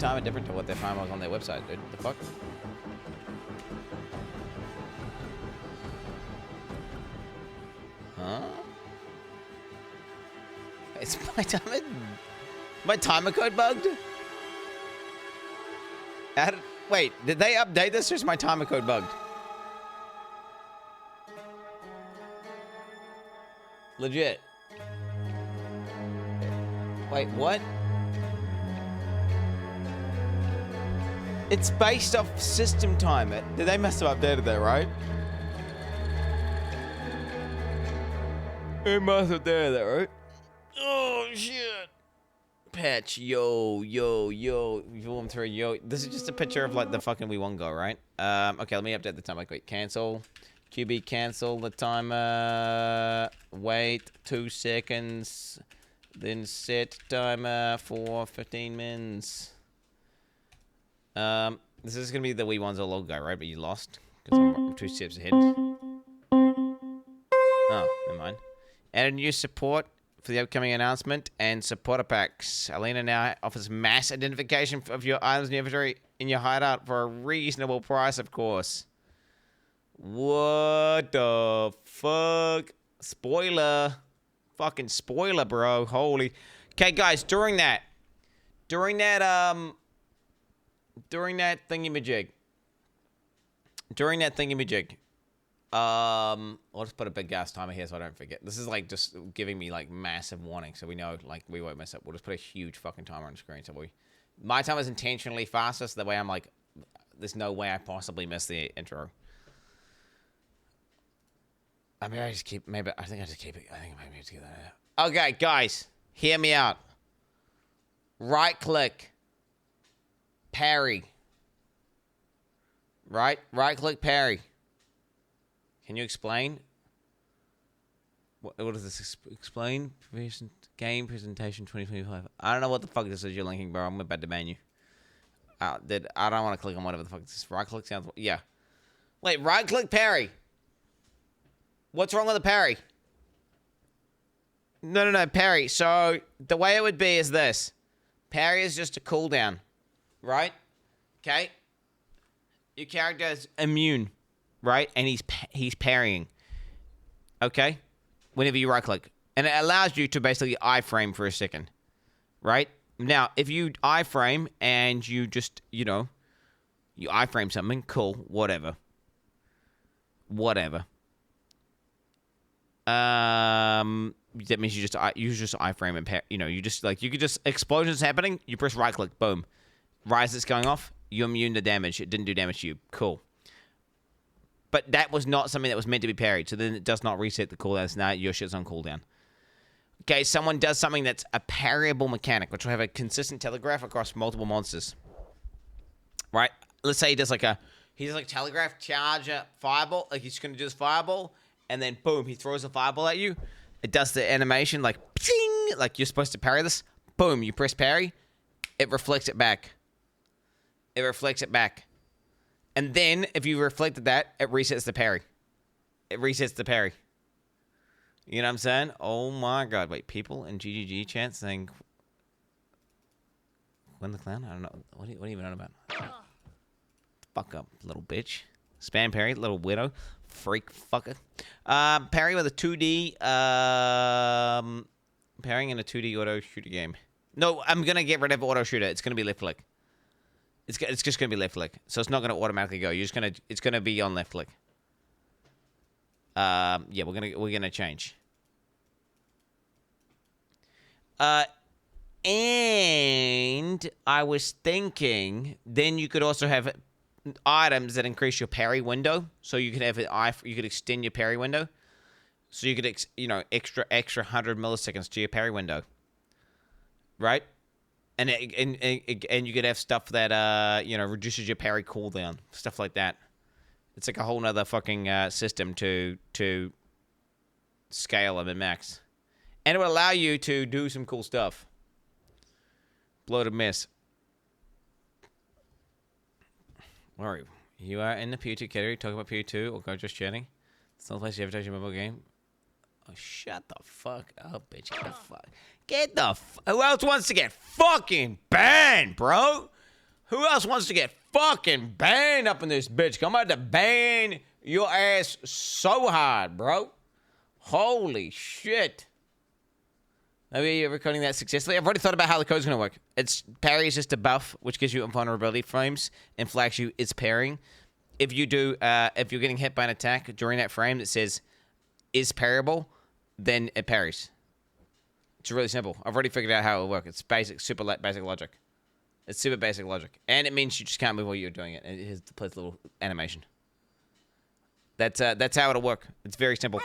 timer different to what their timer was on their website, dude? The fuck? Huh? Is my timer code bugged? Wait, did they update this or is my timer code bugged? Legit. Wait, what? It's based off system timer. They must have updated that, right? They must have updated that, right? Oh, shit. Patch, yo. Warm through, yo. This is just a picture of, like, the fucking we won go, right? Okay, let me update the timer. Wait, cancel. QB, cancel the timer. Wait 2 seconds. Then set timer for 15 minutes. This is gonna be the wee ones all log guy, right? But you lost because I'm 2 steps ahead. Oh, never mind. Add new support for the upcoming announcement and supporter packs. Alina now offers mass identification of your items in your inventory in your hideout for a reasonable price, of course. What the fuck? Spoiler. Fucking spoiler, bro. Holy. Okay, guys, during that thingamajig. I'll just put a big gas timer here so I don't forget. This is like just giving me like massive warning so we know like we won't mess up. We'll just put a huge fucking timer on the screen so my timer is intentionally faster so that way I'm like, there's no way I possibly miss the intro. I mean, I think I just keep it. I think I might need to get that out. Okay, guys, hear me out. Right click. Parry. Right click parry. Can you explain? What does this explain? Game presentation 2025. I don't know what the fuck this is you're linking, bro. I'm about to ban you. I don't want to click on whatever the fuck this is. Right click sounds. Yeah. Wait, right click parry. What's wrong with the parry? No, parry. So, the way it would be is this. Parry is just a cooldown. Right? Okay? Your character is immune. Right? And he's parrying. Okay? Whenever you right-click. And it allows you to basically iframe for a second. Right? Now, if you iframe and you just, you iframe something, cool, whatever. That means you just iframe and you just you could just explosions happening. You press right click, boom, rise that's going off. You're immune to damage. It didn't do damage to you. Cool. But that was not something that was meant to be parried. So then it does not reset the cooldowns. Now your shit's on cooldown. Okay, someone does something that's a parryable mechanic, which will have a consistent telegraph across multiple monsters. Right? Let's say he does telegraph, charger, fireball. Like he's gonna do this fireball. And then, boom, he throws a fireball at you. It does the animation, like, ping, like you're supposed to parry this. Boom, you press parry. It reflects it back. And then, if you reflected that, it resets the parry. You know what I'm saying? Oh, my God. Wait, people in GGG chat saying... Win the clown? I don't know. What do you even know about? Fuck up, little bitch. Spam parry, little widow. Freak fucker. Parry with a 2D, parrying in a 2D auto shooter game. No, I'm going to get rid of auto shooter. It's going to be left click. It's just going to be left click. So it's not going to automatically go. It's going to be on left click. Yeah, we're going to change. And I was thinking then you could also have items that increase your parry window, so you could have you could extend your parry window, so you could extra 100 milliseconds to your parry window, right? And you could have stuff that reduces your parry cooldown, stuff like that. It's like a whole nother fucking system to scale them and max, and it would allow you to do some cool stuff. Bloated mess. Worry. You are in the PU2 category. Talk about PU2 or go just chatting. It's not the place you ever touch your mobile game. Oh, shut the fuck up, bitch. Get the fuck. Who else wants to get fucking banned, bro? Who else wants to get fucking banned up in this bitch? I'm about to ban your ass so hard, bro. Holy shit. Maybe you're recording that successfully. I've already thought about how the code's going to work. Parry is just a buff, which gives you invulnerability frames and flags you it's parrying. If you do, if you're getting hit by an attack during that frame that says is parryable, then it parries. It's really simple. I've already figured out how it will work. It's basic, super basic logic. It's super basic logic. And it means you just can't move while you're doing it. And it plays a little animation. That's how it'll work. It's very simple.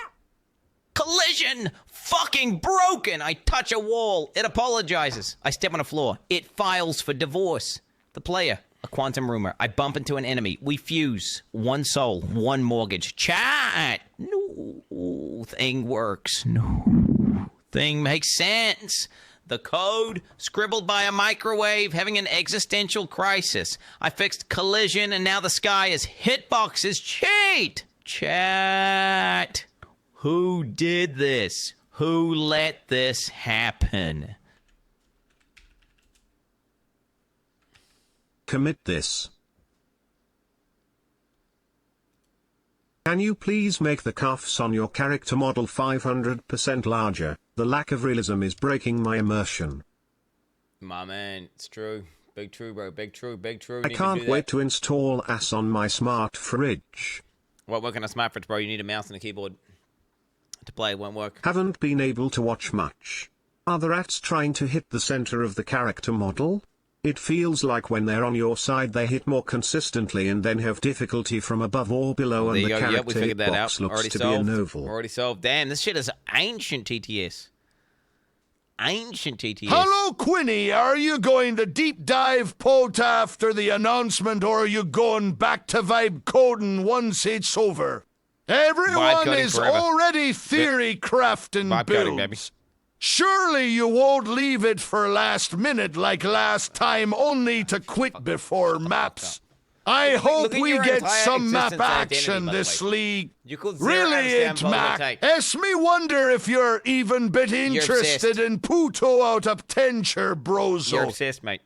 Collision! Fucking broken! I touch a wall. It apologizes. I step on a floor. It files for divorce. The player. A quantum rumor. I bump into an enemy. We fuse. One soul. One mortgage. Chat! No. Thing works. No. Thing makes sense. The code, scribbled by a microwave, having an existential crisis. I fixed collision, and now the sky is hitboxes. Cheat! Chat. Who did this? Who let this happen? Commit this. Can you please make the cuffs on your character model 500% larger? The lack of realism is breaking my immersion. My man, it's true. Big true, bro. Big true, big true. I can't wait to install AS on my smart fridge. Won't work on a smart fridge, bro. You need a mouse and a keyboard to play. It won't work. Haven't been able to watch much. Are the rats trying to hit the center of the character model? It feels like when they're on your side they hit more consistently and then have difficulty from above or below, and the character hitbox looks to be an oval. Already solved. Damn, this shit is ancient TTS. Ancient TTS. Hello, Quinny. Are you going to deep dive pot after the announcement, or are you going back to vibe coding once it's over? Everyone is forever. already theory crafting Vibe coding, baby. builds. Surely you won't leave it for last minute like last time, only to quit before maps. I hope look at we your get entire some map existence identity, action by the this way. league. You could zero Really, understand it, what it would Mac. take. Es me wonder if you're even bit interested obsessed. in Puto out of Tenture, You're brozo. obsessed, mate.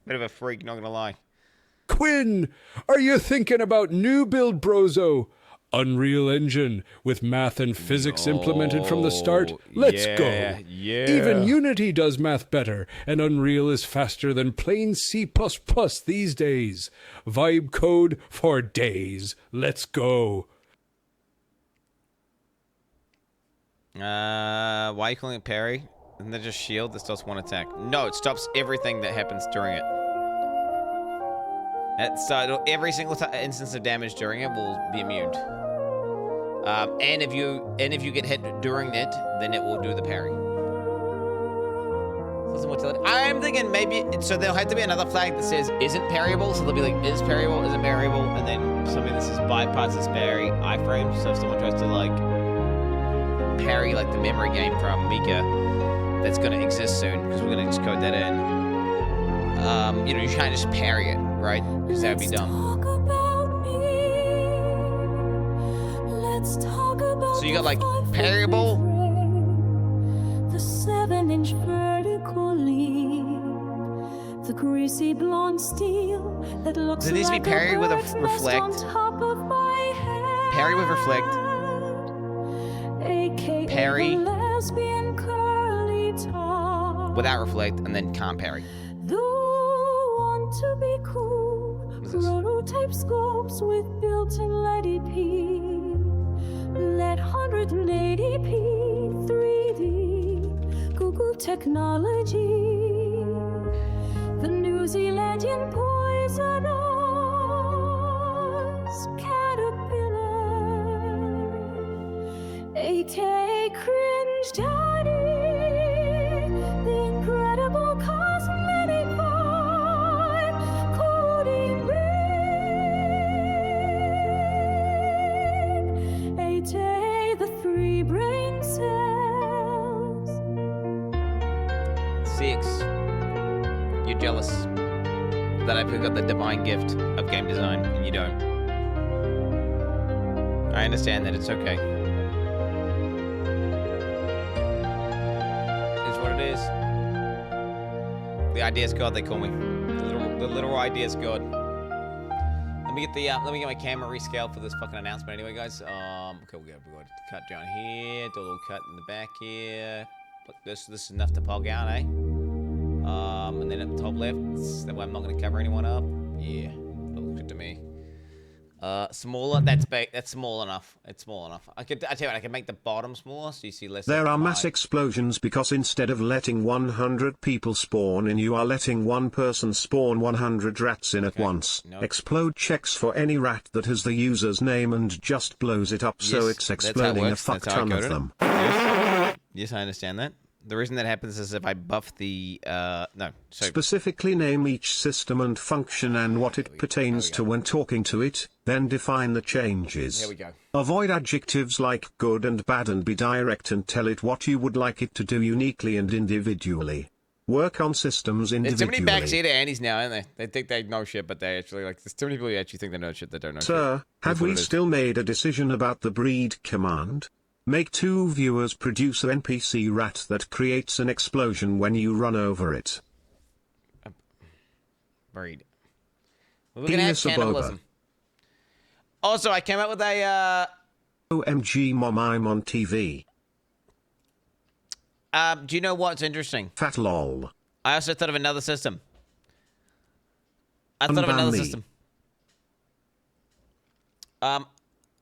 Bit of a freak, not gonna lie. Quinn, are you thinking about new build, brozo? Unreal Engine with math and physics implemented from the start? Let's go. Yeah. Even Unity does math better, and Unreal is faster than plain C++ these days. Vibe code for days. Let's go. Why are you calling it parry? Isn't that just shield that stops one attack? No, it stops everything that happens during it. So every single instance of damage during it will be immune. And if you get hit during it, then it will do the parry. I'm thinking maybe so there'll have to be another flag that says isn't parryable. So they'll be like is parryable, isn't parryable, and then something that says bypasses parry iframes. So if someone tries to like parry like the memory game from Mika, that's going to exist soon because we're going to just code that in. You know, you can't just parry it, right? Because that would be dumb. So you got like parryable. The 7-inch vertical leap, the greasy blonde steel that looks Does it need to be like parry with a bird's nest reflect? on top of my head. Parry with reflect. AKA Parry. the lesbian curly top. Without reflect, and then can't parry. The want to be cool. is this? Prototype scopes with built-in LEDP. Let 180p 3D. Google technology. The New Zealandian poisonous caterpillar. AK cringe daddy. The incredible cosmetic vibe. Coding ring. AT the 3 brain cells. 6. You're jealous that I pick up the divine gift of game design, and you don't. I understand that it's okay. It's what it is. The idea's God, they call me. The literal idea is good. Let me get my camera rescaled for this fucking announcement anyway, guys. Okay, we got to cut down here, do a little cut in the back here. Look, this is enough to pog out, eh? And then at the top left, that way I'm not gonna cover anyone up. Yeah, looks good to me. Smaller, that's big, that's small enough. It's small enough. I tell you what, I can make the bottom smaller so you see less. There are mass explosions because instead of letting 100 people spawn in, you are letting one person spawn 100 rats in at once. Nope. Explode checks for any rat that has the user's name and just blows it up, so it's exploding a fuck ton of them. Yes, I understand that. The reason that happens is if I buff the, Specifically name each system and function and what it pertains to when talking to it, then define the changes. There we go. Avoid adjectives like good and bad and be direct and tell it what you would like it to do uniquely and individually. Work on systems individually. There's too many backseat Andes now, aren't they? They think they know shit, but they actually, like, there's too many people who actually think they know shit that don't know shit. Sir, have we still made a decision about the breed command? Make 2 viewers produce an NPC rat that creates an explosion when you run over it. Breed. We're gonna have cannibalism. Also, I came up with a, OMG mom, I'm on TV. do you know what's interesting? Fat lol. I also thought of another system.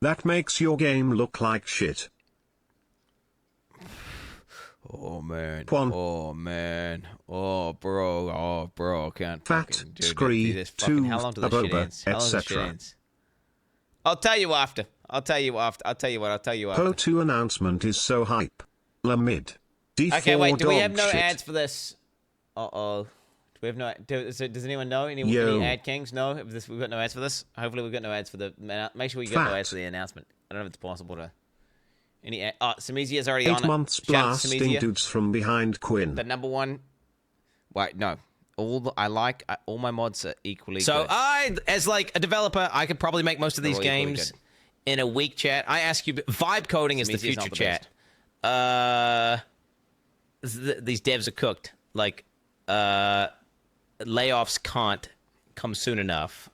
That makes your game look like shit. Oh man. Quan. Oh man. Oh bro. Can't Fat, fucking do scree, this. two, How long does this shit end? How long does this shit etc. end? I'll tell you after. I'll tell you after. Po 2 announcement is so hype. La mid. D4 Okay, wait. Do we have no shit. ads for this? Do we have no? Does anyone know? Any ad kings? No. We've got no ads for this. Hopefully, we've got no ads for the. Make sure we got no ads for the announcement. I don't know if it's possible to. Any? Samizia's already on it. 8 months blasting dudes from behind Quin. The number one. Wait, no. All my mods are equally So good. as like a developer, I could probably make most of these They're all equally games good. in a week. Chat. I ask you, vibe coding is the Samizia's not future. the Chat. These devs are cooked. Like, layoffs can't come soon enough.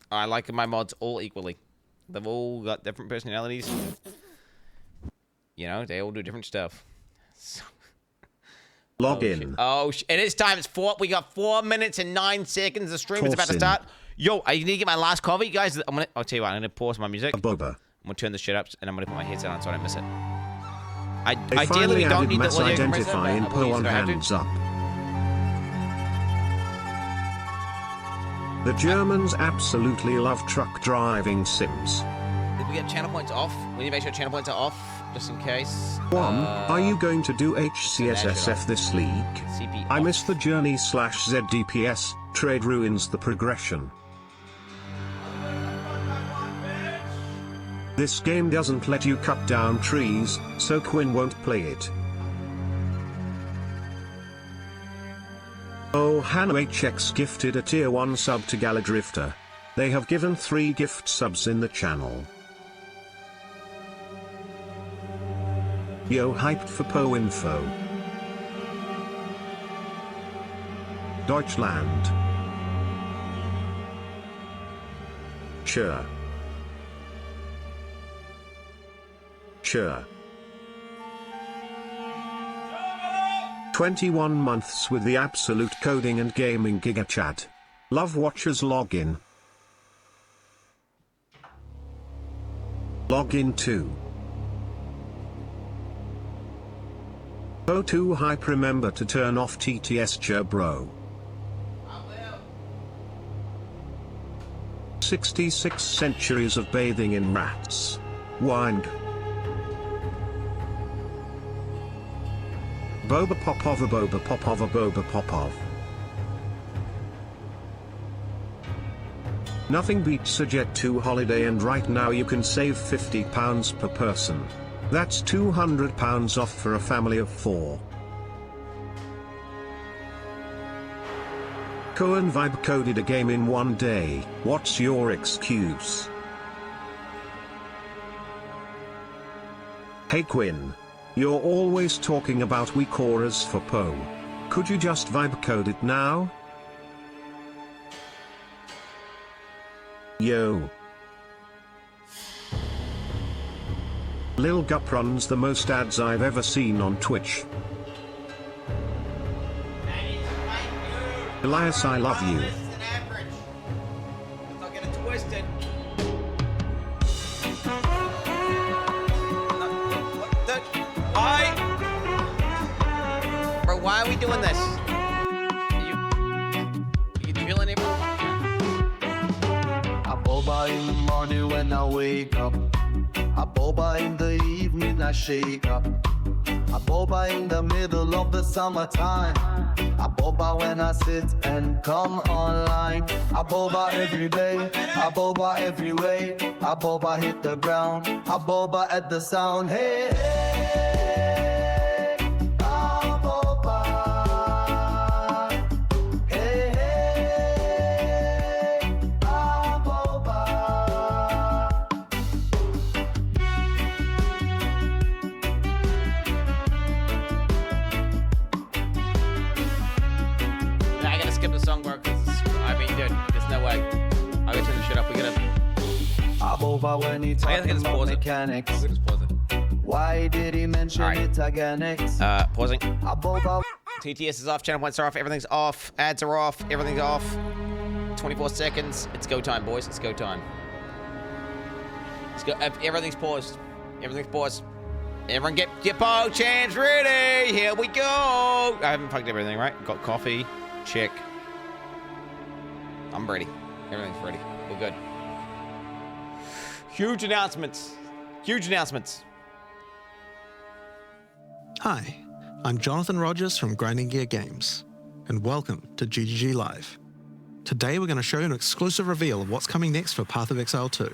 I like my mods all equally. They've all got different personalities. You know, they all do different stuff. Log in. It is time. We got 4 minutes and 9 seconds. The stream is about to start. Yo, I need to get my last coffee, guys. I'll tell you what. I'm gonna pause my music. Boba. I'm gonna turn the shit up, and I'm gonna put my headset on so I don't miss it. They Ideally, finally we don't added need the mass audio compressor, identify but in we'll Po use on it if I have to. hands up. The Germans absolutely love truck driving sims. Did we get channel points off? We need to make sure channel points are off, just in case. Are you going to do HCSSF this league? CP I off. miss the journey /ZDPS, trade ruins the progression. This game doesn't let you cut down trees, so Quin won't play it. Oh, Hannah HX gifted a tier 1 sub to Galadrifter. They have given 3 gift subs in the channel. Yo, hyped for Po info. Deutschland. Sure. 21 months with the absolute coding and gaming gigachad. Love watchers login. Login 2. Po 2 hype, remember to turn off TTS chair bro. 66 centuries of bathing in rats. Wang. Boba Popov, a Boba Popov, a Boba Popov. Nothing beats a Jet 2 holiday, and right now you can save £50 per person. That's £200 off for a family of 4. Cohen Vibe coded a game in 1 day. What's your excuse? Hey Quin. You're always talking about weak auras for Po. Could you just vibe code it now? Yo. Lil Gup runs the most ads I've ever seen on Twitch. Elias, I love you. Not get it twisted. Why? Bro, why are we doing this? You feeling it? I boba in the morning when I wake up. I boba in the evening I shake up. I boba in the middle of the summertime. I boba when I sit and come online. I boba every day, I boba every way. I boba hit the ground, I boba at the sound. Hey, hey, I boba. Hey, hey, I boba. I gotta skip the song bar because I mean, dude, there's no way. I gotta turn the shit up. We gotta. I boba when he I talking gotta just about pause it. mechanics. We just pause it. Why did he mention Alright. it organics? Pausing. I boba. TTS is off. Channel points are off. Everything's off. Ads are off. Everything's off. 24 seconds. It's go time, boys. It's go time. Let's go. Everything's paused. Everything's paused. Everyone get your bow chants ready. Here we go. I haven't plugged everything, right? Got coffee. Check. I'm ready. Everything's ready. We're good. Huge announcements. Huge announcements. Hi, I'm Jonathan Rogers from Grinding Gear Games, and welcome to GGG Live. Today we're going to show you an exclusive reveal of what's coming next for Path of Exile 2.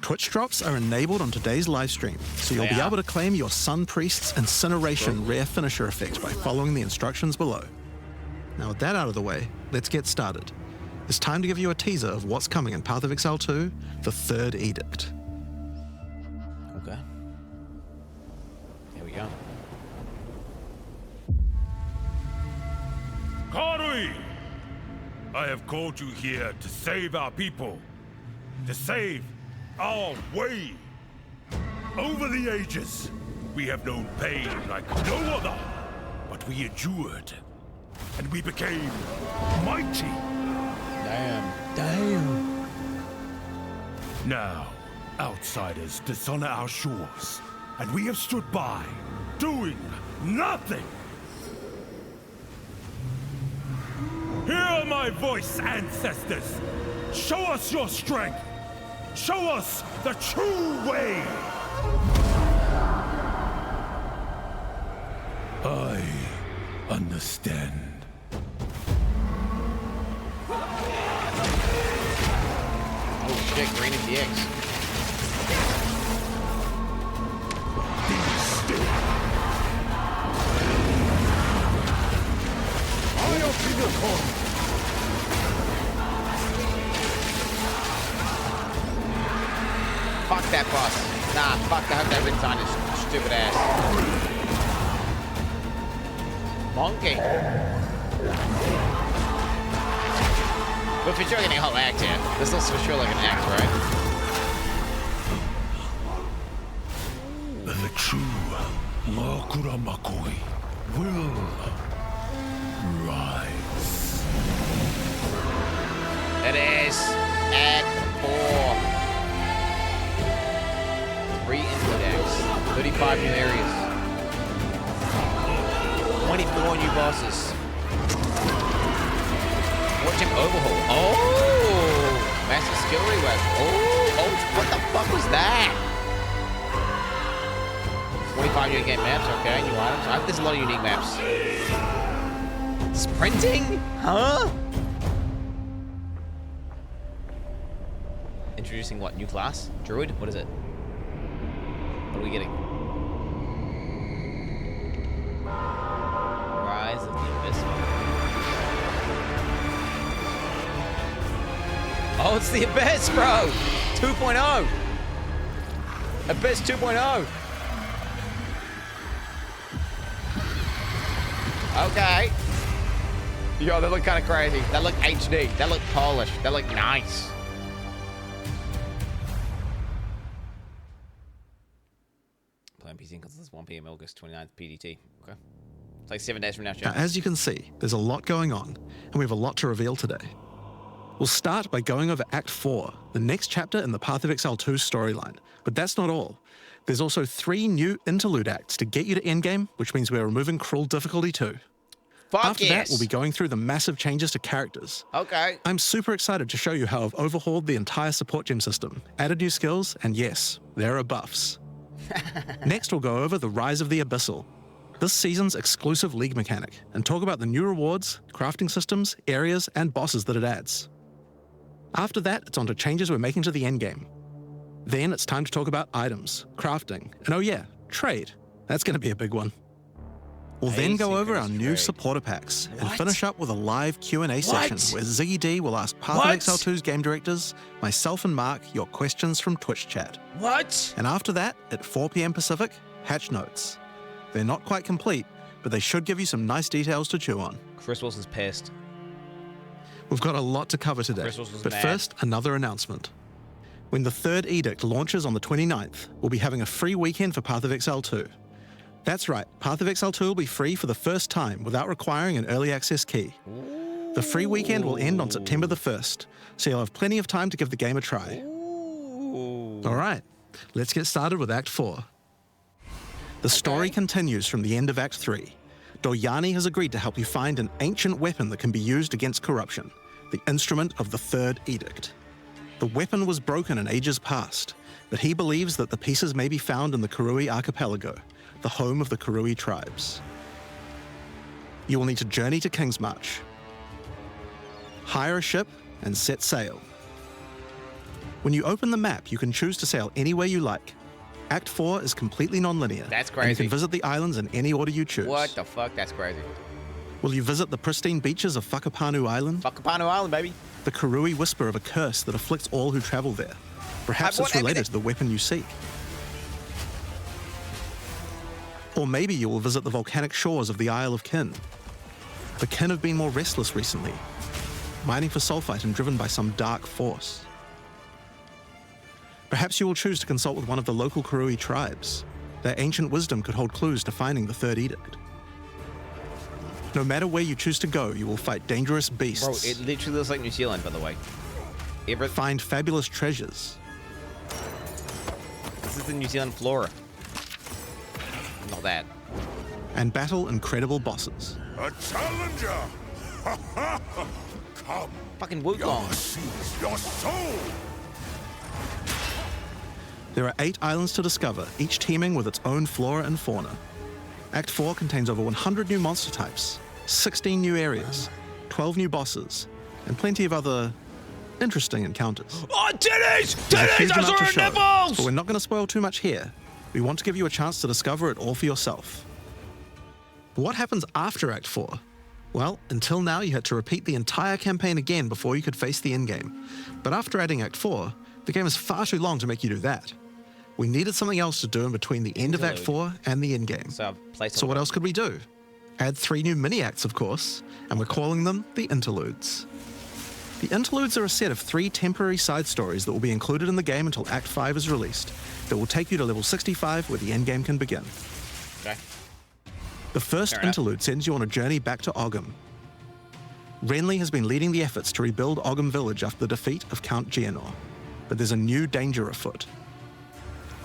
Twitch drops are enabled on today's live stream, so you'll be able to claim your Sun Priest's Incineration rare finisher effect by following the instructions below. Now with that out of the way, let's get started. It's time to give you a teaser of what's coming in Path of Exile 2, the Third Edict. Okay. Here we go. Parry! I have called you here to save our people. To save our way. Over the ages, we have known pain like no other. But we endured. And we became mighty. Damn. Now, outsiders dishonor our shores. And we have stood by, doing nothing. Hear my voice, ancestors! Show us your strength! Show us the true way! I understand. Oh shit, green is DX. Be still. Fuck that boss. Nah, fuck, I hope that written on his stupid ass. Monkey. But for sure getting a whole act here. This looks for sure like an act, right? The true Makura Makoi will rise. It is Act 4. 3 input acts. 35 new areas. 24 new bosses. Watch him overhaul. Oh! Massive skill rework. Oh! What the fuck was that? 25 new game maps. Okay, new items. There's a lot of unique maps. Sprinting? Huh? Introducing what? New class? Druid? What is it? What are we getting? Rise of the Abyssal. Oh, it's the Abyss, bro! 2.0! Abyss 2.0! Okay. Yo, they look kind of crazy. They look HD. They look polished. They look nice. Playing PC because it's 1 p.m. August 29th PDT. Okay. It's like 7 days from now, Now, chat. as you can see, there's a lot going on, and we have a lot to reveal today. We'll start by going over Act 4, the next chapter in the Path of Exile 2 storyline. But that's not all. There's also 3 new interlude acts to get you to Endgame, which means we're removing cruel difficulty too. Fuck After yes. that, we'll be going through the massive changes to characters. Okay. I'm super excited to show you how I've overhauled the entire support gem system, added new skills, and yes, there are buffs. Next, we'll go over the rise of the Abyssal, this season's exclusive league mechanic, and talk about the new rewards, crafting systems, areas, and bosses that it adds. After that, it's on to changes we're making to the endgame. Then it's time to talk about items, crafting, and oh yeah, trade. That's going to be a big one. We'll then go over our new supporter packs and finish up with a live Q&A session where Ziggy D will ask Path of Exile 2's game directors, myself and Mark, your questions from Twitch chat. What? And after that, at 4 p.m. Pacific, hatch notes. They're not quite complete, but they should give you some nice details to chew on. Chris Wilson's pissed. We've got a lot to cover today, Chris Wilson's but mad. first, another announcement. When the third edict launches on the 29th, we'll be having a free weekend for Path of Exile 2. That's right, Path of Exile 2 will be free for the first time without requiring an early access key. The free weekend will end on September the 1st, so you'll have plenty of time to give the game a try. All right, let's get started with Act 4. The story continues from the end of Act 3. Doryani has agreed to help you find an ancient weapon that can be used against corruption, the instrument of the Third Edict. The weapon was broken in ages past, but he believes that the pieces may be found in the Karui Archipelago, the home of the Karui tribes. You will need to journey to Kingsmarch, hire a ship, and set sail. When you open the map, you can choose to sail anywhere you like. Act 4 is completely non-linear. That's and you crazy. can visit the islands in any order you choose. What the fuck? That's crazy. Will you visit the pristine beaches of Whakapanu Island? Whakapanu Island, baby. The Karui whisper of a curse that afflicts all who travel there. Perhaps I it's want related everything. to the weapon you seek. Or maybe you will visit the volcanic shores of the Isle of Quin. The Quin have been more restless recently, mining for sulfite and driven by some dark force. Perhaps you will choose to consult with one of the local Karui tribes. Their ancient wisdom could hold clues to finding the Third Edict. No matter where you choose to go, you will fight dangerous beasts. Bro, it literally looks like New Zealand, by the way. Find fabulous treasures. This is the New Zealand flora. Not that. And battle incredible bosses. A challenger! Come, Fucking Wukong. seize your soul! There are 8 islands to discover, each teeming with its own flora and fauna. Act 4 contains over 100 new monster types, 16 new areas, 12 new bosses, and plenty of other interesting encounters. Oh, titties! There's a huge Titties! I amount saw to her show, nipples! but we're not going to spoil too much here. We want to give you a chance to discover it all for yourself. What happens after Act 4? Well, until now you had to repeat the entire campaign again before you could face the endgame. But after adding Act 4, the game is far too long to make you do that. We needed something else to do in between the end of Act 4 and the endgame. So what else could we do? Add 3 new mini-acts, of course, and we're calling them the Interludes. The Interludes are a set of 3 temporary side stories that will be included in the game until Act 5 is released, that will take you to level 65 where the endgame can begin. Okay. The first Fair enough. interlude sends you on a journey back to Ogham. Renly has been leading the efforts to rebuild Ogham village after the defeat of Count Geonor, but there's a new danger afoot.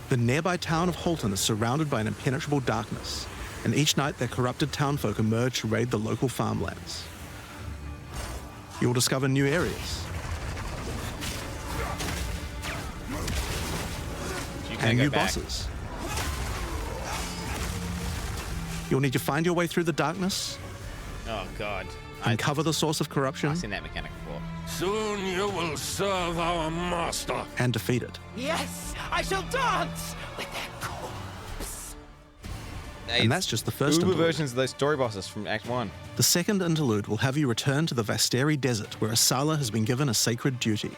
The nearby town of Holton is surrounded by an impenetrable darkness, and each night their corrupted townfolk emerge to raid the local farmlands. You'll discover new areas You and go new back. bosses. You'll need to find your way through the darkness, Oh, God. uncover the source of corruption, I've seen that mechanic before. Soon you will serve our master. and defeat it. Yes, I shall dance with their corpse. And that's just the first Uber interlude. versions of those story bosses from Act 1. The second interlude will have you return to the Vasteri Desert, where Asala has been given a sacred duty.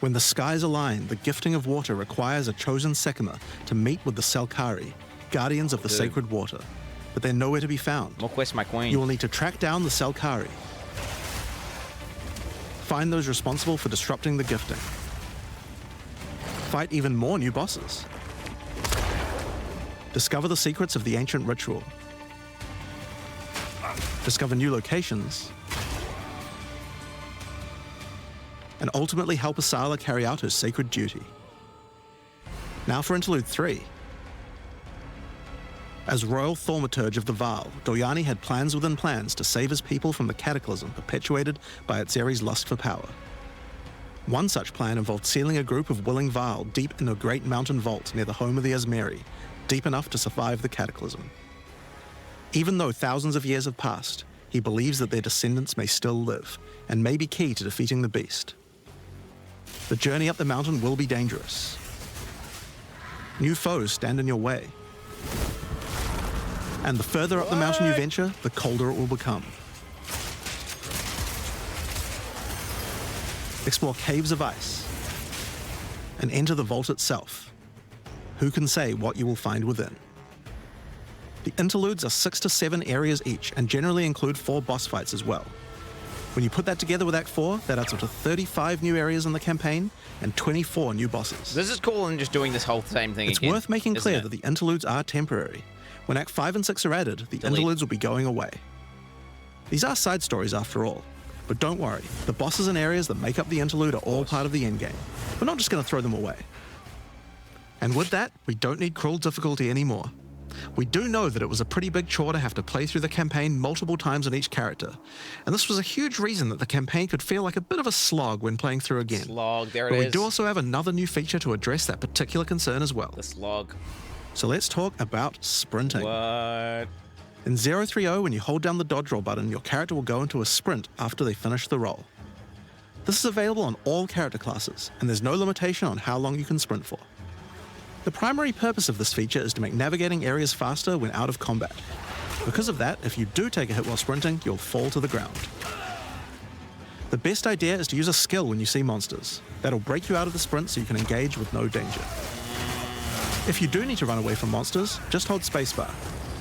When the skies align, the gifting of water requires a chosen Sekima to meet with the Selkari, guardians of the Dude. sacred water, but they're nowhere to be found. More quests, my queen. You will need to track down the Selkari, Find those responsible for disrupting the gifting. Fight even more new bosses. Discover the secrets of the ancient ritual. Discover new locations. And ultimately help Ailment carry out her sacred duty. Now for Interlude 3. As Royal Thaumaturge of the Vaal, Doryani had plans within plans to save his people from the cataclysm perpetuated by Atzeri's lust for power. One such plan involved sealing a group of willing Vaal deep in a great mountain vault near the home of the Asmeri, deep enough to survive the cataclysm. Even though thousands of years have passed, he believes that their descendants may still live, and may be key to defeating the beast. The journey up the mountain will be dangerous. New foes stand in your way. And the further up the mountain you venture, the colder it will become. Explore caves of ice and enter the vault itself. Who can say what you will find within? The interludes are 6 to 7 areas each and generally include 4 boss fights as well. When you put that together with Act 4, that adds up to 35 new areas in the campaign and 24 new bosses. This is cool and just doing this whole same thing It's again. worth making clear isn't that the interludes are temporary. When Act 5 and 6 are added, the interludes will be going away. These are side stories after all, but don't worry, the bosses and areas that make up the interlude are all part of the endgame. We're not just going to throw them away. And with that, we don't need cruel difficulty anymore. We do know that it was a pretty big chore to have to play through the campaign multiple times on each character, and this was a huge reason that the campaign could feel like a bit of a slog when playing through again. Slog, there it but is. we do also have another new feature to address that particular concern as well. The slog. So let's talk about sprinting. What? In 030, when you hold down the dodge roll button, your character will go into a sprint after they finish the roll. This is available on all character classes, and there's no limitation on how long you can sprint for. The primary purpose of this feature is to make navigating areas faster when out of combat. Because of that, if you do take a hit while sprinting, you'll fall to the ground. The best idea is to use a skill when you see monsters. That'll break you out of the sprint so you can engage with no danger. If you do need to run away from monsters, just hold spacebar.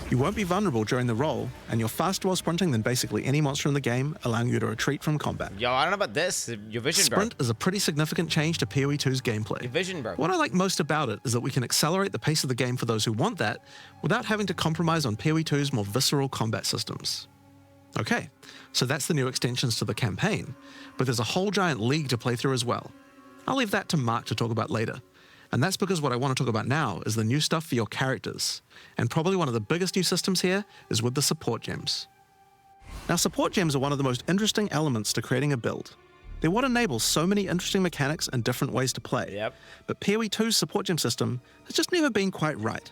You won't be vulnerable during the roll, and you're faster while sprinting than basically any monster in the game, allowing you to retreat from combat. Yo, I don't know about this. Your vision, Sprint is a pretty significant change to PoE 2's gameplay. Your vision, bro. What I like most about it is that we can accelerate the pace of the game for those who want that, without having to compromise on PoE 2's more visceral combat systems. Okay, so that's the new extensions to the campaign, but there's a whole giant league to play through as well. I'll leave that to Mark to talk about later. And that's because what I want to talk about now is the new stuff for your characters. And probably one of the biggest new systems here is with the support gems. Now, support gems are one of the most interesting elements to creating a build. They're what enables so many interesting mechanics and different ways to play. Yep. But PoE 2's support gem system has just never been quite right.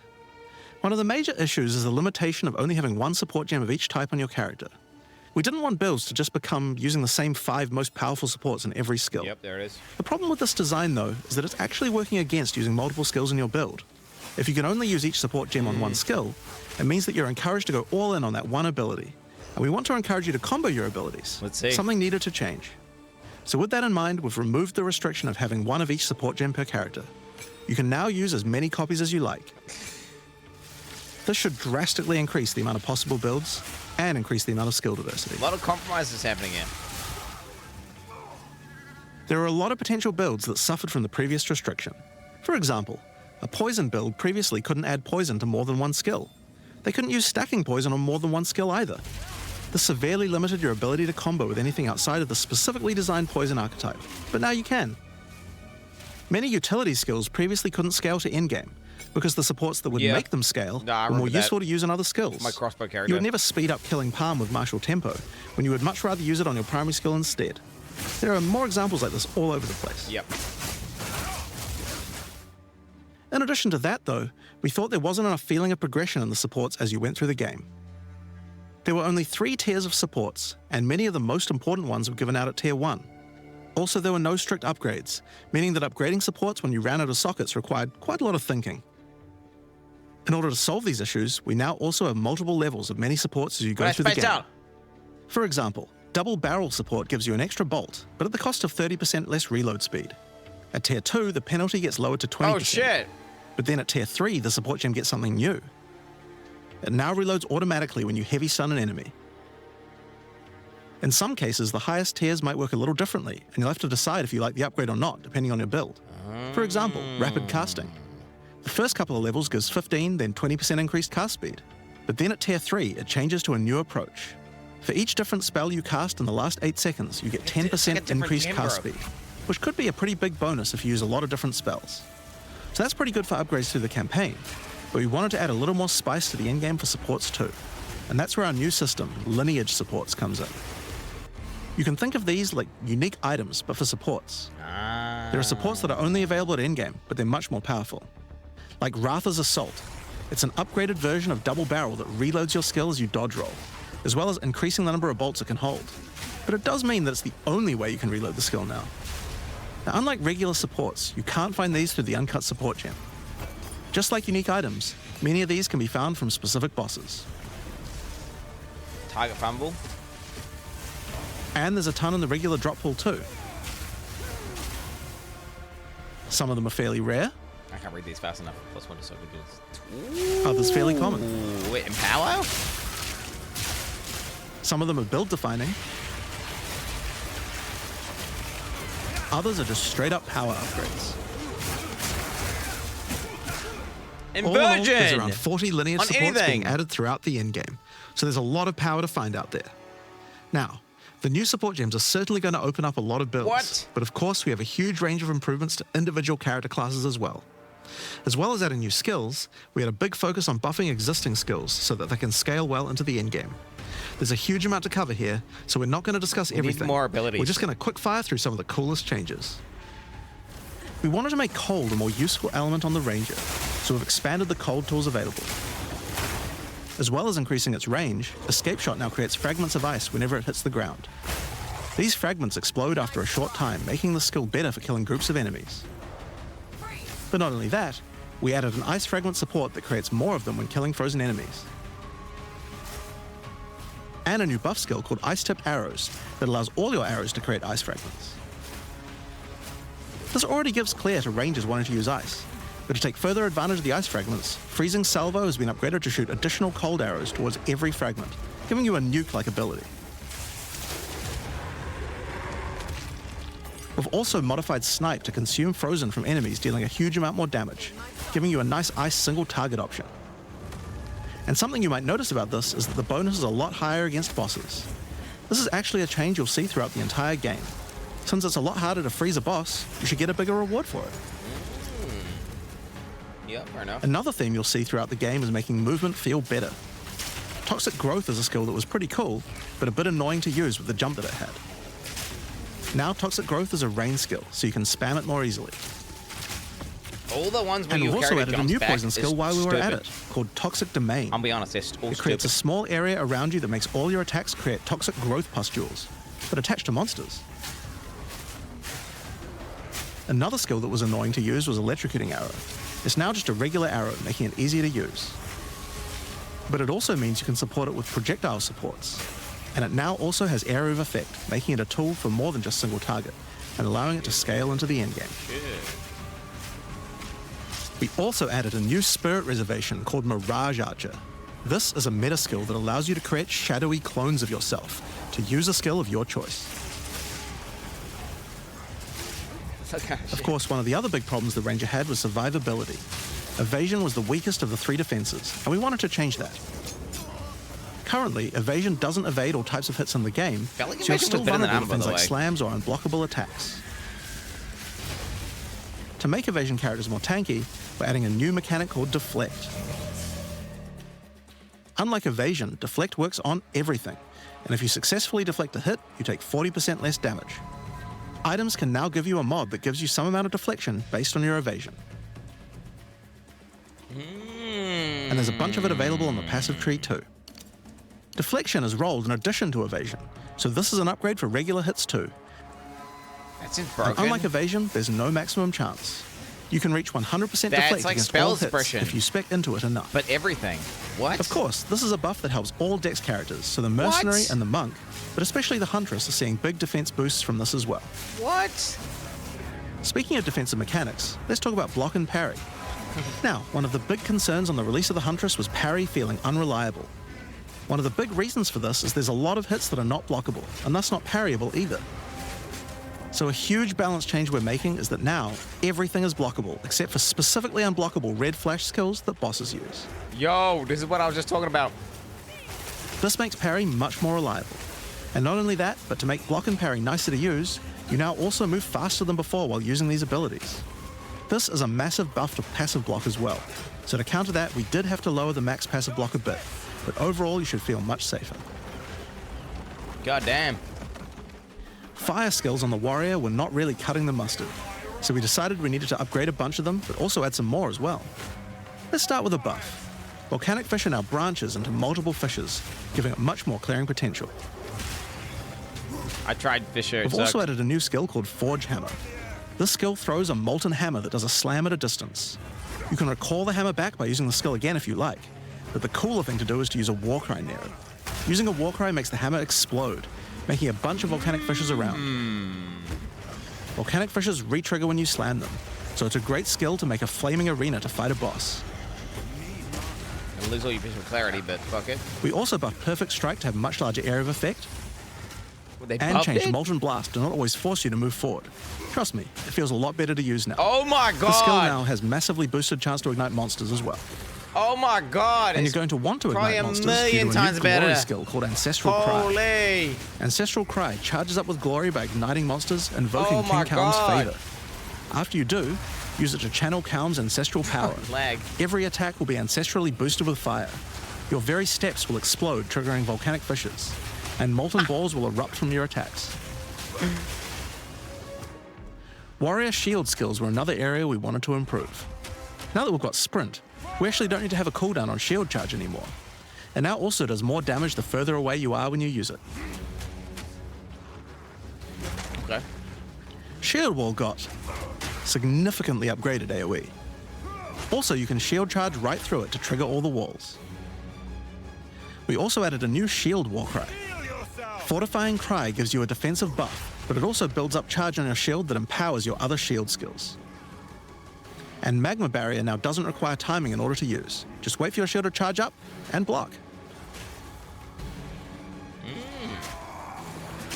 One of the major issues is the limitation of only having one support gem of each type on your character. We didn't want builds to just become using the same 5 most powerful supports in every skill. Yep, there it is. The problem with this design, though, is that it's actually working against using multiple skills in your build. If you can only use each support gem on one skill, it means that you're encouraged to go all in on that one ability. And we want to encourage you to combo your abilities. Let's see. Something needed to change. So with that in mind, we've removed the restriction of having one of each support gem per character. You can now use as many copies as you like. This should drastically increase the amount of possible builds and increase the amount of skill diversity. A lot of compromises happening here. There are a lot of potential builds that suffered from the previous restriction. For example, a poison build previously couldn't add poison to more than one skill. They couldn't use stacking poison on more than one skill either. This severely limited your ability to combo with anything outside of the specifically designed poison archetype, but now you can. Many utility skills previously couldn't scale to endgame, because the supports that would make them scale I were more remember useful that. to use in other skills. My crossbow character. You would never speed up killing Palm with martial tempo, when you would much rather use it on your primary skill instead. There are more examples like this all over the place. Yep. In addition to that, though, we thought there wasn't enough feeling of progression in the supports as you went through the game. There were only 3 tiers of supports, and many of the most important ones were given out at Tier 1. Also, there were no strict upgrades, meaning that upgrading supports when you ran out of sockets required quite a lot of thinking. In order to solve these issues, we now also have multiple levels of many supports as you go through the game. For example, double barrel support gives you an extra bolt, but at the cost of 30% less reload speed. At Tier 2, the penalty gets lowered to 20%. Oh, shit. But then at Tier 3, the support gem gets something new. It now reloads automatically when you heavy stun an enemy. In some cases, the highest tiers might work a little differently, and you'll have to decide if you like the upgrade or not, depending on your build. For example, rapid casting. The first couple of levels gives 15, then 20% increased cast speed. But then at tier 3, it changes to a new approach. For each different spell you cast in the last 8 seconds, you get 10% increased cast speed, which could be a pretty big bonus if you use a lot of different spells. So that's pretty good for upgrades through the campaign, but we wanted to add a little more spice to the endgame for supports too. And that's where our new system, lineage supports, comes in. You can think of these like unique items, but for supports. There are supports that are only available at endgame, but they're much more powerful. Like Ratha's Assault. It's an upgraded version of Double Barrel that reloads your skill as you dodge roll, as well as increasing the number of bolts it can hold. But it does mean that it's the only way you can reload the skill now. Now, unlike regular supports, you can't find these through the uncut support gem. Just like unique items, many of these can be found from specific bosses. Target fumble. And there's a ton in the regular drop pool too. Some of them are fairly rare. I can't read these fast enough. Plus one is so good. Others fairly common. Ooh, wait, Empower? Some of them are build defining. Others are just straight up power upgrades. All in all, there's around 40 lineage supports being added throughout the endgame, so there's a lot of power to find out there. Now, the new support gems are certainly going to open up a lot of builds, but of course we have a huge range of improvements to individual character classes as well. As well as adding new skills, we had a big focus on buffing existing skills so that they can scale well into the endgame. There's a huge amount to cover here, so we're not going to discuss everything. More abilities. We're just going to quick fire through some of the coolest changes. We wanted to make cold a more useful element on the Ranger, so we've expanded the cold tools available. As well as increasing its range, Escape Shot now creates fragments of ice whenever it hits the ground. These fragments explode after a short time, making the skill better for killing groups of enemies. But not only that, we added an ice fragment support that creates more of them when killing frozen enemies. And a new buff skill called Ice-Tipped Arrows that allows all your arrows to create ice fragments. This already gives clear to rangers wanting to use ice, but to take further advantage of the ice fragments, Freezing Salvo has been upgraded to shoot additional cold arrows towards every fragment, giving you a nuke-like ability. We've also modified Snipe to consume frozen from enemies, dealing a huge amount more damage, giving you a nice ice single target option. And something you might notice about this is that the bonus is a lot higher against bosses. This is actually a change you'll see throughout the entire game. Since it's a lot harder to freeze a boss, you should get a bigger reward for it. Yeah, fair enough. Another theme you'll see throughout the game is making movement feel better. Toxic Growth is a skill that was pretty cool, but a bit annoying to use with the jump that it had. Now Toxic Growth is a range skill, so you can spam it more easily. All the ones where and you we've also added a new poison is skill while we were at stupid. it, called Toxic Domain. I'll be honest, they're all It creates a stupid. small area around you that makes all your attacks create toxic growth pustules, but attached to monsters. Another skill that was annoying to use was Electrocuting Arrow. It's now just a regular arrow, making it easier to use. But it also means you can support it with projectile supports. And it now also has Area of Effect, making it a tool for more than just single target, and allowing it to scale into the endgame. We also added a new spirit reservation called Mirage Archer. This is a meta skill that allows you to create shadowy clones of yourself to use a skill of your choice. Of course, one of the other big problems the Ranger had was survivability. Evasion was the weakest of the 3 defenses, and we wanted to change that. Currently, Evasion doesn't evade all types of hits in the game, so you're still vulnerable to things like slams or unblockable attacks. To make Evasion characters more tanky, we're adding a new mechanic called Deflect. Unlike Evasion, Deflect works on everything, and if you successfully deflect a hit, you take 40% less damage. Items can now give you a mod that gives you some amount of deflection based on your evasion. And there's a bunch of it available on the passive tree too. Deflection is rolled in addition to evasion, so this is an upgrade for regular hits too. That seems broken. And unlike evasion, there's no maximum chance. You can reach 100% deflect like against spell all hits suppression. if you spec into it enough. But everything. What? Of course, this is a buff that helps all dex characters, so the Mercenary and the Monk, but especially the Huntress, are seeing big defense boosts from this as well. What? Speaking of defensive mechanics, let's talk about block and parry. Now, one of the big concerns on the release of the Huntress was parry feeling unreliable. One of the big reasons for this is there's a lot of hits that are not blockable, and thus not parryable either. So a huge balance change we're making is that now everything is blockable, except for specifically unblockable red flash skills that bosses use. Yo, this is what I was just talking about. This makes parry much more reliable. And not only that, but to make block and parry nicer to use, you now also move faster than before while using these abilities. This is a massive buff to passive block as well. So to counter that, we did have to lower the max passive block a bit, but overall you should feel much safer. God damn. Fire skills on the warrior were not really cutting the mustard, so we decided we needed to upgrade a bunch of them, but also add some more as well. Let's start with a buff. Volcanic Fissure now branches into multiple fissures, giving it much more clearing potential. I tried Fissure. We've also added a new skill called Forge Hammer. This skill throws a molten hammer that does a slam at a distance. You can recall the hammer back by using the skill again if you like, but the cooler thing to do is to use a Warcry near it. Using a Warcry makes the hammer explode, making a bunch of volcanic fissures around. Volcanic fissures re-trigger when you slam them, so it's a great skill to make a flaming arena to fight a boss. I'll lose all your visual clarity, but fuck it. We also buffed Perfect Strike to have much larger area of effect, They and buffed changed it? Molten Blast to not always force you to move forward. Trust me, it feels a lot better to use now. Oh my god! The skill now has massively boosted chance to ignite monsters as well. Oh my god! And it's you're going to want to probably ignite a monsters million due to a times new better. glory skill called Ancestral Cry. Holy! Ancestral Cry charges up with glory by igniting monsters, invoking Oh my King Kalm's God. favor. After you do, use it to channel Kalm's ancestral power. Lag. Every attack will be ancestrally boosted with fire. Your very steps will explode, triggering volcanic fissures, and molten balls will erupt from your attacks. Warrior shield skills were another area we wanted to improve. Now that we've got Sprint, we actually don't need to have a cooldown on shield charge anymore. It now also does more damage the further away you are when you use it. Okay. Shield Wall got significantly upgraded AoE. Also, you can shield charge right through it to trigger all the walls. We also added a new shield war cry. Fortifying Cry gives you a defensive buff, but it also builds up charge on your shield that empowers your other shield skills. And Magma Barrier now doesn't require timing in order to use. Just wait for your shield to charge up and block.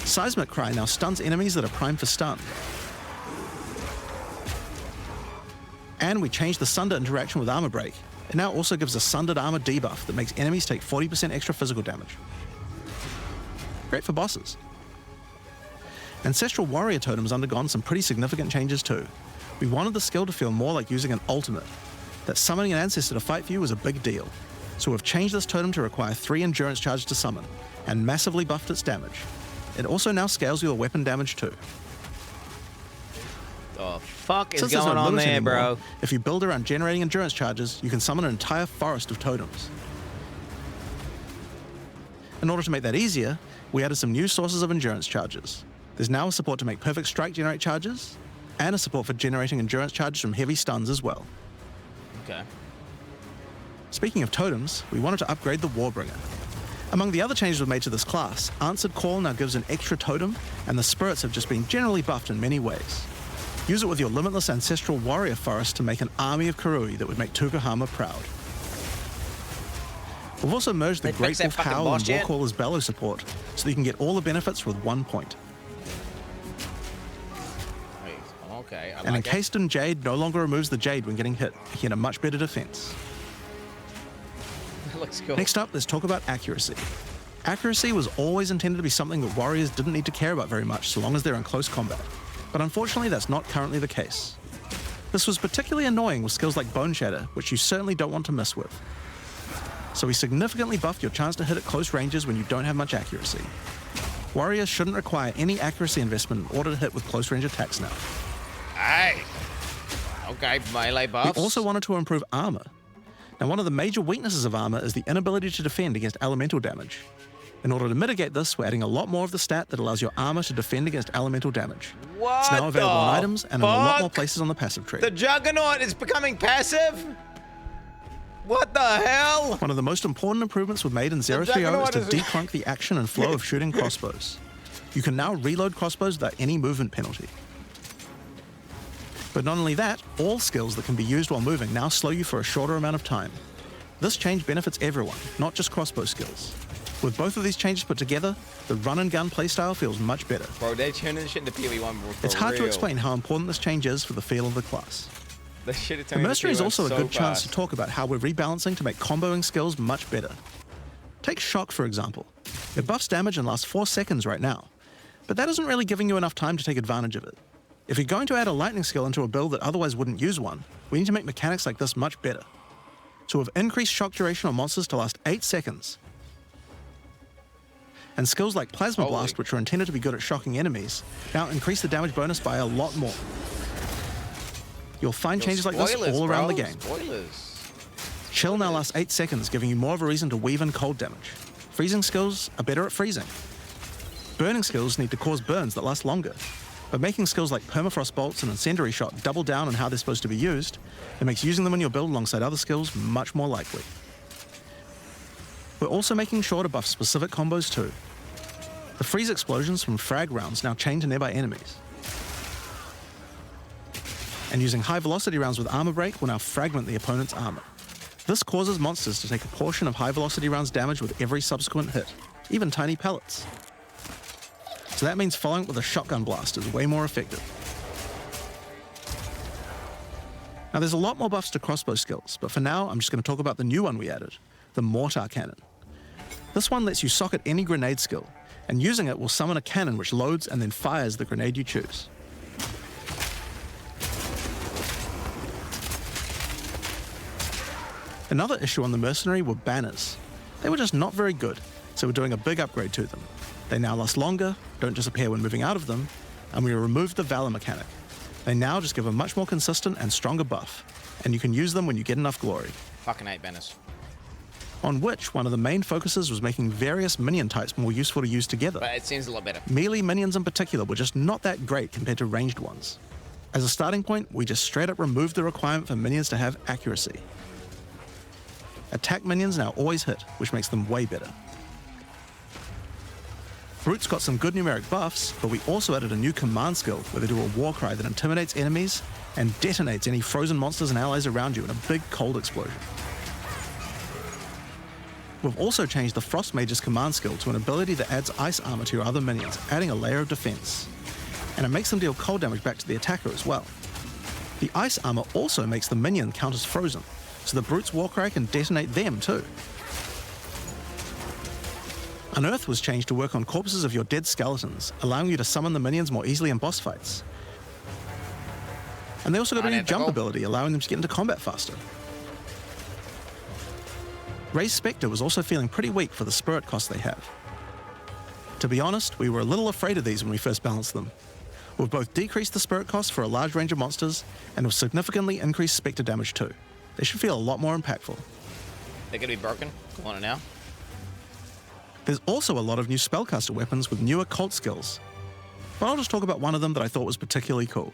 Seismic Cry now stuns enemies that are primed for stun. And we changed the Sunder interaction with Armor Break. It now also gives a Sundered Armor debuff that makes enemies take 40% extra physical damage. Great for bosses. Ancestral Warrior Totem has undergone some pretty significant changes too. We wanted the skill to feel more like using an ultimate. That summoning an ancestor to fight for you was a big deal. So we've changed this totem to require 3 endurance charges to summon, and massively buffed its damage. It also now scales your weapon damage too. The fuck is Since there's going no on limit there, anymore, bro? if you build around generating endurance charges, you can summon an entire forest of totems. In order to make that easier, we added some new sources of endurance charges. There's now a support to make Perfect Strike generate charges, and a support for generating endurance charges from heavy stuns as well. Okay. Speaking of totems, we wanted to upgrade the Warbringer. Among the other changes we've made to this class, Answered Call now gives an extra totem, and the spirits have just been generally buffed in many ways. Use it with your limitless ancestral warrior forest to make an army of Karui that would make Tukohama proud. We've also merged the They Great fixed that Wolf fucking Howl boss and yet? Warcaller's Bellow support, so that you can get all the benefits with 1 point. Okay, I And like it. Encased in Jade no longer removes the Jade when getting hit, making it a much better defense. That looks cool. Next up, let's talk about accuracy. Accuracy was always intended to be something that warriors didn't need to care about very much so long as they're in close combat. But unfortunately, that's not currently the case. This was particularly annoying with skills like Bone Shatter, which you certainly don't want to mess with. So we significantly buffed your chance to hit at close ranges when you don't have much accuracy. Warriors shouldn't require any accuracy investment in order to hit with close range attacks now. Hey. Okay, melee buffs. We also wanted to improve armor. Now, one of the major weaknesses of armor is the inability to defend against elemental damage. In order to mitigate this, we're adding a lot more of the stat that allows your armor to defend against elemental damage. What It's now available in the items and in a lot more fuck? places on the passive tree. The Juggernaut is becoming passive? What the hell? One of the most important improvements we've made in 030 is Juggernaut to is- declunk the action and flow of shooting crossbows. You can now reload crossbows without any movement penalty. But not only that, all skills that can be used while moving now slow you for a shorter amount of time. This change benefits everyone, not just crossbow skills. With both of these changes put together, the run and gun playstyle feels much better. Bro, they're turning this shit into PoE1, bro. It's hard to explain how important this change is for the feel of the class. This shit is The turning Mercenary is into also a PoE1 good so chance to fast. talk about how we're rebalancing to make comboing skills much better. Take Shock, for example. It buffs damage and lasts 4 seconds right now, but that isn't really giving you enough time to take advantage of it. If you're going to add a lightning skill into a build that otherwise wouldn't use one, we need to make mechanics like this much better. So we've increased shock duration on monsters to last 8 seconds. And skills like Plasma Blast, which are intended to be good at shocking enemies, now increase the damage bonus by a lot more. You'll find changes like this all around the game. Chill now lasts 8 seconds, giving you more of a reason to weave in cold damage. Freezing skills are better at freezing. Burning skills need to cause burns that last longer. But making skills like Permafrost Bolts and Incendiary Shot double down on how they're supposed to be used, it makes using them in your build alongside other skills much more likely. We're also making sure to buff specific combos too. The freeze explosions from frag rounds now chain to nearby enemies. And using high velocity rounds with armor break will now fragment the opponent's armor. This causes monsters to take a portion of high velocity rounds damage with every subsequent hit, even tiny pellets. So that means following it with a shotgun blast is way more effective. Now there's a lot more buffs to crossbow skills, but for now I'm just going to talk about the new one we added, the Mortar Cannon. This one lets you socket any grenade skill, and using it will summon a cannon which loads and then fires the grenade you choose. Another issue on the Mercenary were banners. They were just not very good, so we're doing a big upgrade to them. They now last longer, don't disappear when moving out of them, and we removed the Valor mechanic. They now just give a much more consistent and stronger buff, and you can use them when you get enough glory. Fucking 8 banners. On which, one of the main focuses was making various minion types more useful to use together. But it seems a lot better. Melee minions in particular were just not that great compared to ranged ones. As a starting point, we just straight up removed the requirement for minions to have accuracy. Attack minions now always hit, which makes them way better. Brutes got some good numeric buffs, but we also added a new command skill where they do a war cry that intimidates enemies and detonates any frozen monsters and allies around you in a big cold explosion. We've also changed the Frost Mage's command skill to an ability that adds ice armor to your other minions, adding a layer of defense. And it makes them deal cold damage back to the attacker as well. The ice armor also makes the minion count as frozen, so the Brute's war cry can detonate them too. Unearth was changed to work on corpses of your dead skeletons, allowing you to summon the minions more easily in boss fights. And they also got a new jump ability, allowing them to get into combat faster. Ray's Spectre was also feeling pretty weak for the spirit cost they have. To be honest, we were a little afraid of these when we first balanced them. We've both decreased the spirit cost for a large range of monsters, and have significantly increased Spectre damage too. They should feel a lot more impactful. They're gonna be broken. Want it now? There's also a lot of new spellcaster weapons with newer cult skills, but I'll just talk about one of them that I thought was particularly cool.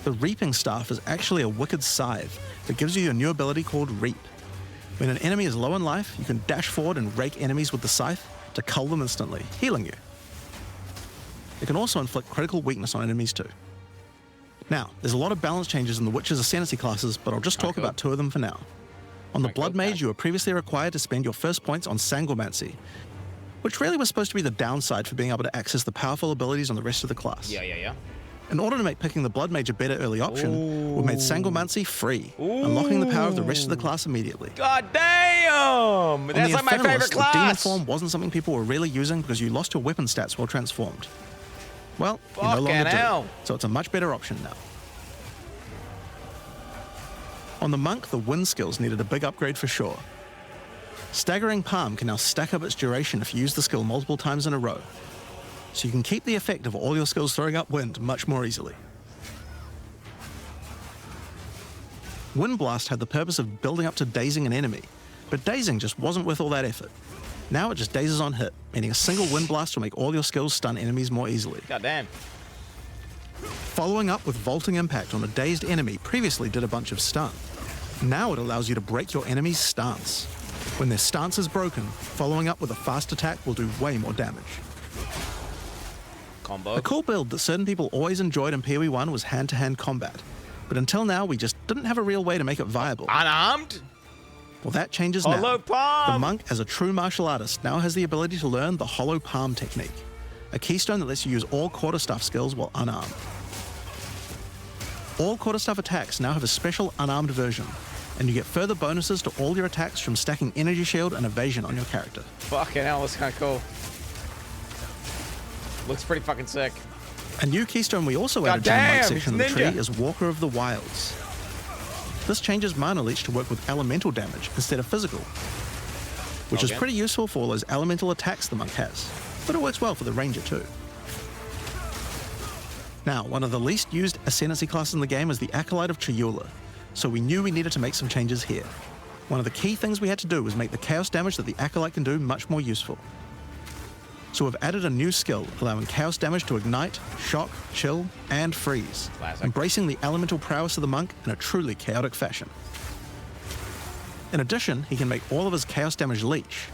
The Reaping Staff is actually a wicked scythe that gives you a new ability called Reap. When an enemy is low in life, you can dash forward and rake enemies with the scythe to cull them instantly, healing you. It can also inflict critical weakness on enemies too. Now, there's a lot of balance changes in the Witcher's Ascendancy classes, but I'll just talk about 2 of them for now. On the Blood Mage, you were previously required to spend your first points on Sangromancy, which really was supposed to be the downside for being able to access the powerful abilities on the rest of the class. Yeah. In order to make picking the Blood Mage a better early option, we made Sangromancy free, unlocking the power of the rest of the class immediately. God damn! That's like my favorite class! The Demon Form wasn't something people were really using because you lost your weapon stats while transformed. Well, you no longer do, so it's a much better option now. On the Monk, the wind skills needed a big upgrade for sure. Staggering Palm can now stack up its duration if you use the skill multiple times in a row, so you can keep the effect of all your skills throwing up wind much more easily. Wind Blast had the purpose of building up to dazing an enemy, but dazing just wasn't worth all that effort. Now it just dazes on hit, meaning a single Wind Blast will make all your skills stun enemies more easily. God damn. Following up with Vaulting Impact on a dazed enemy previously did a bunch of stun. Now it allows you to break your enemy's stance. When their stance is broken, following up with a fast attack will do way more damage. Combo. A cool build that certain people always enjoyed in PoE 1 was hand-to-hand combat, but until now we just didn't have a real way to make it viable. Unarmed? Well, that changes Hollow now. palm! The monk, as a true martial artist, now has the ability to learn the hollow palm technique, a keystone that lets you use all quarterstaff skills while unarmed. All quarterstaff attacks now have a special unarmed version, and you get further bonuses to all your attacks from stacking energy shield and evasion on your character. Fucking hell, that's kind of cool. Looks pretty fucking sick. A new keystone we also added to the monk section of the tree is Walker of the Wilds. This changes mana leech to work with elemental damage instead of physical, which is pretty useful for all those elemental attacks the monk has, but it works well for the ranger too. Now, one of the least used Ascendancy classes in the game is the Acolyte of Chayula, so we knew we needed to make some changes here. One of the key things we had to do was make the chaos damage that the Acolyte can do much more useful. So we've added a new skill, allowing chaos damage to ignite, shock, chill, and freeze, embracing the elemental prowess of the monk in a truly chaotic fashion. In addition, he can make all of his chaos damage leech.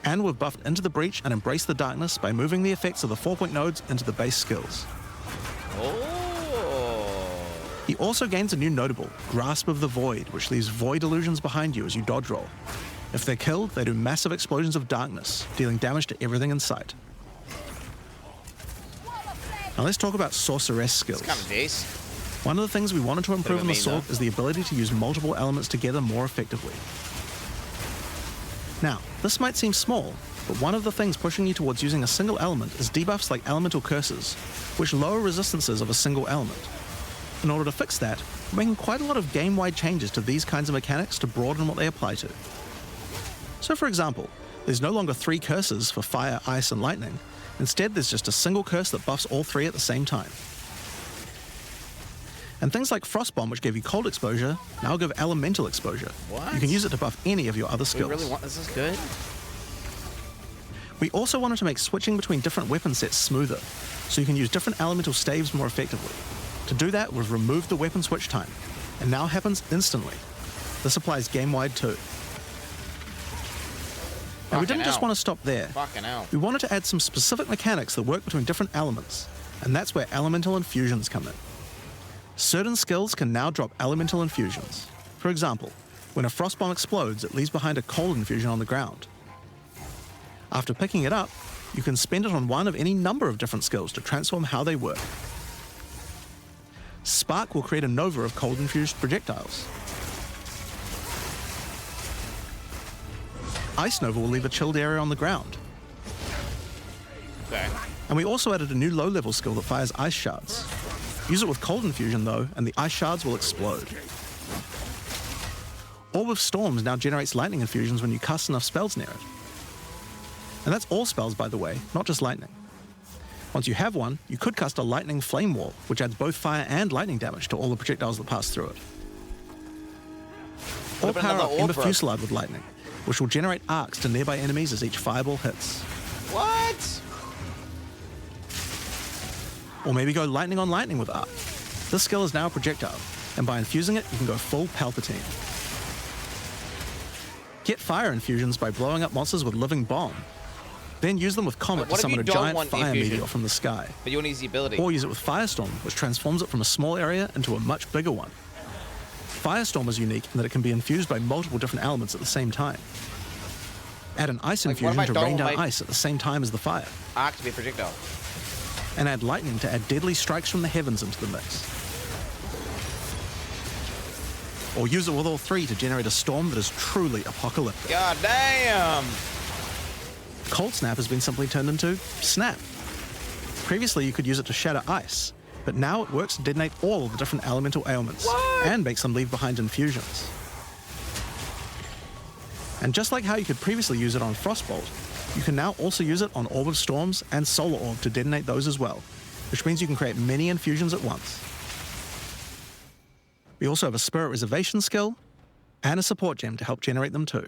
And we've buffed Into the Breach and Embrace the Darkness by moving the effects of the 4-point nodes into the base skills. He also gains a new notable, Grasp of the Void, which leaves void illusions behind you as you dodge roll. If they're killed, they do massive explosions of darkness, dealing damage to everything in sight. Now let's talk about sorceress skills. It's kind of decent. One of the things we wanted to improve in the sword is the ability to use multiple elements together more effectively. Now, this might seem small, but one of the things pushing you towards using a single element is debuffs like elemental curses, which lower resistances of a single element. In order to fix that, we're making quite a lot of game-wide changes to these kinds of mechanics to broaden what they apply to. So for example, there's no longer 3 curses for fire, ice, and lightning. Instead, there's just a single curse that buffs all 3 at the same time. And things like Frostbomb, which gave you cold exposure, now give elemental exposure. What? You can use it to buff any of your other skills. We really want this. Is good. We also wanted to make switching between different weapon sets smoother, so you can use different elemental staves more effectively. To do that, we've removed the weapon switch time, and now happens instantly. This applies game-wide too. Now, we didn't just want to stop there. Fucking hell. We wanted to add some specific mechanics that work between different elements, and that's where elemental infusions come in. Certain skills can now drop elemental infusions. For example, when a frostbomb explodes, it leaves behind a cold infusion on the ground. After picking it up, you can spend it on one of any number of different skills to transform how they work. Spark will create a nova of cold-infused projectiles. Ice Nova will leave a chilled area on the ground. Okay. And we also added a new low-level skill that fires ice shards. Use it with cold infusion though, and the ice shards will explode. Orb of Storms now generates lightning infusions when you cast enough spells near it. And that's all spells, by the way, not just lightning. Once you have one, you could cast a lightning flame wall, which adds both fire and lightning damage to all the projectiles that pass through it. Or power up Ember Fusillade with lightning, which will generate arcs to nearby enemies as each fireball hits. What? Or maybe go lightning on lightning with arc. This skill is now a projectile, and by infusing it, you can go full Palpatine. Get fire infusions by blowing up monsters with living bomb. Then use them with Comet to summon a giant fire meteor from the sky. But you want to use the ability. Or use it with Firestorm, which transforms it from a small area into a much bigger one. Firestorm is unique in that it can be infused by multiple different elements at the same time. Add an ice infusion to rain down ice at the same time as the fire. Arc to be a projectile. And add lightning to add deadly strikes from the heavens into the mix. Or use it with all 3 to generate a storm that is truly apocalyptic. God damn! Cold Snap has been simply turned into Snap. Previously, you could use it to shatter ice, but now it works to detonate all of the different elemental ailments and makes them leave behind infusions. And just like how you could previously use it on Frostbolt, you can now also use it on Orb of Storms and Solar Orb to detonate those as well, which means you can create many infusions at once. We also have a Spirit Reservation skill and a support gem to help generate them too.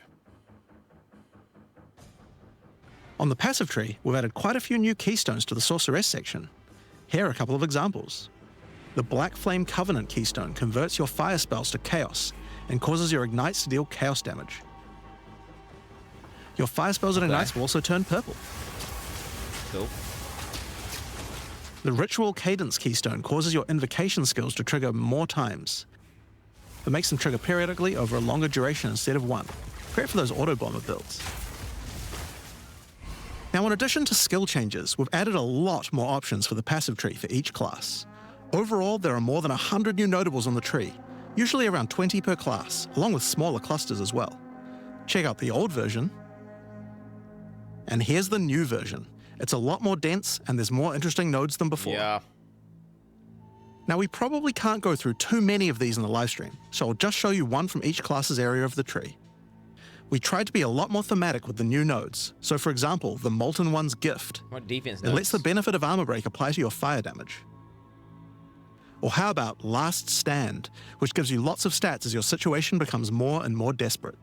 On the passive tree, we've added quite a few new keystones to the sorceress section. Here are a couple of examples. The Black Flame Covenant keystone converts your fire spells to chaos and causes your ignites to deal chaos damage. Your fire spells and ignites will also turn purple. Cool. The Ritual Cadence keystone causes your invocation skills to trigger more times. It makes them trigger periodically over a longer duration instead of one. Great for those auto-bomber builds. Now, in addition to skill changes, we've added a lot more options for the passive tree for each class. Overall, there are more than 100 new notables on the tree, usually around 20 per class, along with smaller clusters as well. Check out the old version, and here's the new version. It's a lot more dense, and there's more interesting nodes than before. Yeah. Now, we probably can't go through too many of these in the live stream, so I'll just show you one from each class's area of the tree. We tried to be a lot more thematic with the new nodes. So for example, the Molten One's Gift. What defense It lets the benefit of armor break apply to your fire damage. Or how about Last Stand, which gives you lots of stats as your situation becomes more and more desperate.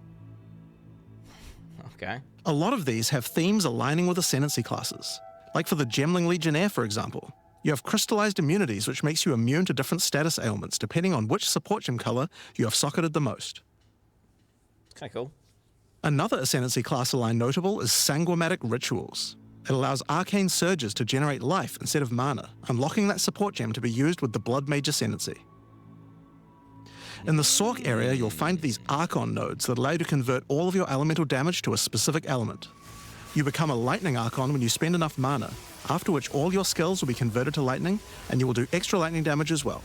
Okay. A lot of these have themes aligning with Ascendancy classes. Like for the Gemling Legionnaire, for example. You have crystallized immunities, which makes you immune to different status ailments, depending on which support gem color you have socketed the most. It's kind of cool. Another Ascendancy class aligned notable is Sanguimatic Rituals. It allows arcane surges to generate life instead of mana, unlocking that support gem to be used with the Blood Mage Ascendancy. In the Sorc area, you'll find these Archon nodes that allow you to convert all of your elemental damage to a specific element. You become a Lightning Archon when you spend enough mana, after which all your skills will be converted to lightning, and you will do extra lightning damage as well.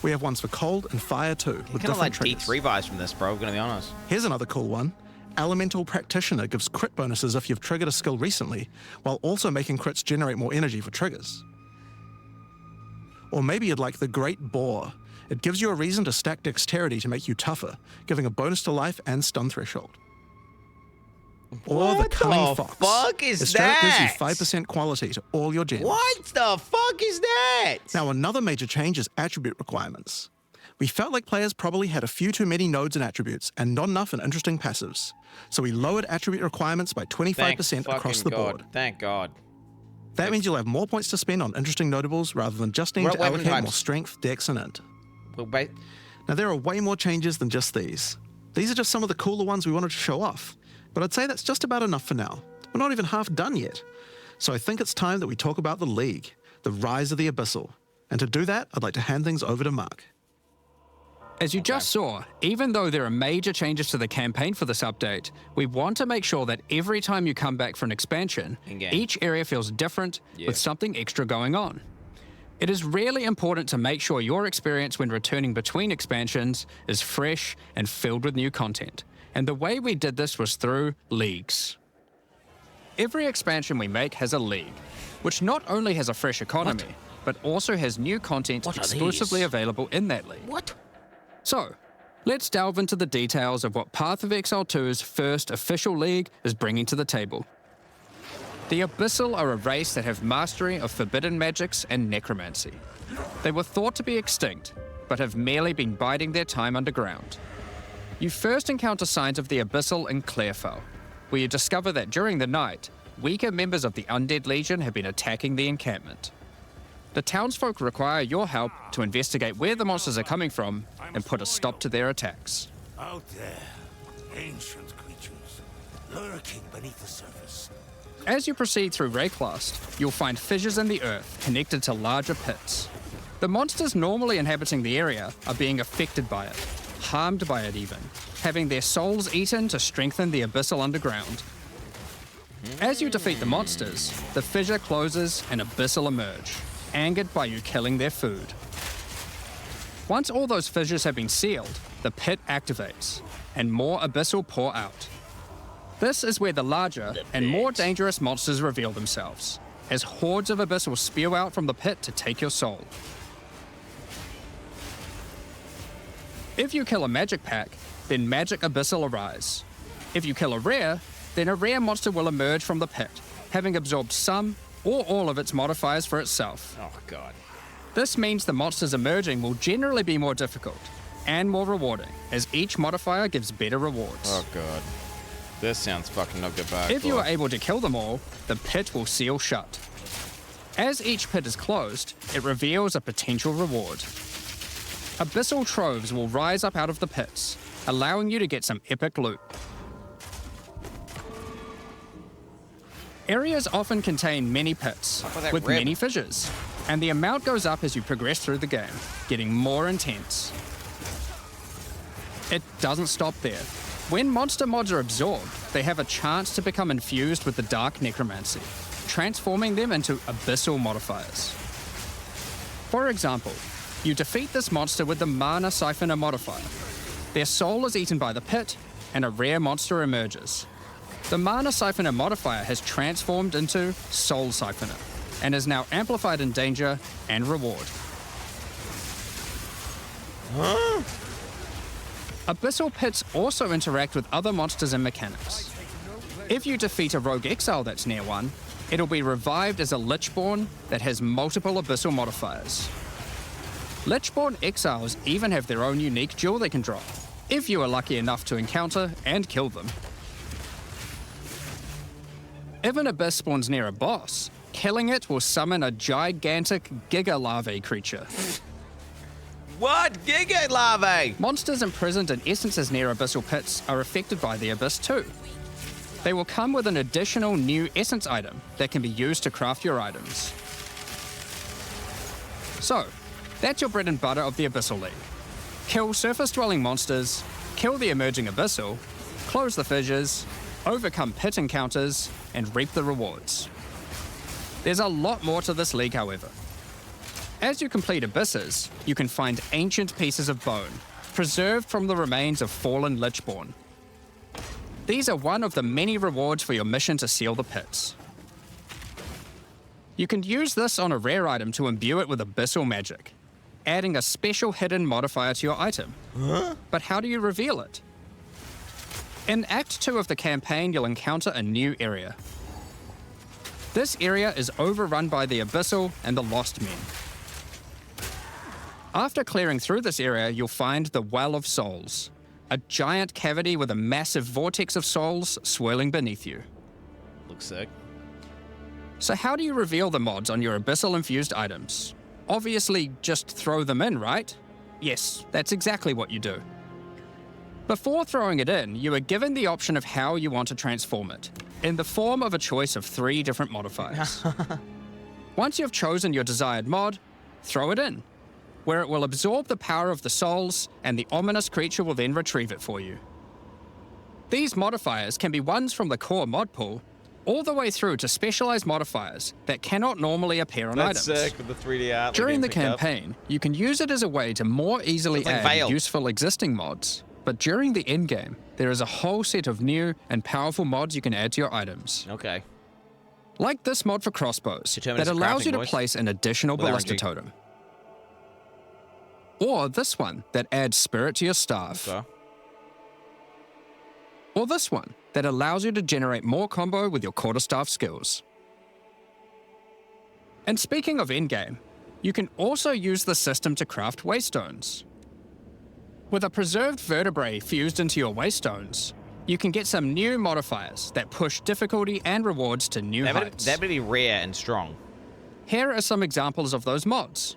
We have ones for cold and fire too, with Kind of like different triggers. D3 vibes from this, bro, gonna be honest. Here's another cool one. Elemental Practitioner gives crit bonuses if you've triggered a skill recently, while also making crits generate more energy for triggers. Or maybe you'd like the Great Boar. It gives you a reason to stack dexterity to make you tougher, giving a bonus to life and stun threshold. Or the Cunning Fox. Fuck is It straight up gives you that? 5% quality to all your gems. What the fuck is that? Now, another major change is attribute requirements. We felt like players probably had a few too many nodes and attributes and not enough in interesting passives. So we lowered attribute requirements by 25% across the board. Thank God. That means you'll have more points to spend on interesting notables rather than just needing What to weapon allocate types? more strength, dex, and int. Well, ba- Now, there are way more changes than just these. These are just some of the cooler ones we wanted to show off. But I'd say that's just about enough for now. We're not even half done yet. So I think it's time that we talk about the League, the rise of the Abyssal. And to do that, I'd like to hand things over to Mark. As you just saw, even though there are major changes to the campaign for this update, we want to make sure that every time you come back for an expansion, In-game. each area feels different with something extra going on. It is really important to make sure your experience when returning between expansions is fresh and filled with new content. And the way we did this was through leagues. Every expansion we make has a league, which not only has a fresh economy, but also has new content What are exclusively these? available in that league. What? So, let's delve into the details of what Path of Exile 2's first official league is bringing to the table. The Abyssal are a race that have mastery of forbidden magics and necromancy. They were thought to be extinct, but have merely been biding their time underground. You first encounter signs of the Abyssal in Clairfell, where you discover that during the night, weaker members of the Undead Legion have been attacking the encampment. The townsfolk require your help to investigate where the monsters are coming from and put a stop to their attacks. Out there, ancient creatures, lurking beneath the surface. As you proceed through Rayclast, you'll find fissures in the earth connected to larger pits. The monsters normally inhabiting the area are being affected by it, harmed by it even, having their souls eaten to strengthen the Abyssal underground. As you defeat the monsters, the fissure closes and Abyssal emerge, angered by you killing their food. Once all those fissures have been sealed, the pit activates, and more Abyssal pour out. This is where the larger and more dangerous monsters reveal themselves, as hordes of Abyssal spew out from the pit to take your soul. If you kill a magic pack, then magic Abyssal arise. If you kill a rare, then a rare monster will emerge from the pit, having absorbed some or all of its modifiers for itself. Oh, God. This means the monsters emerging will generally be more difficult and more rewarding, as each modifier gives better rewards. Oh, God. This sounds fucking not good back. If you are able to kill them all, the pit will seal shut. As each pit is closed, it reveals a potential reward. Abyssal troves will rise up out of the pits, allowing you to get some epic loot. Areas often contain many pits, that with rib? many fissures, and the amount goes up as you progress through the game, getting more intense. It doesn't stop there. When monster mods are absorbed, they have a chance to become infused with the Dark Necromancy, transforming them into Abyssal modifiers. For example, you defeat this monster with the Mana Siphoner modifier. Their soul is eaten by the pit, and a rare monster emerges. The Mana Siphoner modifier has transformed into Soul Siphoner, and is now amplified in danger and reward. Huh? Abyssal pits also interact with other monsters and mechanics. If you defeat a rogue exile that's near one, it'll be revived as a Lichborn that has multiple Abyssal modifiers. Lichborn exiles even have their own unique jewel they can drop, if you are lucky enough to encounter and kill them. If an Abyss spawns near a boss, killing it will summon a gigantic Giga Larvae creature. What? Giga Larvae? Monsters imprisoned in essences near Abyssal pits are affected by the Abyss too. They will come with an additional new essence item that can be used to craft your items. So, that's your bread and butter of the Abyssal League. Kill surface-dwelling monsters, kill the emerging Abyssal, close the fissures, overcome pit encounters, and reap the rewards. There's a lot more to this league, however. As you complete Abysses, you can find ancient pieces of bone, preserved from the remains of fallen Lichborn. These are one of the many rewards for your mission to seal the pits. You can use this on a rare item to imbue it with Abyssal magic, adding a special hidden modifier to your item. Huh? But how do you reveal it? In Act 2 of the campaign, you'll encounter a new area. This area is overrun by the Abyssal and the Lost Men. After clearing through this area, you'll find the Well of Souls, a giant cavity with a massive vortex of souls swirling beneath you. Looks sick. So how do you reveal the mods on your Abyssal-infused items? Obviously, just throw them in, right? Yes, that's exactly what you do. Before throwing it in, you are given the option of how you want to transform it, in the form of a choice of 3 different modifiers. Once you've chosen your desired mod, throw it in, where it will absorb the power of the souls, and the ominous creature will then retrieve it for you. These modifiers can be ones from the core mod pool, all the way through to specialized modifiers that cannot normally appear on That's items. sick with the 3D art. During the campaign, you can use it as a way to more easily It's like add Veil. useful existing mods. But during the endgame, there is a whole set of new and powerful mods you can add to your items. Okay. Like this mod for crossbows that Determinist allows you crafting, to boys. place an additional With ballista RNG. totem. Or this one that adds spirit to your staff. Okay. Or this one that allows you to generate more combo with your quarterstaff skills. And speaking of endgame, you can also use the system to craft waystones. With a preserved vertebrae fused into your waystones, you can get some new modifiers that push difficulty and rewards to new heights. That would be rare and strong. Here are some examples of those mods.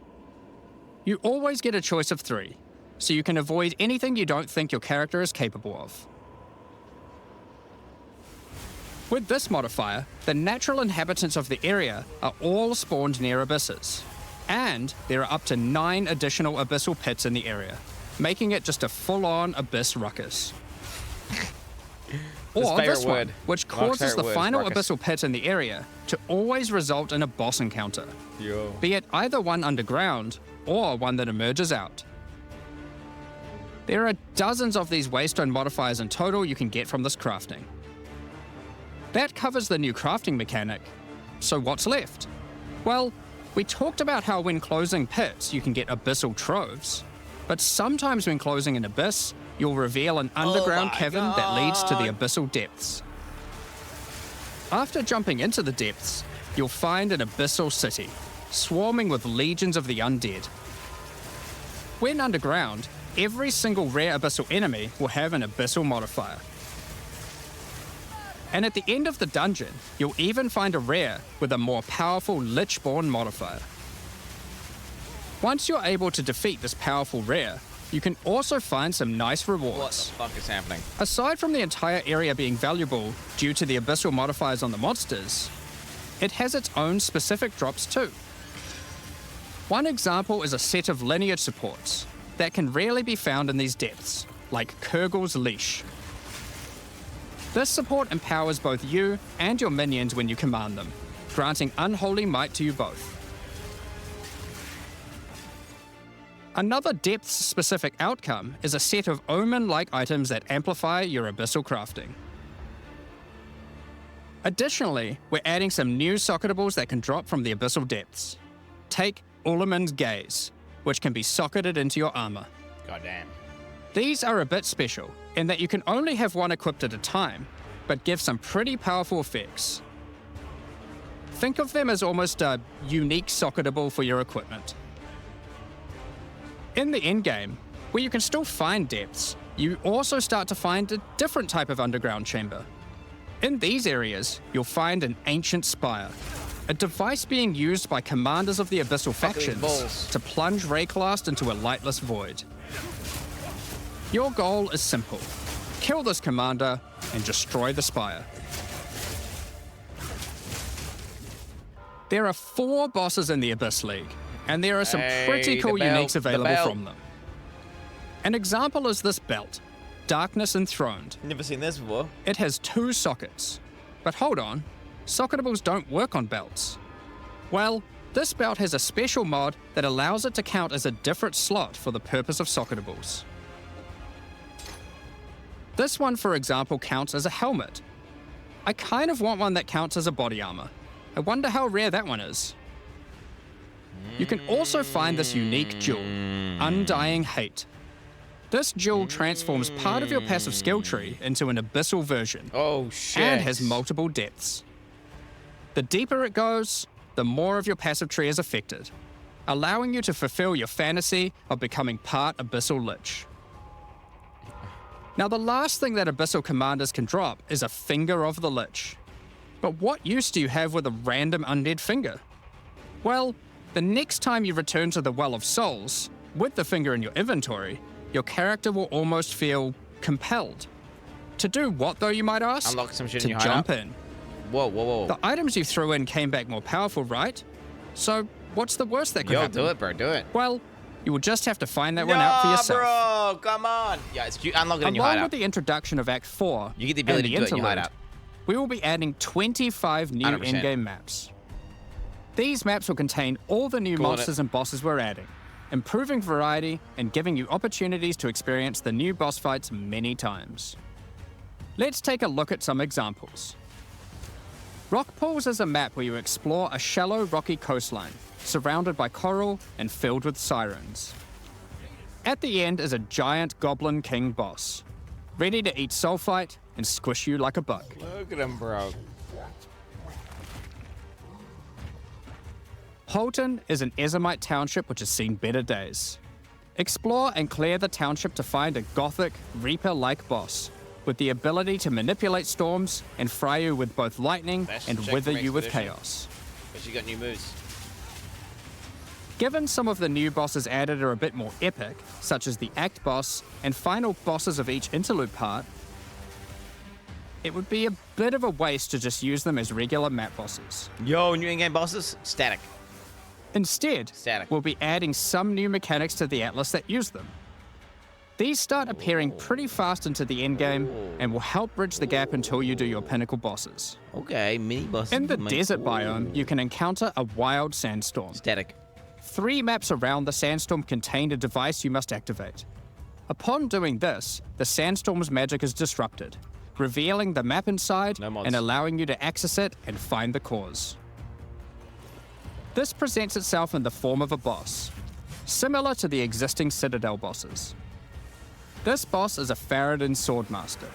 You always get a choice of 3, so you can avoid anything you don't think your character is capable of. With this modifier, the natural inhabitants of the area are all spawned near abysses, and there are up to 9 additional abyssal pits in the area, making it just a full-on abyss ruckus. Or favorite this one, word. which Mark's causes favorite the word is final ruckus. abyssal pit in the area to always result in a boss encounter, Yo. be it either one underground or one that emerges out. There are dozens of these waystone modifiers in total you can get from this crafting. That covers the new crafting mechanic. So what's left? Well, we talked about how when closing pits you can get abyssal troves, but sometimes when closing an abyss, you'll reveal an underground cavern that leads to the abyssal depths. After jumping into the depths, you'll find an abyssal city, swarming with legions of the undead. When underground, every single rare abyssal enemy will have an abyssal modifier. And at the end of the dungeon, you'll even find a rare with a more powerful Lichborn modifier. Once you're able to defeat this powerful rare, you can also find some nice rewards. What the fuck is happening? Aside from the entire area being valuable due to the abyssal modifiers on the monsters, it has its own specific drops too. One example is a set of lineage supports that can rarely be found in these depths, like Kurgel's Leash. This support empowers both you and your minions when you command them, granting unholy might to you both. Another depth-specific outcome is a set of omen-like items that amplify your abyssal crafting. Additionally, we're adding some new socketables that can drop from the abyssal depths. Take Ullaman's Gaze, which can be socketed into your armor. Goddamn. These are a bit special in that you can only have one equipped at a time, but give some pretty powerful effects. Think of them as almost a unique socketable for your equipment. In the endgame, where you can still find depths, you also start to find a different type of underground chamber. In these areas, you'll find an ancient spire, a device being used by commanders of the abyssal factions to plunge Rayclast into a lightless void. Your goal is simple: kill this commander and destroy the spire. There are 4 bosses in the Abyss League, and there are some pretty cool uniques available from them. An example is this belt, Darkness Enthroned. Never seen this before. It has 2 sockets. But hold on, socketables don't work on belts. Well, this belt has a special mod that allows it to count as a different slot for the purpose of socketables. This one, for example, counts as a helmet. I kind of want one that counts as a body armor. I wonder how rare that one is. You can also find this unique jewel, Undying Hate. This jewel transforms part of your passive skill tree into an abyssal version. Oh, shit. And has multiple depths. The deeper it goes, the more of your passive tree is affected, allowing you to fulfill your fantasy of becoming part Abyssal Lich. Now, the last thing that Abyssal commanders can drop is a Finger of the Lich. But what use do you have with a random undead finger? Well, the next time you return to the Well of Souls, with the finger in your inventory, your character will almost feel compelled. To do what, though, you might ask? Unlock some shit to in your jump hideout. in. Whoa, whoa, whoa. The items you threw in came back more powerful, right? So, what's the worst that could happen? do it, bro, do it. Well, you will just have to find that one out for yourself. Bro, come on. Yeah, you unlock it in your Along hideout. with the introduction of Act 4, You get the ability and to do it in your Interlude, hideout. we will be adding 25 new 100%. in-game maps. These maps will contain all the new Calling monsters and bosses we're adding, improving variety and giving you opportunities to experience the new boss fights many times. Let's take a look at some examples. Rock Pools is a map where you explore a shallow rocky coastline, surrounded by coral and filled with sirens. At the end is a giant Goblin King boss, ready to eat sulfite and squish you like a bug. Look at him, bro. Holton is an Ezomite township which has seen better days. Explore and clear the township to find a gothic, Reaper-like boss, with the ability to manipulate storms and fry you with both lightning and wither you with chaos. But she got new moves. Given some of the new bosses added are a bit more epic, such as the Act boss and final bosses of each interlude part, it would be a bit of a waste to just use them as regular map bosses. Yo, new in-game bosses? Static. Instead, we'll be adding some new mechanics to the Atlas that use them. These start appearing pretty fast into the endgame and will help bridge the gap until you do your pinnacle bosses. Okay, mini bosses. In the desert biome, you can encounter a wild sandstorm. Static. 3 maps around the sandstorm contain a device you must activate. Upon doing this, the sandstorm's magic is disrupted, revealing the map inside and allowing you to access it and find the cause. This presents itself in the form of a boss, similar to the existing Citadel bosses. This boss is a Faradin Swordmaster,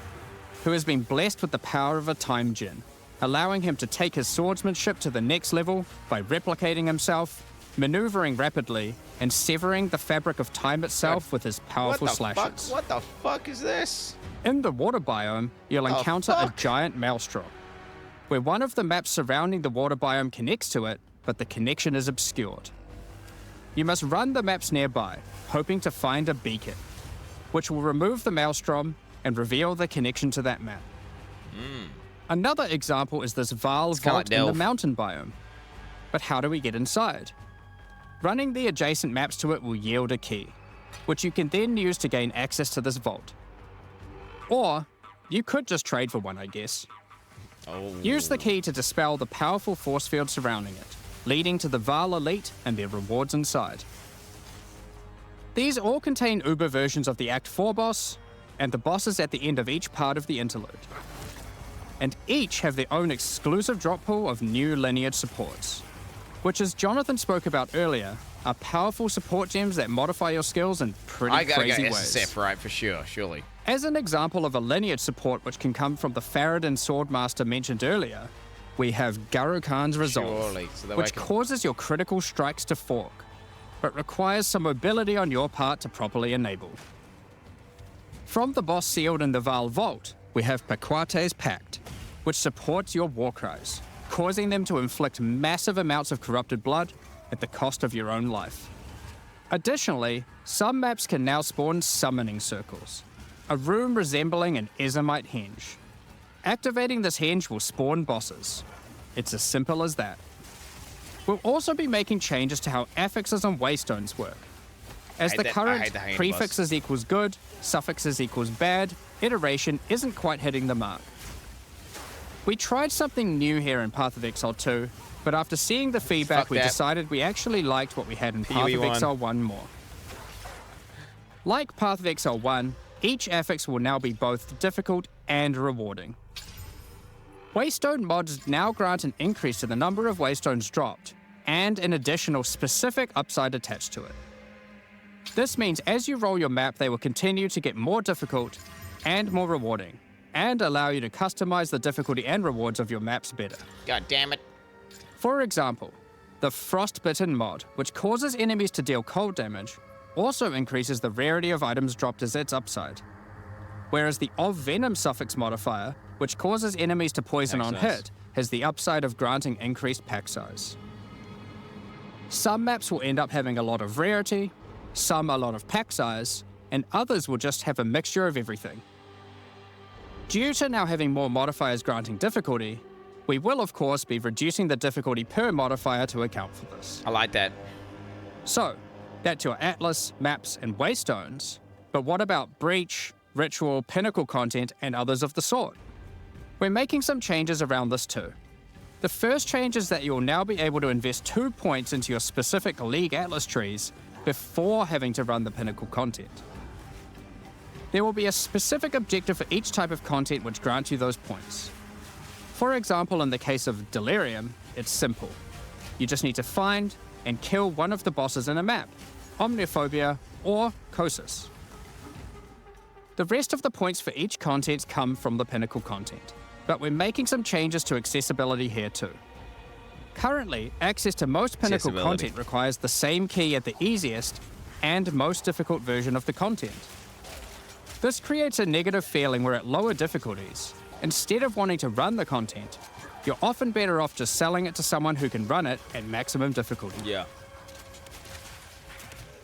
who has been blessed with the power of a time gem, allowing him to take his swordsmanship to the next level by replicating himself, maneuvering rapidly, and severing the fabric of time itself with his powerful slashes. What the fuck is this? In the water biome, you'll encounter a giant maelstrom, where one of the maps surrounding the water biome connects to it, but the connection is obscured. You must run the maps nearby, hoping to find a beacon, which will remove the maelstrom and reveal the connection to that map. Another example is this Vaal vault in the mountain biome. But how do we get inside? Running the adjacent maps to it will yield a key, which you can then use to gain access to this vault. Or you could just trade for one, I guess. Use the key to dispel the powerful force field surrounding it, leading to the Vaal Elite and their rewards inside. These all contain Uber versions of the Act 4 boss, and the bosses at the end of each part of the interlude. And each have their own exclusive drop pool of new lineage supports, which, as Jonathan spoke about earlier, are powerful support gems that modify your skills in pretty crazy ways. SSF, right, for sure, surely. As an example of a lineage support which can come from the Faradin Swordmaster mentioned earlier, we have Garukhan's Resolve, which causes your critical strikes to fork, but requires some mobility on your part to properly enable. From the boss sealed in the Vaal Vault, we have Paquate's Pact, which supports your war cries, causing them to inflict massive amounts of corrupted blood at the cost of your own life. Additionally, some maps can now spawn summoning circles, a room resembling an Ezomite henge. Activating this henge will spawn bosses. It's as simple as that. We'll also be making changes to how affixes and waystones work. As the current prefixes equals good, suffixes equals bad, iteration isn't quite hitting the mark. We tried something new here in Path of Exile 2, but after seeing the feedback, we decided we actually liked what we had in Path of Exile 1 more. Like Path of Exile 1, each affix will now be both difficult and rewarding. Waystone mods now grant an increase to the number of waystones dropped, and an additional specific upside attached to it. This means as you roll your map, they will continue to get more difficult and more rewarding, and allow you to customize the difficulty and rewards of your maps better. God damn it. For example, the Frostbitten mod, which causes enemies to deal cold damage, also increases the rarity of items dropped as its upside. Whereas the Of Venom suffix modifier, which causes enemies to poison on hit, has the upside of granting increased pack size. Some maps will end up having a lot of rarity, some a lot of pack size, and others will just have a mixture of everything. Due to now having more modifiers granting difficulty, we will of course be reducing the difficulty per modifier to account for this. I like that. So, that's your Atlas, maps, and waystones. But what about Breach, Ritual, Pinnacle content, and others of the sort? We're making some changes around this too. The first change is that you'll now be able to invest 2 points into your specific League Atlas trees before having to run the Pinnacle content. There will be a specific objective for each type of content which grants you those points. For example, in the case of Delirium, it's simple. You just need to find and kill one of the bosses in a map, Omniophobia or Kosis. The rest of the points for each content come from the Pinnacle content, but we're making some changes to accessibility here too. Currently, access to most Pinnacle content requires the same key at the easiest and most difficult version of the content. This creates a negative feeling where at lower difficulties, instead of wanting to run the content, you're often better off just selling it to someone who can run it at maximum difficulty. Yeah.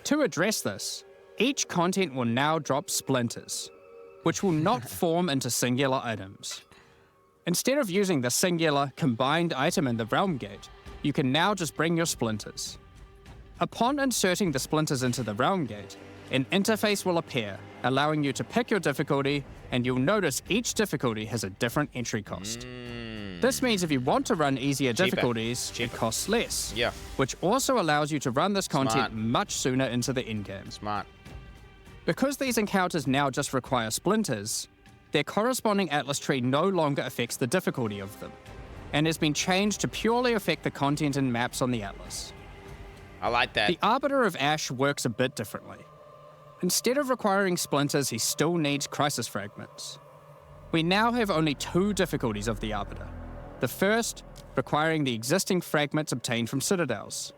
To address this, each content will now drop splinters, which will not form into singular items. Instead of using the singular combined item in the Realm Gate, you can now just bring your splinters. Upon inserting the splinters into the Realm Gate, an interface will appear, allowing you to pick your difficulty, and you'll notice each difficulty has a different entry cost. This means if you want to run easier difficulties, it costs less, which also allows you to run this content much sooner into the endgame. Smart. Because these encounters now just require splinters, their corresponding Atlas tree no longer affects the difficulty of them, and has been changed to purely affect the content and maps on the Atlas. I like that. The Arbiter of Ash works a bit differently. Instead of requiring splinters, he still needs crisis fragments. We now have only 2 difficulties of the Arbiter. The first, requiring the existing fragments obtained from citadels.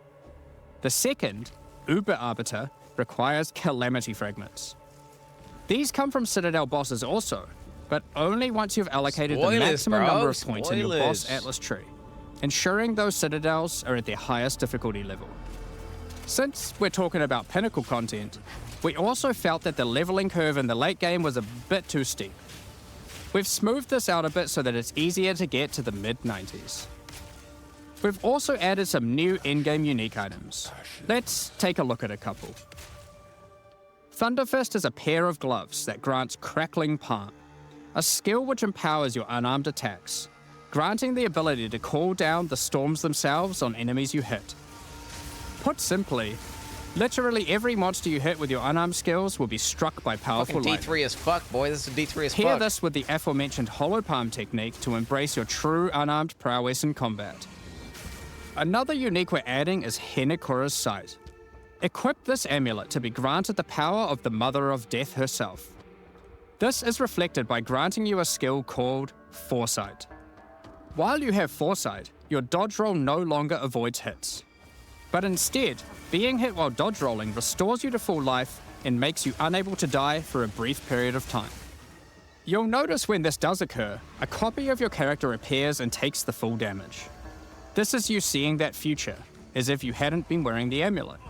The second, Uber Arbiter, requires calamity fragments. These come from citadel bosses also, but only once you've allocated the maximum number of points in your boss Atlas tree, ensuring those citadels are at their highest difficulty level. Since we're talking about Pinnacle content, we also felt that the leveling curve in the late game was a bit too steep. We've smoothed this out a bit so that it's easier to get to the mid-90s. We've also added some new in-game unique items. Let's take a look at a couple. Thunderfist is a pair of gloves that grants Crackling Palm, a skill which empowers your unarmed attacks, granting the ability to call down the storms themselves on enemies you hit. Put simply, literally every monster you hit with your unarmed skills will be struck by powerful Fucking lightning. D3 as fuck, boy. This is D3 as Pair fuck. this with the aforementioned hollow palm technique to embrace your true unarmed prowess in combat. Another unique we're adding is Hinekura's Sight. Equip this amulet to be granted the power of the Mother of Death herself. This is reflected by granting you a skill called Foresight. While you have Foresight, your dodge roll no longer avoids hits. But instead, being hit while dodge rolling restores you to full life and makes you unable to die for a brief period of time. You'll notice when this does occur, a copy of your character appears and takes the full damage. This is you seeing that future, as if you hadn't been wearing the amulet.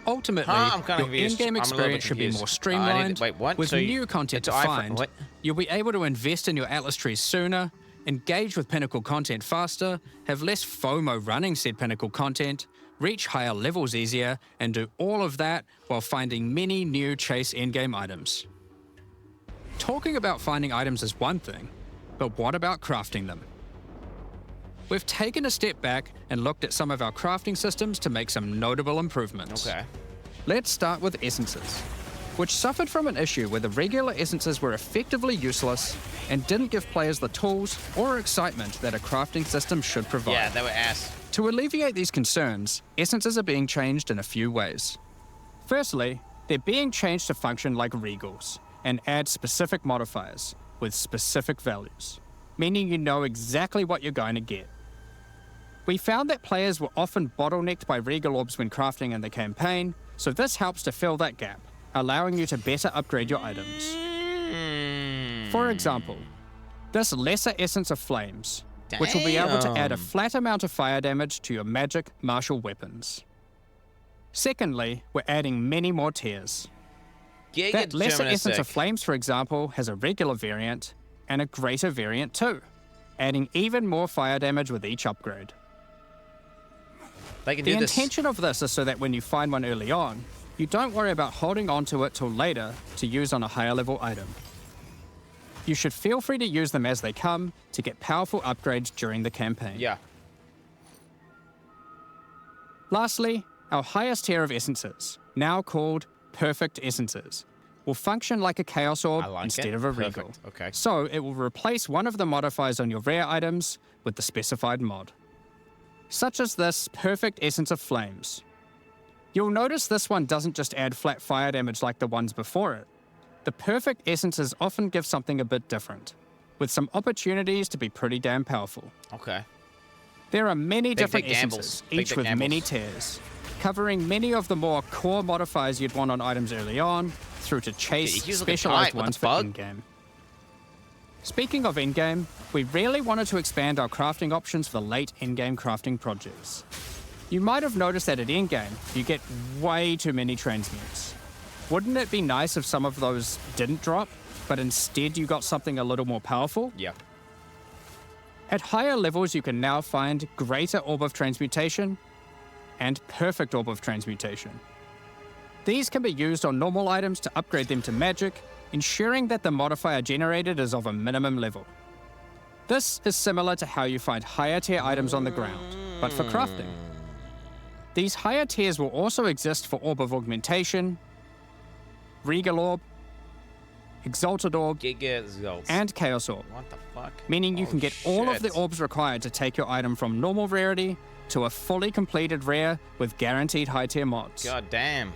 Ultimately, I'm kinda your confused. in-game I'm a little bit experience should be confused. more streamlined. Wait, what? With So new content it's to iPhone- find, what? you'll be able to invest in your Atlas trees sooner, engage with pinnacle content faster, have less FOMO running said pinnacle content, reach higher levels easier, and do all of that while finding many new chase endgame items. Talking about finding items is one thing, but what about crafting them? We've taken a step back and looked at some of our crafting systems to make some notable improvements. Okay. Let's start with essences, which suffered from an issue where the regular essences were effectively useless and didn't give players the tools or excitement that a crafting system should provide. Yeah, they were ass. To alleviate these concerns, essences are being changed in a few ways. Firstly, they're being changed to function like regals and add specific modifiers with specific values, meaning you know exactly what you're going to get. We found that players were often bottlenecked by regal orbs when crafting in the campaign, so this helps to fill that gap, allowing you to better upgrade your items. For example, this Lesser Essence of Flames, which will be able to add a flat amount of fire damage to your magic martial weapons. Secondly, we're adding many more tiers. That Lesser Essence of Flames, for example, has a regular variant and a greater variant too, adding even more fire damage with each upgrade. They can The do this. intention of this is so that when you find one early on, you don't worry about holding on to it till later to use on a higher level item. You should feel free to use them as they come to get powerful upgrades during the campaign. Yeah. Lastly, our highest tier of essences, now called Perfect Essences, will function like a Chaos Orb instead of a Regal. Perfect. Okay. So it will replace one of the modifiers on your rare items with the specified mod, such as this Perfect Essence of Flames. You'll notice this one doesn't just add flat fire damage like the ones before it. The Perfect Essences often give something a bit different, with some opportunities to be pretty damn powerful. Okay. There are many Big, different big gambles. essences, Big, each big with gambles. many tiers, covering many of the more core modifiers you'd want on items early on, through to chase Dude, he's looking specialized tight. What ones the for fuck? in-game. Speaking of in-game, we really wanted to expand our crafting options for late in-game crafting projects. You might have noticed that at in-game, you get way too many transmutes. Wouldn't it be nice if some of those didn't drop, but instead you got something a little more powerful? Yeah. At higher levels, you can now find Greater Orb of Transmutation and Perfect Orb of Transmutation. These can be used on normal items to upgrade them to magic, ensuring that the modifier generated is of a minimum level. This is similar to how you find higher tier items on the ground, but for crafting. These higher tiers will also exist for Orb of Augmentation, Regal Orb, Exalted Orb, and Chaos Orb. What the fuck? Meaning you can get all of shit. the orbs required to take your item from normal rarity to a fully completed rare with guaranteed high tier mods. God damn.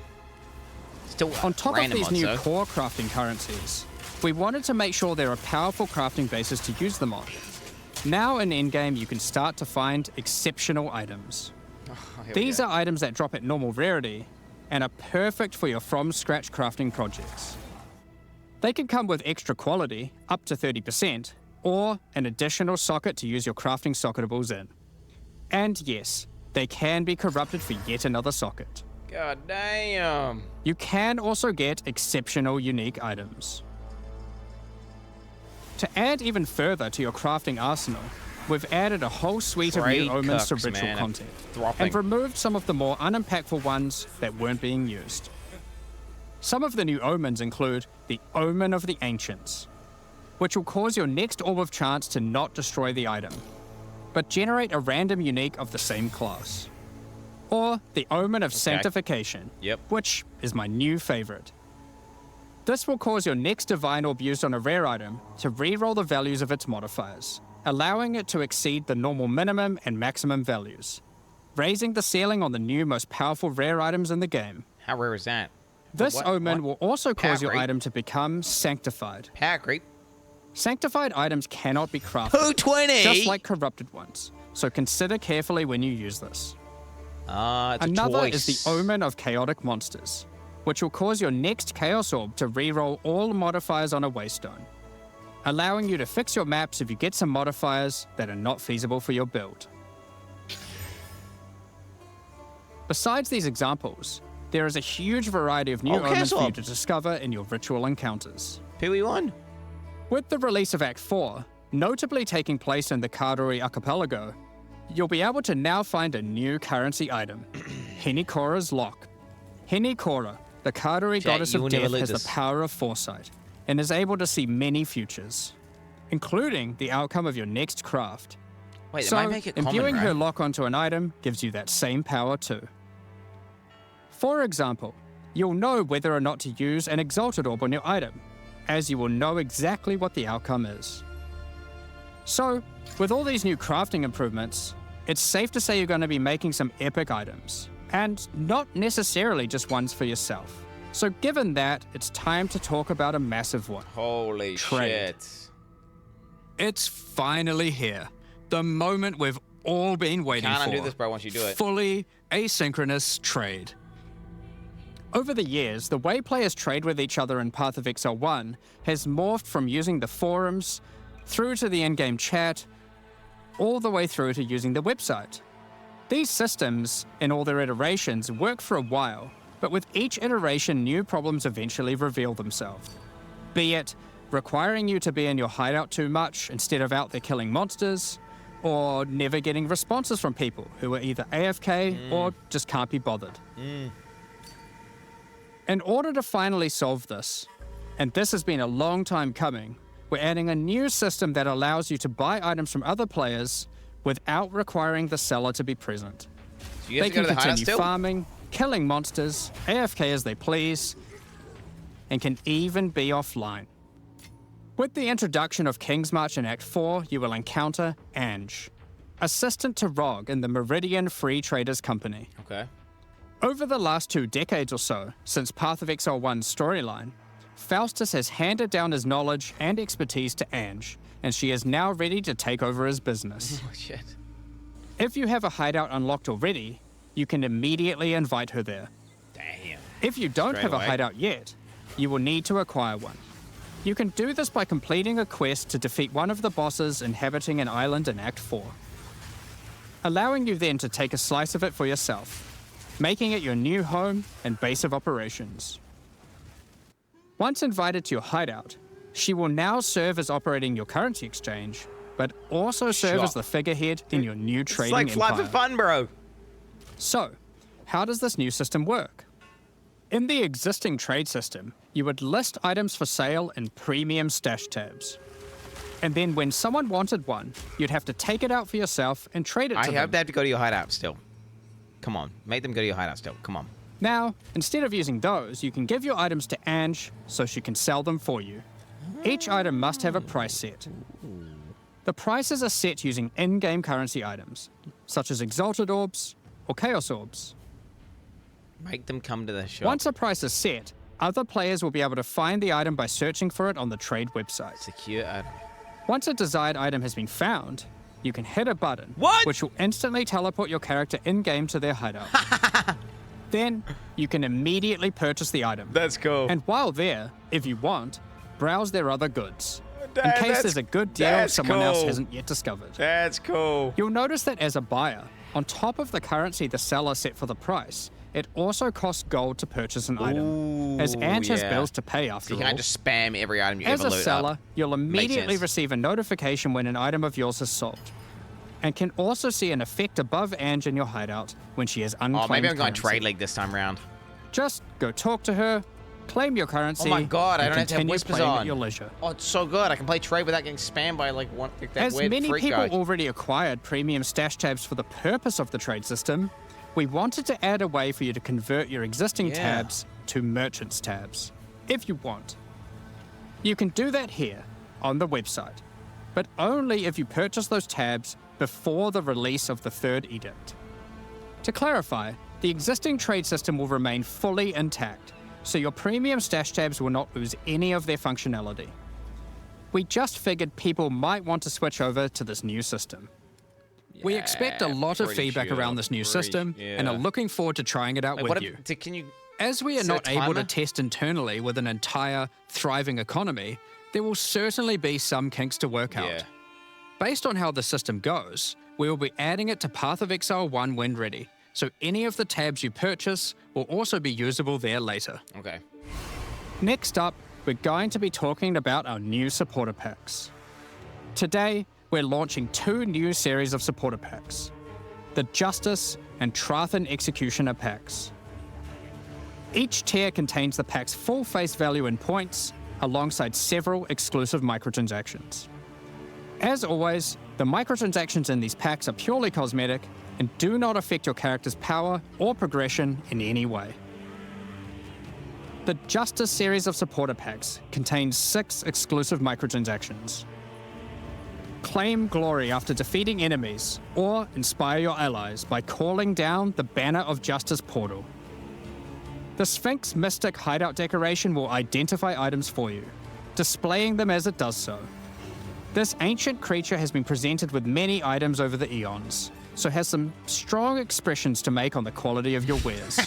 Still On top of random these mods, new though. core crafting currencies, we wanted to make sure there are powerful crafting bases to use them on. Now in endgame, you can start to find exceptional items. These are items that drop at normal rarity and are perfect for your from-scratch crafting projects. They can come with extra quality, up to 30%, or an additional socket to use your crafting socketables in. And yes, they can be corrupted for yet another socket. God damn. You can also get exceptional unique items. To add even further to your crafting arsenal, we've added a whole suite of Trade new omens to cooks, ritual man. content, Dropping. and removed some of the more unimpactful ones that weren't being used. Some of the new omens include the Omen of the Ancients, which will cause your next Orb of Chance to not destroy the item, but generate a random unique of the same class. Or the Omen of Sanctification, which is my new favorite. This will cause your next Divine Orb used on a rare item to reroll the values of its modifiers, allowing it to exceed the normal minimum and maximum values, raising the ceiling on the new most powerful rare items in the game. How rare is that? This omen will also cause your item to become sanctified. Power creep. Sanctified items cannot be crafted, 220! just like corrupted ones, so consider carefully when you use this. It's Another a is choice. the Omen of Chaotic Monsters, which will cause your next Chaos Orb to reroll all modifiers on a Waystone, allowing you to fix your maps if you get some modifiers that are not feasible for your build. Besides these examples, there is a huge variety of new omens for you to discover in your ritual encounters. PoE1? With the release of Act 4, notably taking place in the Karori Archipelago, you'll be able to now find a new currency item, Henikora's Lock. Henikora, the Karori goddess of death, has the power of foresight, and is able to see many futures, including the outcome of your next craft. Wait, so, they might make it common, imbuing her right? lock onto an item gives you that same power too. For example, you'll know whether or not to use an Exalted Orb on your item, as you will know exactly what the outcome is. So, with all these new crafting improvements, it's safe to say you're going to be making some epic items, and not necessarily just ones for yourself. So given that, it's time to talk about a massive one. Holy Trade. shit. It's finally here. The moment we've all been waiting for. Can't undo this, bro, once you do it. Fully asynchronous trade. Over the years, the way players trade with each other in Path of Exile 1 has morphed from using the forums, through to the in-game chat, all the way through to using the website. These systems, in all their iterations, work for a while, but with each iteration, new problems eventually reveal themselves. Be it requiring you to be in your hideout too much instead of out there killing monsters, or never getting responses from people who are either AFK or just can't be bothered. In order to finally solve this, and this has been a long time coming, we're adding a new system that allows you to buy items from other players without requiring the seller to be present. So you have They to go can to the hideout continue still? farming, killing monsters, AFK as they please, and can even be offline. With the introduction of King's March in Act 4, you will encounter Ange, assistant to Rog in the Meridian Free Traders Company. Okay. Over the last 2 decades or so, since Path of Exile 1's storyline, Faustus has handed down his knowledge and expertise to Ange, and she is now ready to take over his business. Oh, shit. If you have a hideout unlocked already, you can immediately invite her there. Damn. If you don't Straight have a away. hideout yet, you will need to acquire one. You can do this by completing a quest to defeat one of the bosses inhabiting an island in Act 4, allowing you then to take a slice of it for yourself, making it your new home and base of operations. Once invited to your hideout, she will now serve as operating your currency exchange, but also serve as the figurehead in your new trading It's like empire. fly for fun, bro. So, how does this new system work? In the existing trade system, you would list items for sale in premium stash tabs. And then when someone wanted one, you'd have to take it out for yourself and trade it to I them. hope they have to go to your hideout still. Come on. Make them go to your hideout still. Come on. Now, instead of using those, you can give your items to Ange so she can sell them for you. Each item must have a price set. The prices are set using in-game currency items, such as Exalted Orbs or Chaos Orbs. Make them come to the shop. Once a price is set, other players will be able to find the item by searching for it on the trade website. Secure item. Once a desired item has been found, you can hit a button, What? which will instantly teleport your character in-game to their hideout. Then, you can immediately purchase the item. That's cool. And while there, if you want, browse their other goods, in Dad, case that's- there's a good deal that's someone else cool. hasn't yet discovered. That's cool. You'll notice that as a buyer, on top of the currency the seller set for the price, it also costs gold to purchase an item, as Ange has yeah. bills to pay after So you all. can't just spam every item you As ever a loot seller, up. you'll immediately sense. receive a notification when an item of yours is sold, and can also see an effect above Ange in your hideout when she has unclaimed Oh, maybe I'm going currency. trade league this time round. Just go talk to her, Claim your currency. Oh my god, I and don't have to have continue whispers playing on. at your leisure. Oh, it's so good. I can play trade without getting spammed by like that As weird many freak people guy. already acquired premium stash tabs for the purpose of the trade system, we wanted to add a way for you to convert your existing tabs to merchants tabs, if you want. You can do that here, on the website, but only if you purchase those tabs before the release of the third edict. To clarify, the existing trade system will remain fully intact, so your premium stash tabs will not lose any of their functionality. We just figured people might want to switch over to this new system. We expect a lot of feedback around this new system and are looking forward to trying it out with you. Can you? As we are set a not able to timer? test internally with an entire thriving economy, there will certainly be some kinks to work out. Based on how the system goes, we will be adding it to Path of Exile 1 when ready, so any of the tabs you purchase will also be usable there later. Okay. Next up, we're going to be talking about our new supporter packs. Today, we're launching 2 new series of supporter packs, the Justice and Trathan Executioner packs. Each tier contains the pack's full face value in points, alongside several exclusive microtransactions. As always, the microtransactions in these packs are purely cosmetic and do not affect your character's power or progression in any way. The Justice series of supporter packs contains 6 exclusive microtransactions. Claim glory after defeating enemies, or inspire your allies by calling down the Banner of Justice portal. The Sphinx Mystic Hideout decoration will identify items for you, displaying them as it does so. This ancient creature has been presented with many items over the eons, so has some strong expressions to make on the quality of your wares.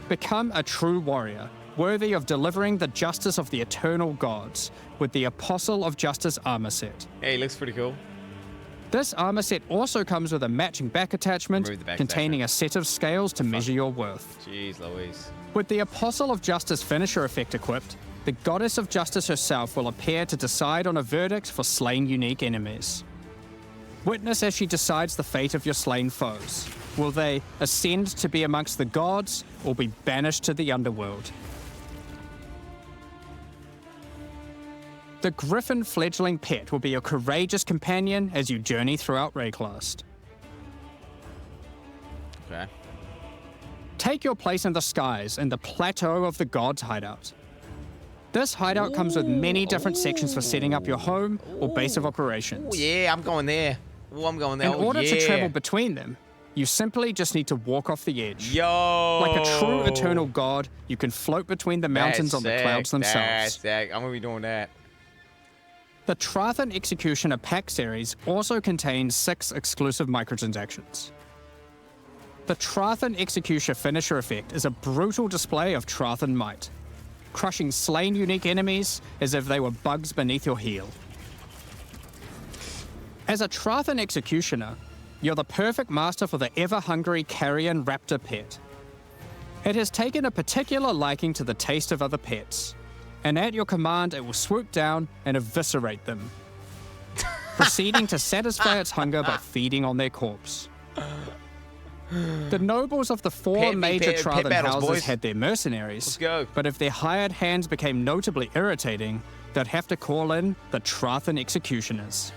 Become a true warrior, worthy of delivering the justice of the eternal gods, with the Apostle of Justice armor set. Hey, looks pretty cool. This armor set also comes with a matching back attachment containing a set of scales to measure your worth. Jeez Louise. With the Apostle of Justice finisher effect equipped, the Goddess of Justice herself will appear to decide on a verdict for slain unique enemies. Witness as she decides the fate of your slain foes. Will they ascend to be amongst the gods or be banished to the underworld? The Griffin fledgling pet will be your courageous companion as you journey throughout Rayclast. Okay. Take your place in the skies in the Plateau of the Gods hideout. This hideout comes with many different sections for setting up your home or base of operations. Oh yeah, I'm going there. Oh, I'm going there. In order to travel between them, you simply just need to walk off the edge. Yo! Like a true eternal god, you can float between the mountains on the clouds themselves. That's sick. I'm gonna be doing that. The Trathan Executioner pack series also contains 6 exclusive microtransactions. The Trathan Executioner finisher effect is a brutal display of Trathan might, crushing slain unique enemies as if they were bugs beneath your heel. As a Trathan Executioner, you're the perfect master for the ever-hungry carrion raptor pet. It has taken a particular liking to the taste of other pets, and at your command it will swoop down and eviscerate them, proceeding to satisfy its hunger by feeding on their corpse. The nobles of the 4 major Trathan houses boys. had their mercenaries, Let's go. but if their hired hands became notably irritating, they'd have to call in the Trathan Executioners.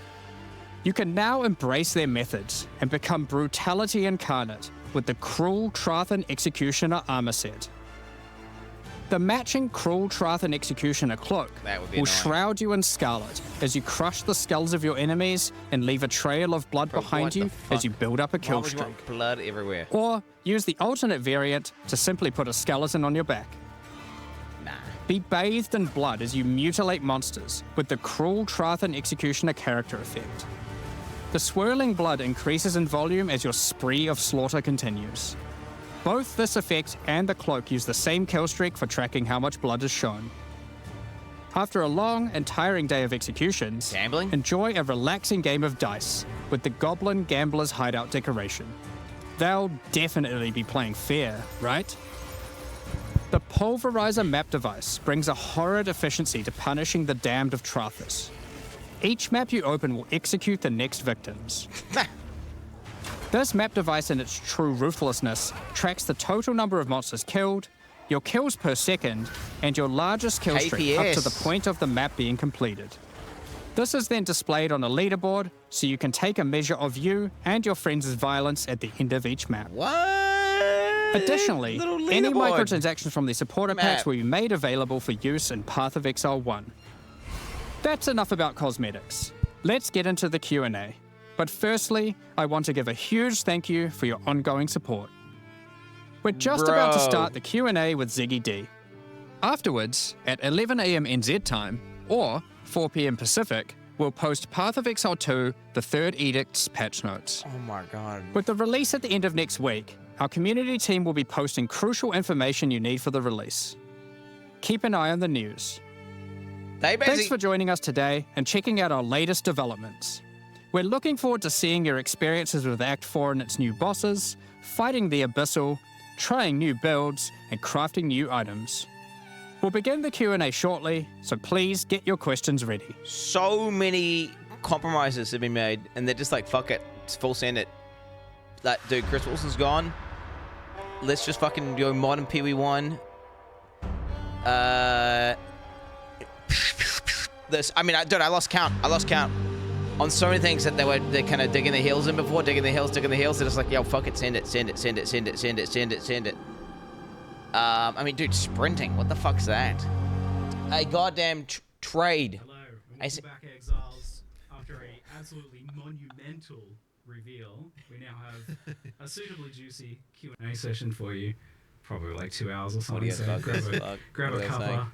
You can now embrace their methods and become brutality incarnate with the Cruel Trathan Executioner armor set. The matching Cruel Trathan Executioner cloak will annoying. shroud you in scarlet as you crush the skulls of your enemies and leave a trail of blood behind you as you build up a kill Why would you streak. want blood everywhere? Or use the alternate variant to simply put a skeleton on your back. Nah. Be bathed in blood as you mutilate monsters with the Cruel Trathan Executioner character effect. The swirling blood increases in volume as your spree of slaughter continues. Both this effect and the cloak use the same kill streak for tracking how much blood is shown. After a long and tiring day of executions, enjoy a relaxing game of dice with the Goblin Gambler's Hideout decoration. They'll definitely be playing fair, right? The Pulverizer map device brings a horrid efficiency to punishing the damned of Trathis. Each map you open will execute the next victims. This map device in its true ruthlessness tracks the total number of monsters killed, your kills per second, and your largest kill streak up to the point of the map being completed. This is then displayed on a leaderboard, so you can take a measure of you and your friends' violence at the end of each map. What? Additionally, any microtransactions from the supporter packs will be made available for use in Path of Exile 1. That's enough about cosmetics. Let's get into the Q&A. But firstly, I want to give a huge thank you for your ongoing support. We're just about to start the Q&A with Ziggy D. Afterwards, at 11 AM NZ time, or 4 PM Pacific, we'll post Path of Exile 2, the Third Edict's patch notes. Oh my god. With the release at the end of next week, our community team will be posting crucial information you need for the release. Keep an eye on the news. Thanks for joining us today and checking out our latest developments. We're looking forward to seeing your experiences with Act 4 and its new bosses, fighting the Abyssal, trying new builds, and crafting new items. We'll begin the Q&A shortly, so please get your questions ready. So many compromises have been made, and they're just like, fuck it, it's full send it. Like, dude, Chris Wilson's gone. Let's just fucking go modern Pee Wee 1. This, I mean, dude, I lost count. I lost count on so many things that they're kind of digging their heels in before, digging their heels. They're just like, yo, fuck it, send it. I mean, dude, sprinting. What the fuck's that? A goddamn trade. Hello, welcome back, Exiles. After a absolutely monumental reveal, we now have a suitably juicy Q&A session for you. Probably like 2 hours or something. So grab a cuppa,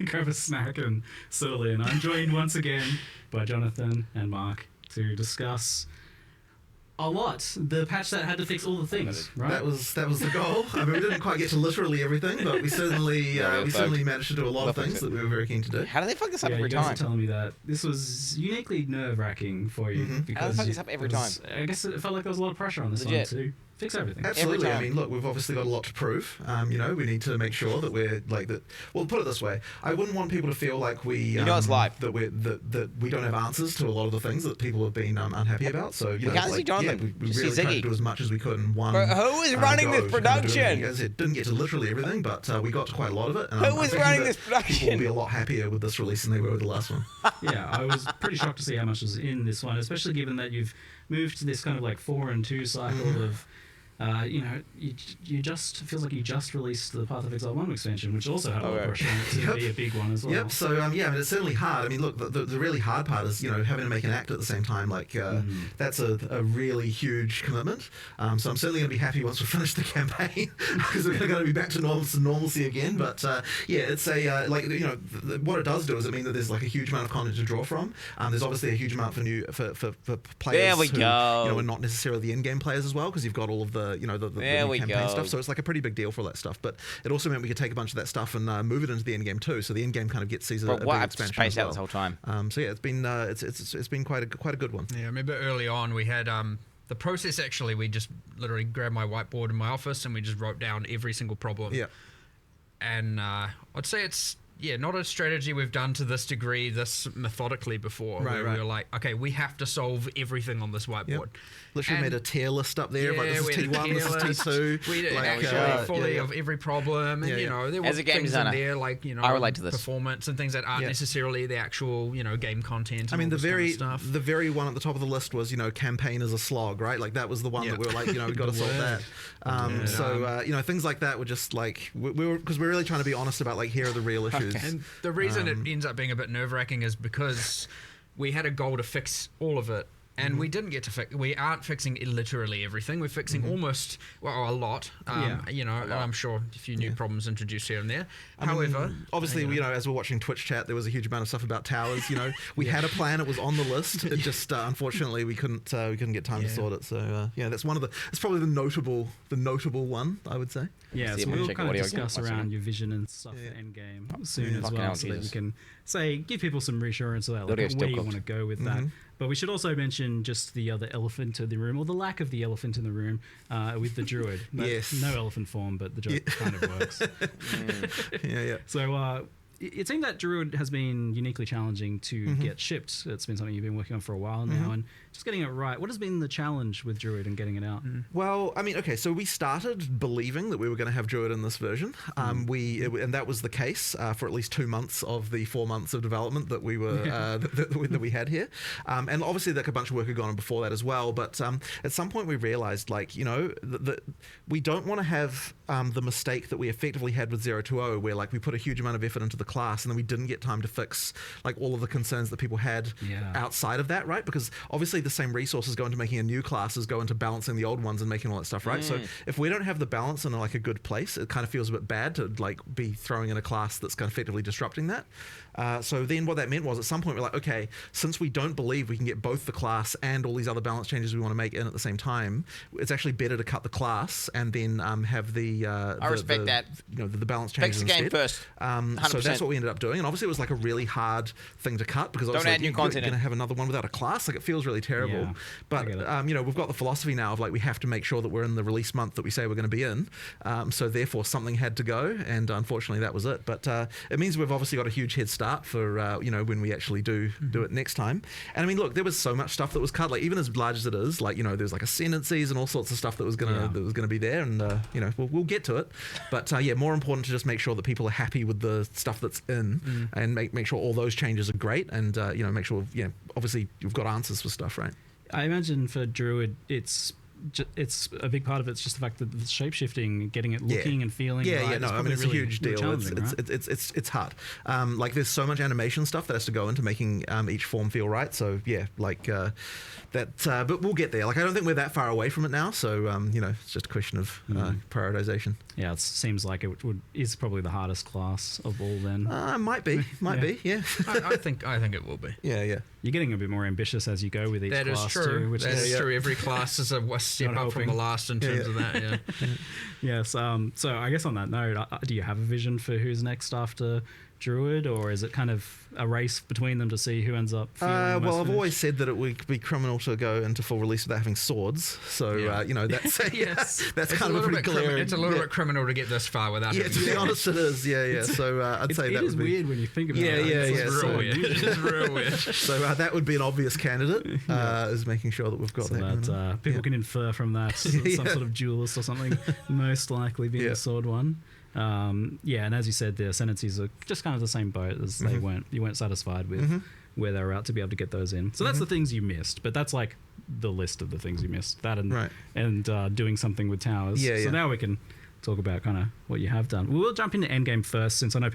grab a snack, and settle in. I'm joined once again by Jonathan and Mark to discuss a lot. The patch that had to fix all the things, right? That was the goal. I mean, we didn't quite get to literally everything, but we certainly managed to do a lot of things that we were very keen to do. How do they fuck this up every time? You time? guys are telling me that this was uniquely nerve-wracking for you. Because how do they fuck this up every time? I guess it felt like there was a lot of pressure on this one to fix everything. Absolutely. I mean, look, we've obviously got a lot to prove. You know, we need to make sure that we're like that. Well, put it this way: I wouldn't want people to feel like we, it's live. that we don't have answers to a lot of the things that people have been unhappy about. So you know, can't see Jonathan. we really tried to do as much as we could in one. But who is running this production? As it didn't get to literally everything, but we got to quite a lot of it. And who is running this production? People will be a lot happier with this release than they were with the last one. Yeah, I was pretty shocked to see how much was in this one, especially given that you've moved to this kind of like 4 and 2 cycle of. You know, you just feels like you just released the Path of Exile 1 expansion, which also had a lot of pressure on it to be a big one as well. Yep. So yeah, I mean, it's certainly hard. I mean, look, the really hard part is having to make an act at the same time. Like that's a really huge commitment. So I'm certainly going to be happy once we finish the campaign because we're going to be back to normalcy again. But yeah, it's a what it does do is it means that there's like a huge amount of content to draw from. There's obviously a huge amount for players who are not necessarily the in-game players as well, because you've got all of the campaign stuff, so it's like a pretty big deal for all that stuff. But it also meant we could take a bunch of that stuff and move it into the end game too. So the end game kind of sees a big expansion as well. This whole time. So yeah, it's been quite a good one. Yeah, I remember early on we had the process. Actually, we just literally grabbed my whiteboard in my office and we just wrote down every single problem. Yeah, and I'd say it's. Yeah, not a strategy we've done to this degree, this methodically before. Right. We were like, okay, we have to solve everything on this whiteboard. Yep. Literally made a tier list up there. Like, this is T1, this is T2. We did actually fully of every problem. And, there were things in there like, I relate to this. Performance and things that aren't necessarily the actual, game content. I mean, the very one at the top of the list was, campaign is a slog, right? Like, that was the one that we were like, we've got to solve that. So, things like that were just like, because we're really trying to be honest about, like, here are the real issues. And the reason it ends up being a bit nerve-wracking is because we had a goal to fix all of it. And we didn't get to fix. We aren't fixing literally everything. We're fixing almost, a lot. I'm sure a few new problems introduced here and there. However, obviously, as we're watching Twitch chat, there was a huge amount of stuff about towers. We had a plan; it was on the list. It just unfortunately we couldn't get time to sort it. So that's one of it's probably the notable one, I would say. Yeah, so we'll kind of discuss around your vision and stuff for Endgame soon as well, so that we can give people some reassurance about where you want to go with that. But we should also mention just the other elephant in the room, or the lack of the elephant in the room, with the druid. No elephant form, but the joke kind of works. Yeah. So it seemed that Druid has been uniquely challenging to get shipped. It's been something you've been working on for a while now, and just getting it right. What has been the challenge with Druid and getting it out? Well, I mean, okay, so we started believing that we were going to have Druid in this version. And that was the case for at least 2 months of the 4 months of development that we were that we had here. And obviously, like a bunch of work had gone on before that as well. But at some point, we realized, like, you know, that we don't want to have the mistake that we effectively had with 020, where like we put a huge amount of effort into the class and then we didn't get time to fix like all of the concerns that people had outside of that, right? Because obviously the same resources go into making a new class as go into balancing the old ones and making all that stuff, right? So if we don't have the balance in like a good place, it kind of feels a bit bad to like be throwing in a class that's kind of effectively disrupting that. So then what that meant was at some point we're like, okay, since we don't believe we can get both the class and all these other balance changes we want to make in at the same time, it's actually better to cut the class and then have the I respect that. You know, the balance changes Fix the game instead. first. 100%. So that's what we ended up doing, and obviously it was like a really hard thing to cut because Don't add new content. You're going to have another one without a class. Like it feels really terrible. Yeah, but you know, we've got the philosophy now of like we have to make sure that we're in the release month that we say we're going to be in. So therefore something had to go, and unfortunately that was it. But it means we've obviously got a huge head start for you know, when we actually do it next time. And I mean, look, there was so much stuff that was cut. Like even as large as it is, like, you know, there's like ascendancies and all sorts of stuff that was gonna be there, and you know, we'll get to it. But yeah, more important to just make sure that people are happy with the stuff that's in, and make sure all those changes are great, and you know, make sure obviously you've got answers for stuff, right? I imagine for Druid, it's a big part of it's just the fact that the shapeshifting, getting it looking and feeling. No, I mean, it's really, a huge deal. It's hard. Like there's so much animation stuff that has to go into making each form feel right. So yeah, like that. But we'll get there. Like I don't think we're that far away from it now. So you know, it's just a question of prioritization. Yeah, it seems like is probably the hardest class of all. Then might be. Yeah. I think it will be. Yeah. You're getting a bit more ambitious as you go with each class. That is true. Too, which is true. Every class is a step up from the last in terms of that. Yeah. Yes. So I guess on that note, do you have a vision for who's next after Druid, or is it kind of a race between them to see who ends up feeling well, I've always said that it would be criminal to go into full release without having swords. So you know, that's that's kind of a pretty clear. It's a little bit criminal to get this far without. Yeah, to be honest, it is. Yeah. So I'd say that would be weird when you think about it. It's real weird. It's real weird. So that would be an obvious candidate. Is making sure that we've got that. People can infer from that some sort of duelist or something. Most likely being the sword one. And as you said, the Ascendancies are just kind of the same boat as you weren't satisfied with where they were at to be able to get those in. So that's the things you missed, but that's like the list of the things you missed. That and doing something with towers. So now we can talk about kind of what you have done. We'll jump into Endgame first, since I know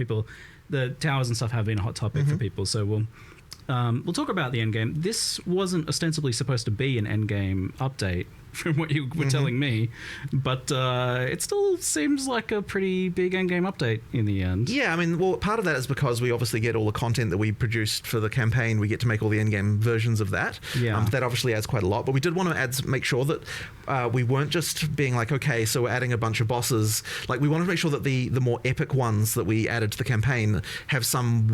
the towers and stuff have been a hot topic for people. So we'll talk about the Endgame. This wasn't ostensibly supposed to be an Endgame update, from what you were telling me, but it still seems like a pretty big endgame update in the end. Yeah, I mean, well, part of that is because we obviously get all the content that we produced for the campaign. We get to make all the endgame versions of that. That obviously adds quite a lot, but we did want to make sure that we weren't just being like, okay, so we're adding a bunch of bosses. Like, we wanted to make sure that the more epic ones that we added to the campaign have some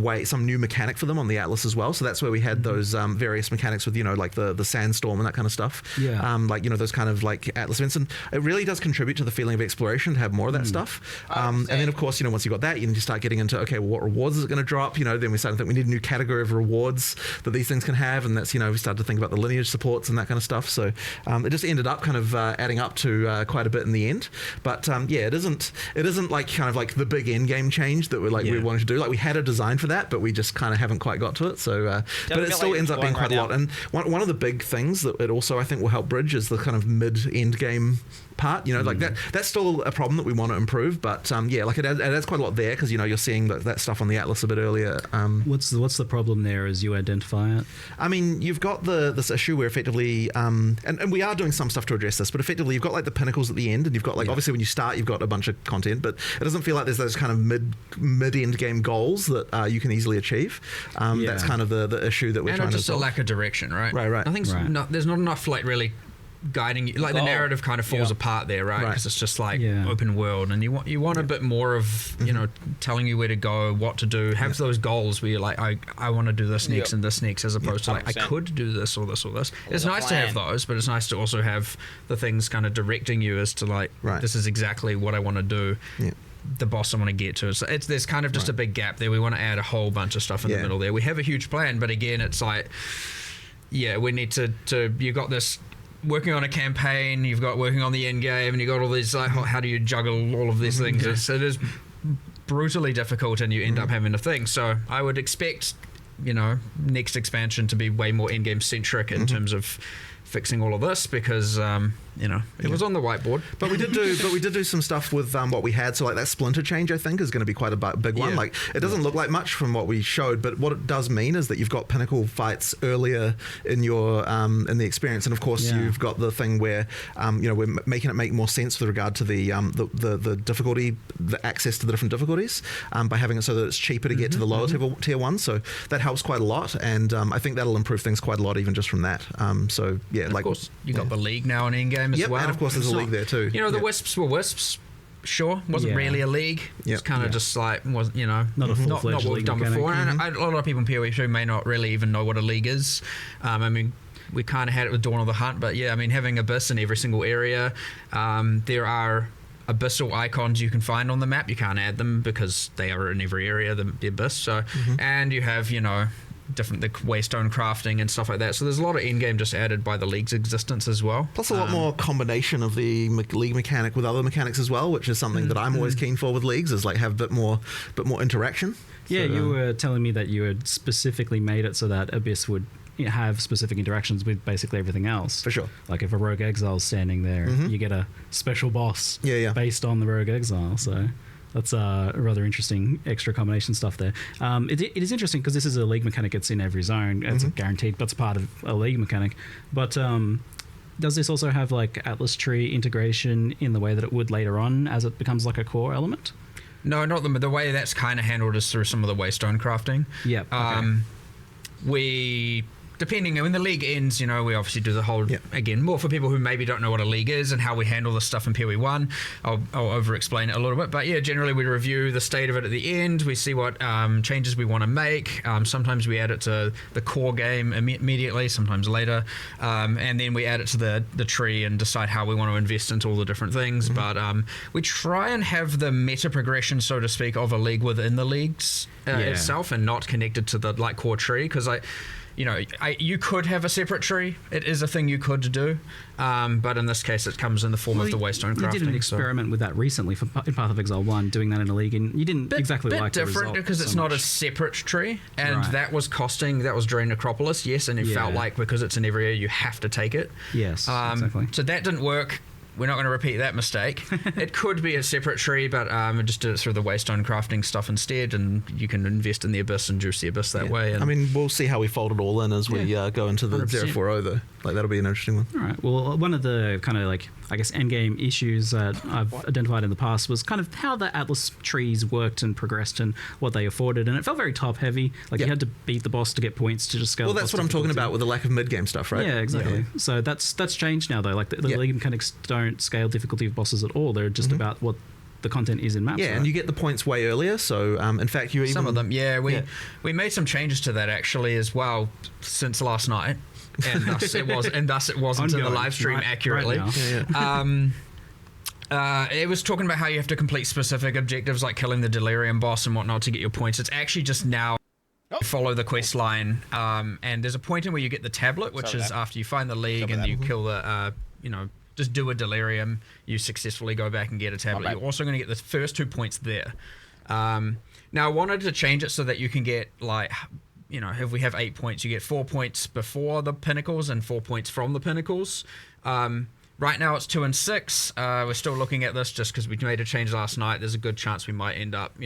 new mechanic for them on the Atlas as well. So that's where we had those various mechanics with, you know, like the sandstorm and that kind of stuff. Like, you know, those kind of like Atlas events, and it really does contribute to the feeling of exploration to have more of that stuff. And then of course, you know, once you got that, you just start getting into, okay, well, what rewards is it going to drop? You know, then we started to think we need a new category of rewards that these things can have, and that's, you know, we started to think about the lineage supports and that kind of stuff. So it just ended up kind of adding up to quite a bit in the end. But it isn't like kind of like the big end game change that we wanted to do. Like, we had a design for that, but we just kind of haven't quite got to it. So but it still ends up being quite a lot. And one of the big things that it also, I think, will help bridge is the kind of mid-end game part, you know, like that's still a problem that we want to improve, but like it adds quite a lot there, because, you know, you're seeing that stuff on the Atlas a bit earlier. What's the problem there as you identify it? I mean, you've got this issue where effectively and we are doing some stuff to address this, but effectively you've got like the pinnacles at the end, and you've got like obviously when you start you've got a bunch of content, but it doesn't feel like there's those kind of mid-end game goals that you can easily achieve. That's kind of the issue that we're trying to solve. And just a lack of direction, right? Right. I think there's not enough like really guiding you, like the narrative kind of falls apart there, right? Because it's just like open world, and you want a bit more of, you know, telling you where to go, what to do, have those goals where you're like, I want to do this next and this next, as opposed to like, I could do this or this or this. It's nice to have those, but it's nice to also have the things kind of directing you as to like, this is exactly what I want to do. the boss I want to get to. So there's kind of just a big gap there. We want to add a whole bunch of stuff in the middle there. We have a huge plan, but again, it's like, we need to you got this working on a campaign, you've got working on the end game, and you got all these like, how do you juggle all of these things? It is brutally difficult, and you end up having to think. So I would expect, next expansion to be way more end game centric in terms of fixing all of this, because it was on the whiteboard. But we did do some stuff with what we had. So like that splinter change, I think, is going to be quite a big one. Like it doesn't look like much from what we showed, but what it does mean is that you've got pinnacle fights earlier in your in the experience, and of course you've got the thing where we're making it make more sense with regard to the difficulty, the access to the different difficulties, by having it so that it's cheaper to get to the lower tier ones. So that helps quite a lot, and I think that'll improve things quite a lot even just from that. So yeah, of course you got the league now in Endgame as well, and of course there's a league there too. The wisps were wisps. Sure, wasn't really a league. It's kind of just like not a full-fledged not what we've league done mechanic. before. And a lot of people in PoE2 may not really even know what a league is. I mean, we kind of had it with Dawn of the Hunt, but having Abyss in every single area. There are Abyssal icons you can find on the map. You can't add them because they are in every area, the Abyss. So, and you have different the waystone crafting and stuff like that. So there's a lot of endgame just added by the league's existence as well. Plus a lot more combination of the league mechanic with other mechanics as well, which is something that I'm always keen for with leagues, is like have a bit more interaction. Yeah, you were telling me that you had specifically made it so that Abyss would have specific interactions with basically everything else. For sure. Like if a rogue exile's standing there, you get a special boss based on the rogue exile. So that's rather interesting extra combination stuff there. It is interesting because this is a league mechanic. It's in every zone. It's guaranteed, but it's part of a league mechanic. But does this also have like Atlas tree integration in the way that it would later on as it becomes like a core element? No, not the way that's kind of handled is through some of the waystone crafting. Yep. We... Depending, when the league ends, we obviously do the whole, again, more for people who maybe don't know what a league is and how we handle this stuff in PoE1. I'll over-explain it a little bit. But yeah, generally we review the state of it at the end. We see what changes we want to make. Sometimes we add it to the core game immediately, sometimes later. And then we add it to the tree and decide how we want to invest into all the different things. But we try and have the meta progression, so to speak, of a league within the leagues itself and not connected to the core tree, because you could have a separate tree. It is a thing you could do, but in this case, it comes in the form of the waystone crafting. You did an experiment with that recently in Path of Exile 1, doing that in a league, and you didn't exactly like the result. Bit different because it's not a separate tree, and that was drain Necropolis, yes, and it felt like because it's in every area, you have to take it. Yes, exactly. So that didn't work. We're not going to repeat that mistake. It could be a separate tree, but we just did it through the waystone crafting stuff instead, and you can invest in the Abyss and juice the Abyss that way. And I mean, we'll see how we fold it all in as we go into the 040 though. Like that'll be an interesting one. All right. Well, one of the kind of like, I guess, endgame issues that I've identified in the past was kind of how the Atlas trees worked and progressed and what they afforded, and it felt very top heavy. Like you had to beat the boss to get points to just scale. Well, that's what I'm talking about with the lack of mid-game stuff, right? Yeah, exactly. Yeah. So that's changed now though. Like the league mechanics don't scale difficulty of bosses at all. They're just about what the content is in maps. Yeah, and you get the points way earlier. So in fact, some of them. We made some changes to that actually as well since last night. And thus it wasn't in the live stream accurately. It was talking about how you have to complete specific objectives like killing the Delirium boss and whatnot to get your points. It's actually just now follow the quest line, and there's a point in where you get the tablet, which is after you find the league and you kill the just do a Delirium, you successfully go back and get a tablet. You're also going to get the first 2 points there. Now I wanted to change it so that you can get like, if we have 8 points, you get 4 points before the pinnacles and 4 points from the pinnacles. Right now it's 2 and 6. We're still looking at this just because we made a change last night. There's a good chance we might end up,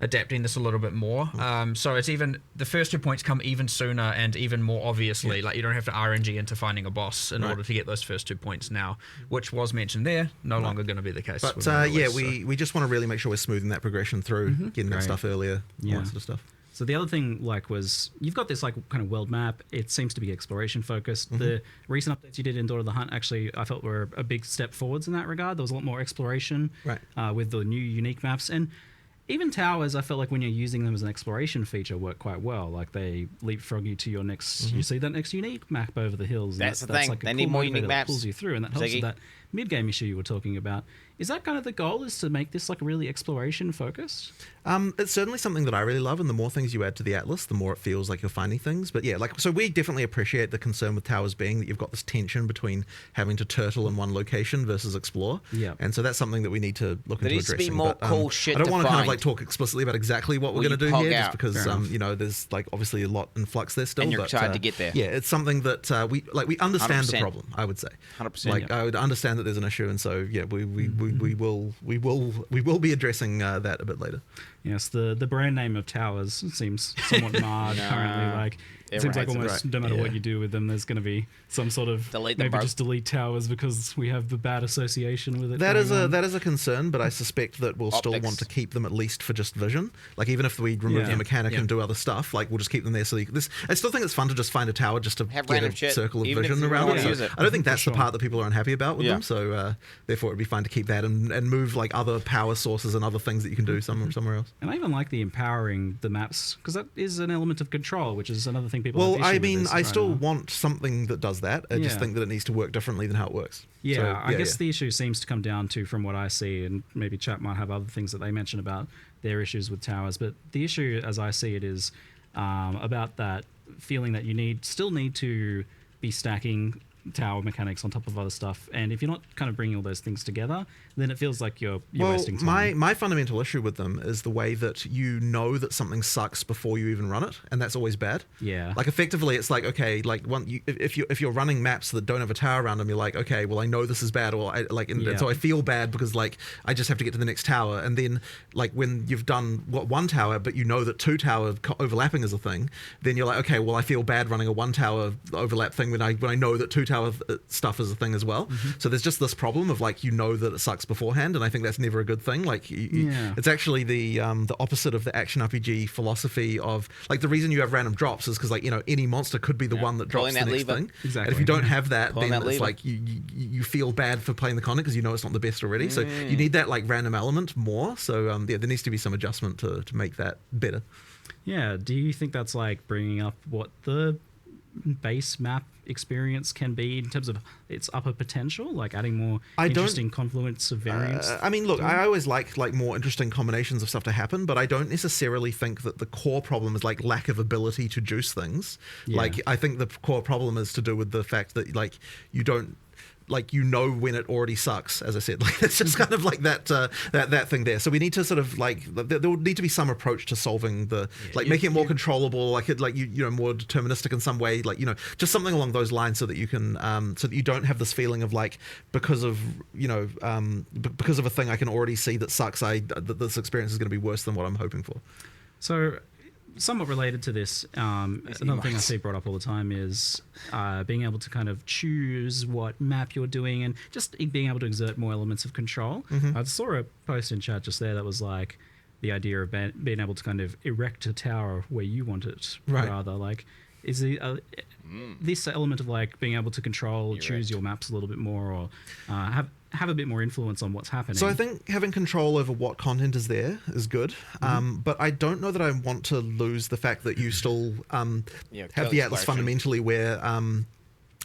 adapting this a little bit more. So it's even, the first 2 points come even sooner and even more obviously. Like you don't have to RNG into finding a boss in order to get those first 2 points now, which was mentioned there. No longer going to be the case. But we just want to really make sure we're smoothing that progression through, getting that stuff earlier, all that sort of stuff. So the other thing was you've got this like kind of world map. It seems to be exploration focused. The recent updates you did in Dawn of the Hunt actually I felt were a big step forwards in that regard. There was a lot more exploration with the new unique maps, and even towers, I felt like when you're using them as an exploration feature, work quite well. Like they leapfrog you to your next, you see that next unique map over the hills. That's the thing. Like they need more unique maps. Pulls you through, and that helps with that mid-game issue you were talking about. Is that kind of the goal, is to make this like really exploration focused? It's certainly something that I really love, and the more things you add to the Atlas, the more it feels like you're finding things. But yeah, like, so we definitely appreciate the concern with towers being that you've got this tension between having to turtle in one location versus explore. Yeah. And so that's something that we need to look into addressing. There needs to be more cool shit I don't to want to kind of find. like talk explicitly about exactly what we're Well, going to you do pog here, out. just because Fair enough. you know, there's like obviously a lot in flux there still. And you're but, excited to get there. Yeah, it's something that we understand the 100%. problem. I would say 100%. Like I would understand that there's an issue, and so yeah, we will be addressing that a bit later. Yes, the brand name of towers seems somewhat marred currently. Like it seems like hates it, almost right. no matter Yeah. what you do with them, there's going to be some sort of Delete them, maybe bro. just delete towers because we have the bad association with it. That is going a on. that is a concern, but I suspect that we'll still Optics. want to keep them at least for just vision. Like even if we remove Yeah. the mechanic Yeah. and do other stuff, like we'll just keep them there. So I still think it's fun to just find a tower just to Have get random a shit, circle of even if vision you don't around wanna it. So use it. I don't think that's sure. the part that people are unhappy about with Yeah. them. So therefore, it'd be fine to keep that and move like other power sources and other things that you can do somewhere else. And I even like the empowering the maps, because that is an element of control, which is another thing people have Well, issue I with mean, this I right still now. want something that does that. I just Yeah. think that it needs to work differently than how it works. Yeah, So, I guess the issue seems to come down to, from what I see, and maybe chat might have other things that they mention about their issues with towers, but the issue, as I see it, is about that feeling that you still need to be stacking tower mechanics on top of other stuff, and if you're not kind of bringing all those things together, then it feels like you're wasting time. My fundamental issue with them is the way that you know that something sucks before you even run it, and that's always bad. Yeah. Like effectively, it's like, okay, like if you're running maps that don't have a tower around them, you're like, okay, well I know this is bad, or and so I feel bad because like I just have to get to the next tower, and then like when you've done one tower, but you know that two tower overlapping is a thing, then you're like, okay, well I feel bad running a one tower overlap thing when I know that two tower stuff is a thing as well. So there's just this problem of like, you know that it sucks beforehand, and I think that's never a good thing. Like it's actually the opposite of the action RPG philosophy of like, the reason you have random drops is because like, you know, any monster could be the one that drops Pulling the that next lever. thing. Exactly. And if you don't have that, Pulling then that it's lever. like you feel bad for playing the content because you know it's not the best already. So you need that like random element more. So yeah, there needs to be some adjustment to make that better. Yeah, do you think that's like bringing up what the base map experience can be in terms of its upper potential, like adding more interesting confluence of variants? I mean, look, I always like more interesting combinations of stuff to happen, but I don't necessarily think that the core problem is like lack of ability to juice things. Yeah. Like I think the core problem is to do with the fact that like you don't, like, you know when it already sucks, as I said. Like it's just kind of like that thing there. So we need to sort of like, there will need to be some approach to solving making it more controllable, like it, like you know, more deterministic in some way, like, you know, just something along those lines, so that you can so that you don't have this feeling of like, because of, you know, because of a thing I can already see that sucks, that this experience is going to be worse than what I'm hoping for. So, somewhat related to this, another thing I see brought up all the time is being able to kind of choose what map you're doing, and just being able to exert more elements of control. I saw a post in chat just there that was like the idea of being able to kind of erect a tower where you want it, rather. Like, is this element of like being able to control, choose your maps a little bit more, or have a bit more influence on what's happening? So I think having control over what content is there is good, but I don't know that I want to lose the fact that you still have the Atlas fundamentally where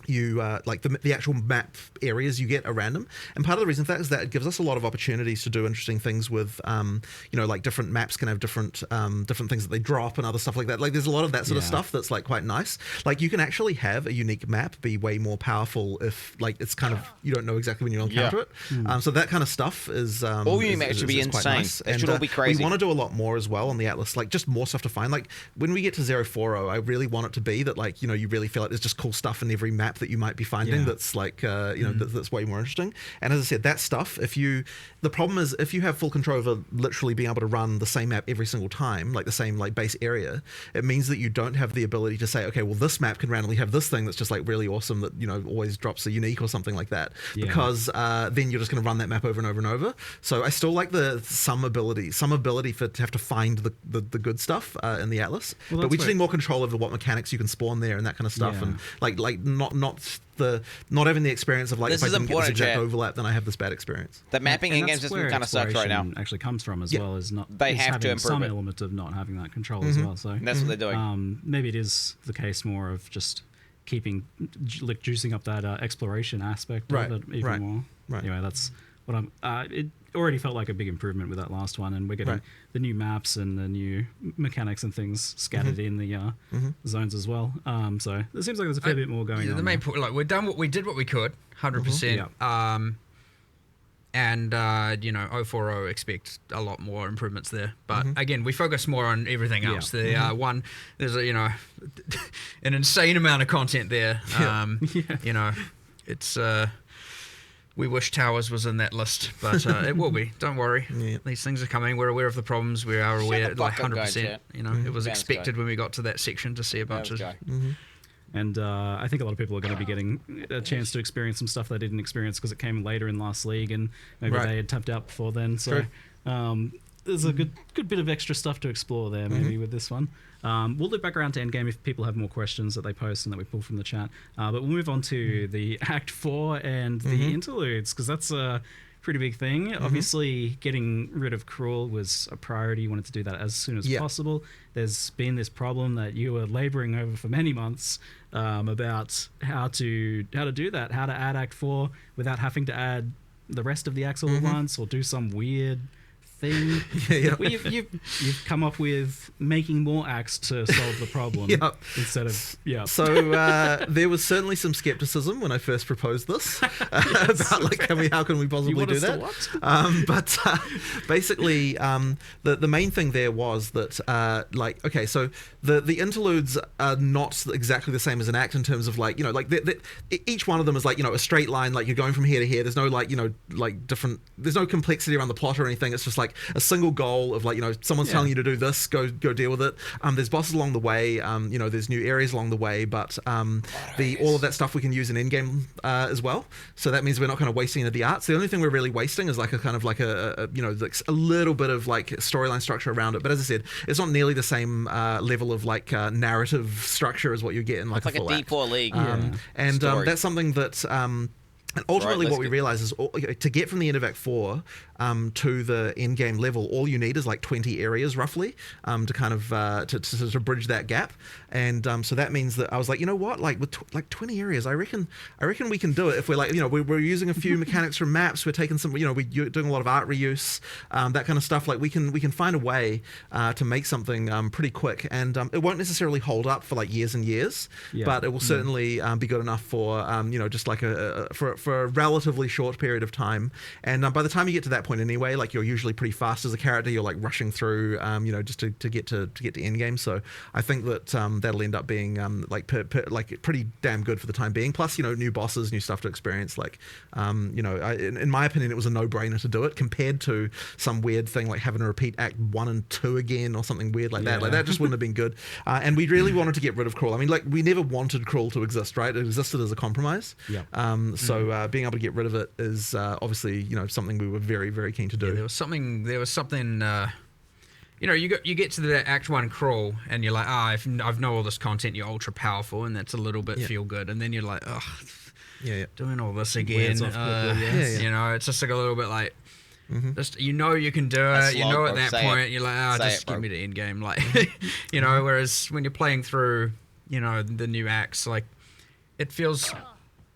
you like the actual map areas you get are random, and part of the reason for that is that it gives us a lot of opportunities to do interesting things with you know, like different maps can have different things that they drop and other stuff like that. Like there's a lot of that sort of stuff that's like quite nice. Like you can actually have a unique map be way more powerful if like it's kind of, you don't know exactly when you encounter it. So that kind of stuff is all unique maps should be quite insane. nice. It should all be crazy. We want to do a lot more as well on the Atlas, like just more stuff to find. Like when we get to 040, I really want it to be that, like, you know, you really feel like there's just cool stuff in every map that you might be finding that's like you know, that's way more interesting. And as I said, that stuff, the problem is if you have full control over literally being able to run the same map every single time, like the same like base area, it means that you don't have the ability to say, okay, well this map can randomly have this thing that's just like really awesome that, you know, always drops a unique or something like that, because then you're just going to run that map over and over and over. So I still like some ability to have to find the good stuff in the Atlas, but we just need more control over what mechanics you can spawn there and that kind of stuff, and like not having the experience of like, this if I is didn't get this important, exact Chat. overlap, then I have this bad experience. The mapping and in game that's system where kind of sucks right now. exploration actually comes from as well, is not They is have to having improve some it. element of not having that control as well. So And that's what they're doing. maybe it is the case more of just keeping like juicing up that exploration aspect of it even more. Anyway, that's what it already felt like a big improvement with that last one, and we're getting the new maps and the new mechanics and things scattered in the zones as well. So it seems like there's a fair bit more going on. The main point, like we did what we could, 100%. And, 040 expect a lot more improvements there. But again, we focus more on everything else. There's an insane amount of content there. It's, we wish Towers was in that list, but it will be. Don't worry. These things are coming. We're aware of the problems. We are aware, like 100%. It was expected when we got to that section to see a bunch of... And I think a lot of people are going to be getting a chance to experience some stuff they didn't experience because it came later in last league, and maybe they had tapped out before then. So there's a good bit of extra stuff to explore there, maybe with this one. We'll loop back around to Endgame if people have more questions that they post and that we pull from the chat. But we'll move on to the Act 4 and the interludes, because that's a pretty big thing. Obviously, getting rid of Cruel was a priority. You wanted to do that as soon as possible. There's been this problem that you were laboring over for many months about how to do that, how to add Act 4 without having to add the rest of the acts all at once or do some weird thing. Well, you've come up with making more acts to solve the problem instead of So there was certainly some skepticism when I first proposed this about like how can we possibly do that? But basically, the main thing there was that so the interludes are not exactly the same as an act in terms of each one of them is a straight line, like you're going from here to here. There's no different. There's no complexity around the plot or anything. It's just like a single goal of someone's telling you to do this, go deal with it. There's bosses along the way, there's new areas along the way, but all of that stuff we can use in Endgame as well. So that means we're not kind of wasting any of the arts. The only thing we're really wasting is a little bit of storyline structure around it. But as I said, it's not nearly the same level of narrative structure as what you get in it's like a D4 league. And that's something that and ultimately what we realize is to get from the end of Act 4 to the end game level, all you need is 20 areas roughly to kind of to bridge that gap. And so that means that I was like, you know what, with 20 areas, I reckon we can do it if we're we're using a few mechanics from maps, we're taking some, we're doing a lot of art reuse, that kind of stuff. We can find a way to make something pretty quick, and it won't necessarily hold up for years and years, but it will certainly be good enough for just for a relatively short period of time. And by the time you get to that point anyway, you're usually pretty fast as a character. You're rushing through, just to get to end game. So I think that that'll end up being pretty damn good for the time being. Plus, new bosses, new stuff to experience. In my opinion, it was a no-brainer to do it compared to some weird thing like having to repeat Act 1 and 2 again or something weird like that. That just wouldn't have been good. And we really wanted to get rid of Cruel. I mean, we never wanted Cruel to exist, right? It existed as a compromise. So being able to get rid of it is obviously something we were very, very keen to do. There was something you get to the Act 1 Crawl and you're like, I've know all this content, you're ultra powerful, and that's a little bit feel good, and then you're like, doing all this again, it's just a little bit like just you can do it, at that point you're like, just get me to end game, whereas when you're playing through the new acts, it feels,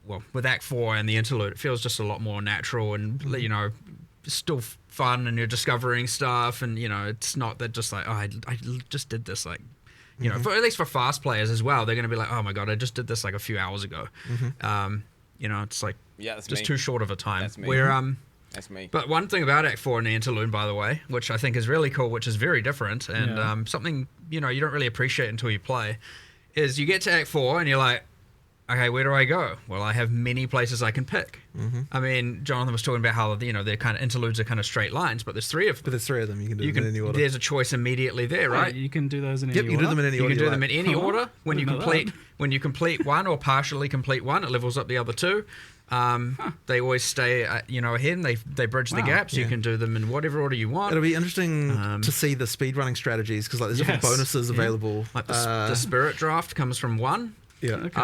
well, with Act 4 and the Interlude, it feels just a lot more natural and still fun, and you're discovering stuff, and it's not that just I just did this for, at least for fast players as well, they're going to be like, oh my god, I just did this a few hours ago. It's that's just me. Too short of a time. That's me. That's me. But one thing about Act 4 and the Interlude, by the way, which I think is really cool, which is very different, and something you don't really appreciate until you play, is you get to Act 4 and you're like, okay, where do I go? Well, I have many places I can pick. I mean, Jonathan was talking about how they're kind of interludes are kind of straight lines, but there's three of them. But there's three of them. You can do them in any order. There's a choice immediately there, right? You can do those in any order. You can do them in any order. You can do them in any order. When you complete one or partially complete one, it levels up the other two. They always stay, ahead, and they bridge the gaps. You can do them in whatever order you want. It'll be interesting to see the speedrunning strategies, because there's different bonuses available. Like the Spirit Draft comes from one. Yeah. Okay.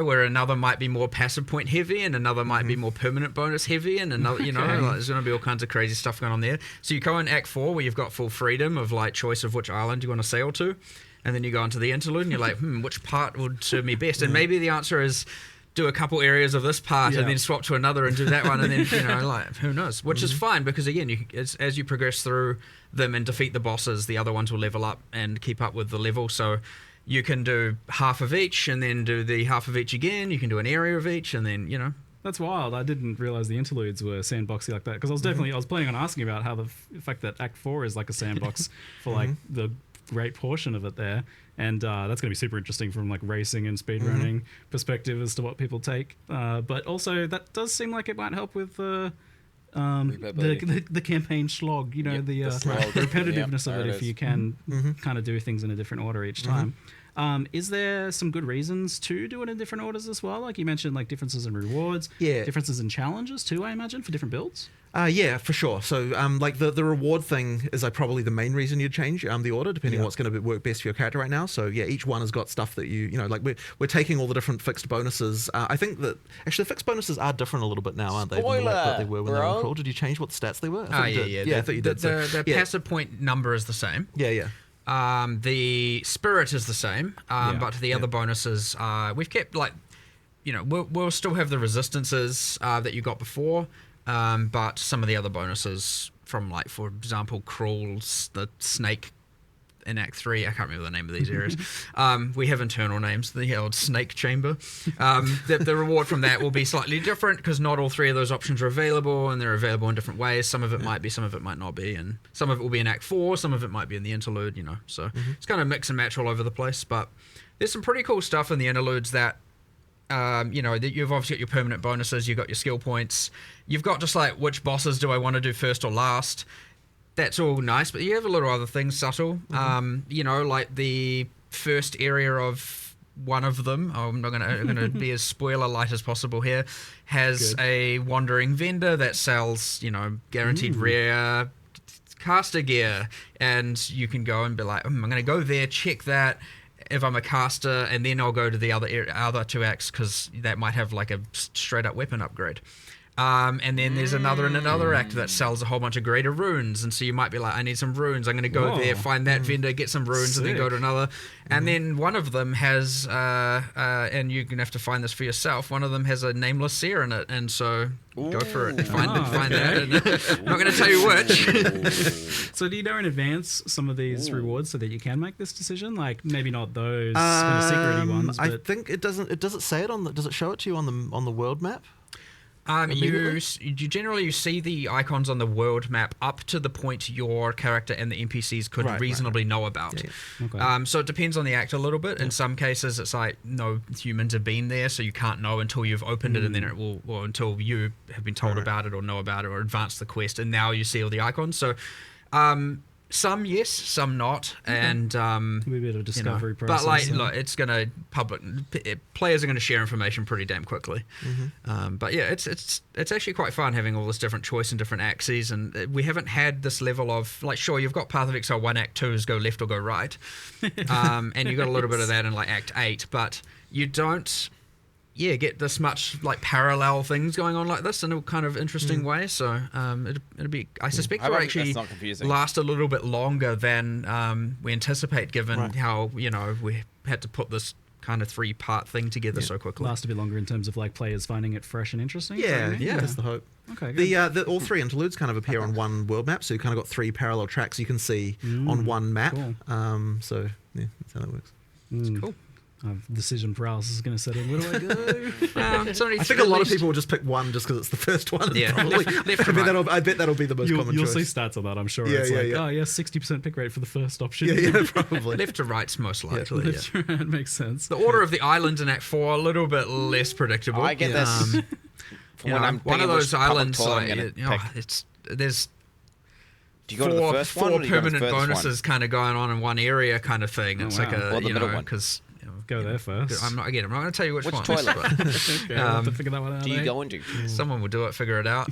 Where another might be more passive point heavy, and another might be more permanent bonus heavy, and another, there's going to be all kinds of crazy stuff going on there. So you go in Act 4 where you've got full freedom of choice of which island you want to sail to, and then you go into the Interlude and you're like, which part would serve me best? And maybe the answer is do a couple areas of this part and then swap to another and do that one, and then like who knows? Which is fine because again, as you progress through them and defeat the bosses, the other ones will level up and keep up with the level. So you can do half of each and then do the half of each again. You can do an area of each, and then That's wild. I didn't realize the interludes were sandboxy like that, because I was planning on asking about how the fact that Act 4 is like a sandbox for like the great portion of it there, and that's going to be super interesting from like racing and speedrunning perspective as to what people take. But also that does seem like it might help with the campaign slog. The repetitiveness of it if you can kind of do things in a different order each time. Is there some good reasons to do it in different orders as well? Like you mentioned, like differences in rewards, differences in challenges too, I imagine, for different builds? Yeah, for sure. So like the reward thing is like probably the main reason you'd change the order, depending on what's going to work best for your character right now. So yeah, each one has got stuff that like we're taking all the different fixed bonuses. I think that actually the fixed bonuses are different a little bit now, aren't they? Than they were when they were crawled. Did you change what the stats they were? Yeah, I thought you did. The passive point number is the same. Yeah. The spirit is the same, but the other bonuses we've kept like, we'll still have the resistances that you got before, but some of the other bonuses from like, for example, crawls, the snake in Act 3, I can't remember the name of these areas. We have internal names, the old snake chamber. The reward from that will be slightly different because not all three of those options are available, and they're available in different ways. Some of it might be, some of it might not be, and some of it will be in Act 4, some of it might be in the interlude, So it's kind of mix and match all over the place, but there's some pretty cool stuff in the interludes that you've obviously got your permanent bonuses, you've got your skill points, you've got just like which bosses do I want to do first or last. That's all nice, but you have a little other things subtle. Like the first area of one of them, I'm going to be as spoiler light as possible here, has a wandering vendor that sells, guaranteed rare caster gear, and you can go and be like, I'm going to go there, check that if I'm a caster, and then I'll go to the other two acts because that might have like a straight up weapon upgrade. And then there's another act that sells a whole bunch of greater runes, and so you might be like, I need some runes, I'm going to go there, find that vendor, get some runes, and then go to another. And then one of them has, and you're going to have to find this for yourself, one of them has a nameless seer in it, and so go for it, find that. And I'm not going to tell you which. So do you know in advance some of these rewards so that you can make this decision? Like maybe not those kind of secret-y ones. I think it doesn't. Does it say it on does it show it to you on the world map? You generally see the icons on the world map up to the point your character and the NPCs could reasonably know about. Yeah. Okay. So it depends on the act a little bit. In some cases, it's like no humans have been there, so you can't know until you've opened it, and then it will, or until you have been told about it or know about it or advanced the quest, and now you see all the icons. So some yes, some not, and be a bit of a discovery process. But like, look, it's gonna players are gonna share information pretty damn quickly. But yeah, it's actually quite fun having all this different choice and different axes, and we haven't had this level of like, sure, you've got Path of Exile 1 Act 2 is go left or go right, and you got a little bit of that in like Act 8, but you don't. Get this much like parallel things going on like this in a kind of interesting way. So it'll be. I suspect it'll actually last a little bit longer than we anticipate, given how we had to put this kind of 3-part thing together so quickly. Last a bit longer in terms of like players finding it fresh and interesting. Yeah, that's the hope. Okay. Good. All 3 interludes kind of appear on one world map, so you kind of got 3 parallel tracks you can see on one map. Cool. So yeah, that's how that works. It's cool. Decision paralysis is going to set in. Where do I go? I think a lot of people will just pick one just because it's the first one. Yeah, probably. left to right. I bet that'll be the most common You'll choice. see stats on that, I'm sure. It's 60% pick rate for the first option. Yeah, probably. Left to right's most likely. Left to right makes sense. The order of the islands in Act 4 a little bit less predictable. I get this. One of those islands, there's do you go to the first four one or permanent the bonuses kind of going on in one area kind of thing. It's like a the middle one because. Go there first. I'm not going to tell you which one. Toilet? Okay, I'll have to figure that one out. Do you go into? Someone will do it. Figure it out.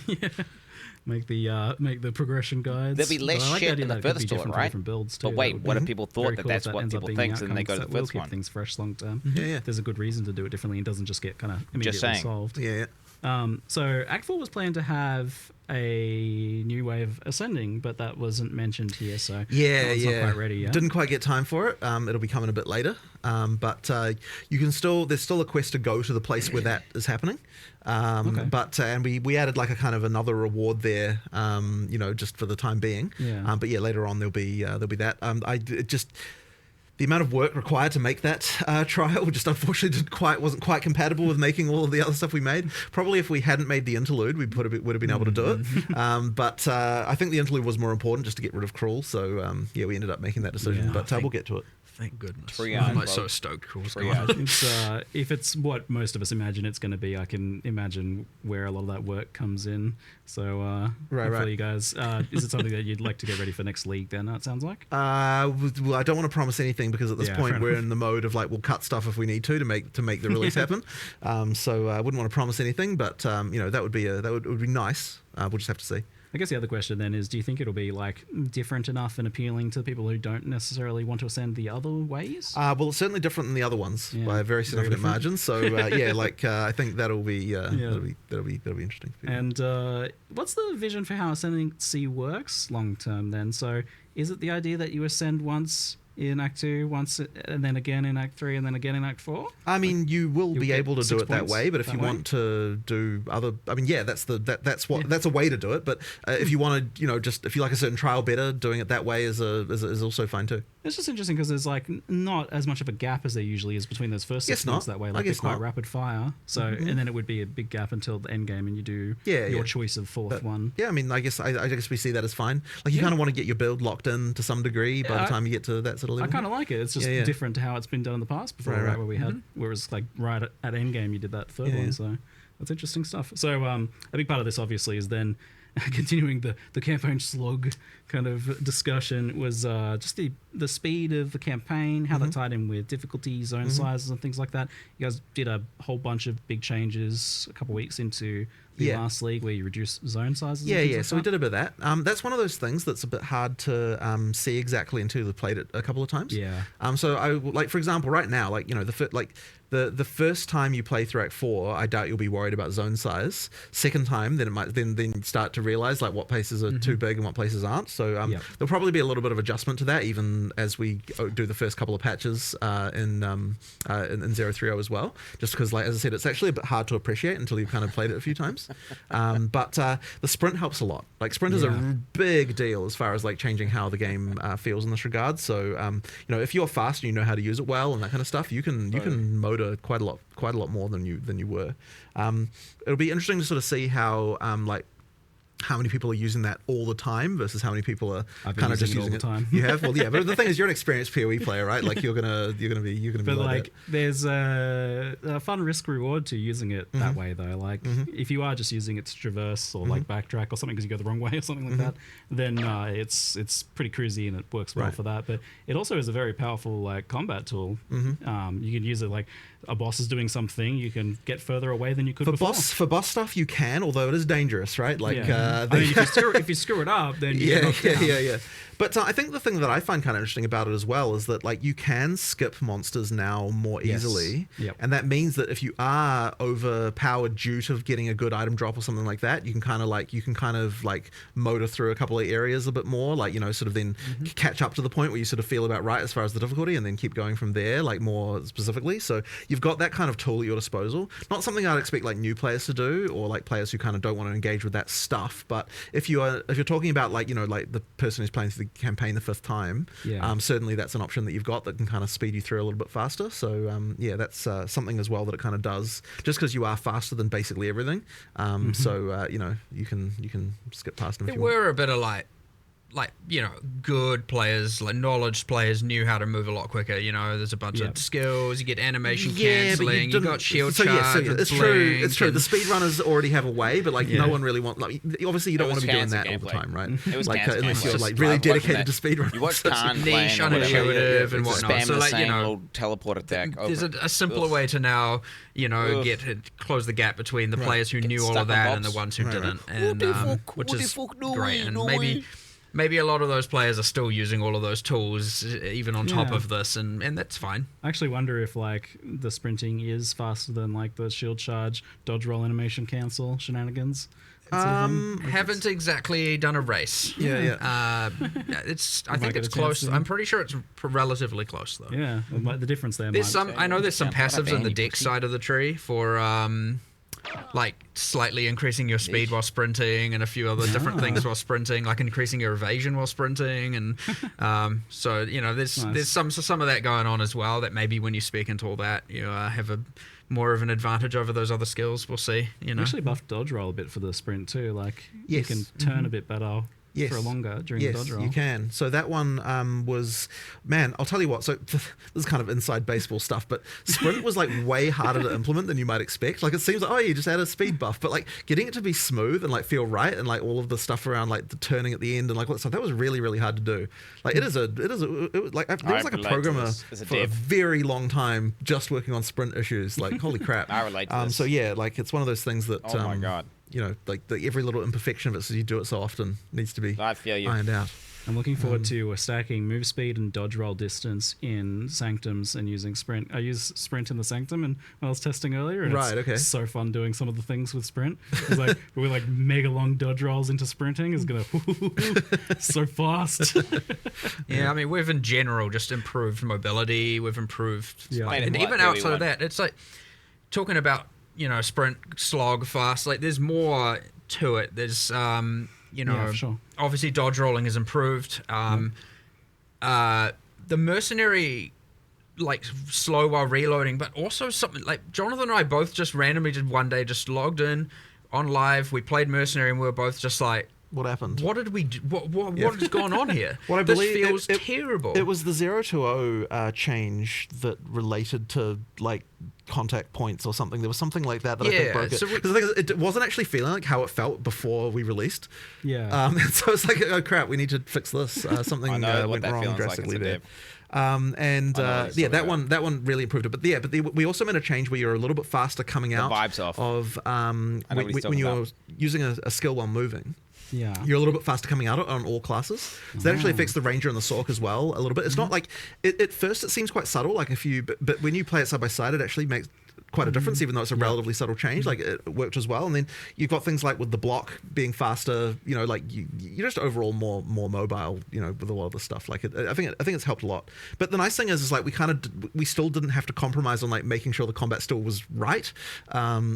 Make the progression guides. There'll be less shit in the furthest toilet, right? Builds too. But wait, what if people thought cool that's what people think, and they go to the first keep one? things fresh long term. Yeah. There's a good reason to do it differently. It doesn't just get kind of immediately solved. Yeah. So Act 4 was planned to have a new way of ascending, but that wasn't mentioned here, so it's not quite ready yet. Didn't quite get time for it. It'll be coming a bit later, but you can there's still a quest to go to the place where that is happening. But and we added like a kind of another reward there, just for the time being. But later on there'll be that. The amount of work required to make that trial just unfortunately wasn't quite compatible with making all of the other stuff we made. Probably if we hadn't made the interlude, we would have been able to do it. But I think the interlude was more important just to get rid of Cruel. So we ended up making that decision. But we'll get to it. Thank goodness. 3 hours. I'm so stoked. If it's what most of us imagine it's going to be, I can imagine where a lot of that work comes in. So, hopefully you guys, is it something that you'd like to get ready for next league then, it sounds like? Well, I don't want to promise anything because at this point we're in the mode of like, we'll cut stuff if we need to make the release happen. So I wouldn't want to promise anything, but that would be nice. We'll just have to see. I guess the other question then is, do you think it'll be like different enough and appealing to people who don't necessarily want to ascend the other ways? Well, it's certainly different than the other ones by a very significant margin. So I think that'll be interesting. And what's the vision for how Ascendancy works long term then? So is it the idea that you ascend once in Act 2, once, and then again in Act 3, and then again in Act 4? I mean, you will be able to do it that way, but if you want to do other, that's a way to do it. But if you want to, if you like a certain trial better, doing it that way is also fine too. It's just interesting because there's like not as much of a gap as there usually is between those first 6 months that way. Like they're quite rapid fire. So and then it would be a big gap until the end game, and you do your choice of fourth one. Yeah, I mean, I guess we see that as fine. Like you kind of want to get your build locked in to some degree by the time you get to that sort of level. I kind of like it. It's just different to how it's been done in the past before, right? Where we had, where it was like right at Endgame, you did that third one. So that's interesting stuff. So a big part of this obviously is then continuing the campaign slog kind of discussion was just the speed of the campaign, how that tied in with difficulty, zone sizes and things like that. You guys did a whole bunch of big changes a couple of weeks into the last league where you reduced zone sizes. So we did a bit of that. That's one of those things that's a bit hard to see exactly until you've played it a couple of times. So I like, for example, right now, like the first time you play through Act 4, I doubt you'll be worried about zone size. Second time, then it might then start to realize like what places are too big and what places aren't. So there'll probably be a little bit of adjustment to that even as we do the first couple of patches in 030 as well. Just because, like as I said, it's actually a bit hard to appreciate until you've kind of played it a few times. But the sprint helps a lot. Like sprint is a big deal as far as like changing how the game feels in this regard. So if you're fast and you know how to use it well and that kind of stuff, you can motor quite a lot more than you were. It'll be interesting to sort of see how how many people are using that all the time versus how many people are kind of just using it all the time. You have, but the thing is, you're an experienced PoE player, right? Like you're gonna be. But like, there's a fun risk reward to using it that way, though. Like, if you are just using it to traverse or like backtrack or something because you go the wrong way or something like that, then it's pretty cruisy and it works well for that. But it also is a very powerful like combat tool. You can use it like a boss is doing something, you can get further away than you could before. For boss stuff, you can, although it is dangerous, right? Like, I mean, if you screw it up, then you get knocked down. But I think the thing that I find kind of interesting about it as well is that like you can skip monsters now more easily, and that means that if you are overpowered due to getting a good item drop or something like that, you can kind of like motor through a couple of areas a bit more, like sort of then catch up to the point where you sort of feel about right as far as the difficulty, and then keep going from there, like more specifically. So you've got that kind of tool at your disposal. Not something I'd expect like new players to do, or like players who kind of don't want to engage with that stuff. But if you're talking about like like the person who's playing through the campaign the 5th time, certainly that's an option that you've got that can kind of speed you through a little bit faster. So that's something as well that it kind of does, just because you are faster than basically everything. So you can skip past them if you want. There were a bit of good players, like knowledge players knew how to move a lot quicker. There's a bunch of skills, you get animation cancelling, you got shield charge. It's true. The speedrunners already have a way, but like no one really wants. Like, obviously, you don't want to be doing that all the time, right? It was like unless you're like really dedicated to speedrunning. You watch Khan niche, unintuitive, and whatnot. Spam the same little teleport attack. There's a simpler way to now, close the gap between the players who knew all of that and the ones who didn't, and which is great. And maybe a lot of those players are still using all of those tools even on top of this, and that's fine. I actually wonder if like the sprinting is faster than like the shield charge, dodge roll, animation cancel shenanigans. Haven't exactly done a race. Yeah. I think it's close. I'm pretty sure it's relatively close though. Yeah, the difference there. There's I know there's some passives in the deck side of the tree for like slightly increasing your speed while sprinting, and a few other different things while sprinting, like increasing your evasion while sprinting, and so there's some of that going on as well. That maybe when you speak into all that, you have a more of an advantage over those other skills. We'll see. You actually buffed dodge roll a bit for the sprint too. Like you can turn a bit better. For longer during the dodge roll. You can. So that one was, man, I'll tell you what. So this is kind of inside baseball stuff, but sprint was like way harder to implement than you might expect. Like it seems like, oh, you just add a speed buff, but like getting it to be smooth and like feel right, and like all of the stuff around like the turning at the end and like all that stuff, that was really, really hard to do. Like it was like there was like a programmer for a very long time just working on sprint issues. Like holy crap. I relate to this. So yeah, like it's one of those things that. Oh my god. Like every little imperfection of it, so you do it so often, needs to be ironed out. I'm looking forward to stacking move speed and dodge roll distance in Sanctums and using sprint. I use sprint in the Sanctum and when I was testing earlier, and it's so fun doing some of the things with sprint. It's like we're like mega long dodge rolls into sprinting is gonna so fast. I mean we've in general just improved mobility. We've improved, and even outside of that, it's like talking about. Sprint, slog, fast. Like, there's more to it. There's, obviously dodge rolling has improved. The Mercenary, like, slow while reloading, but also something like Jonathan and I both just randomly did one day, just logged in on live. We played Mercenary, and we were both just like, what happened? What did we do? What has gone on here? Well, I this believe feels terrible. It was the 0-0 change that related to like contact points or something. There was something like that I think broke it. Because the thing is, it wasn't actually feeling like how it felt before we released. So it's like, oh crap, we need to fix this. Something went wrong drastically there. That one really improved it. But we also made a change where you're a little bit faster coming out of when you're using a skill while moving. You're a little bit faster coming out on all classes. So that actually affects the Ranger and the Sorc as well a little bit. It's not like at first it seems quite subtle, like but when you play it side by side, it actually makes quite a difference, even though it's a relatively subtle change. Like it worked as well. And then you've got things like with the block being faster, like you're just overall more mobile, with a lot of the stuff. Like I think it's helped a lot. But the nice thing is like we still didn't have to compromise on like making sure the combat still was right.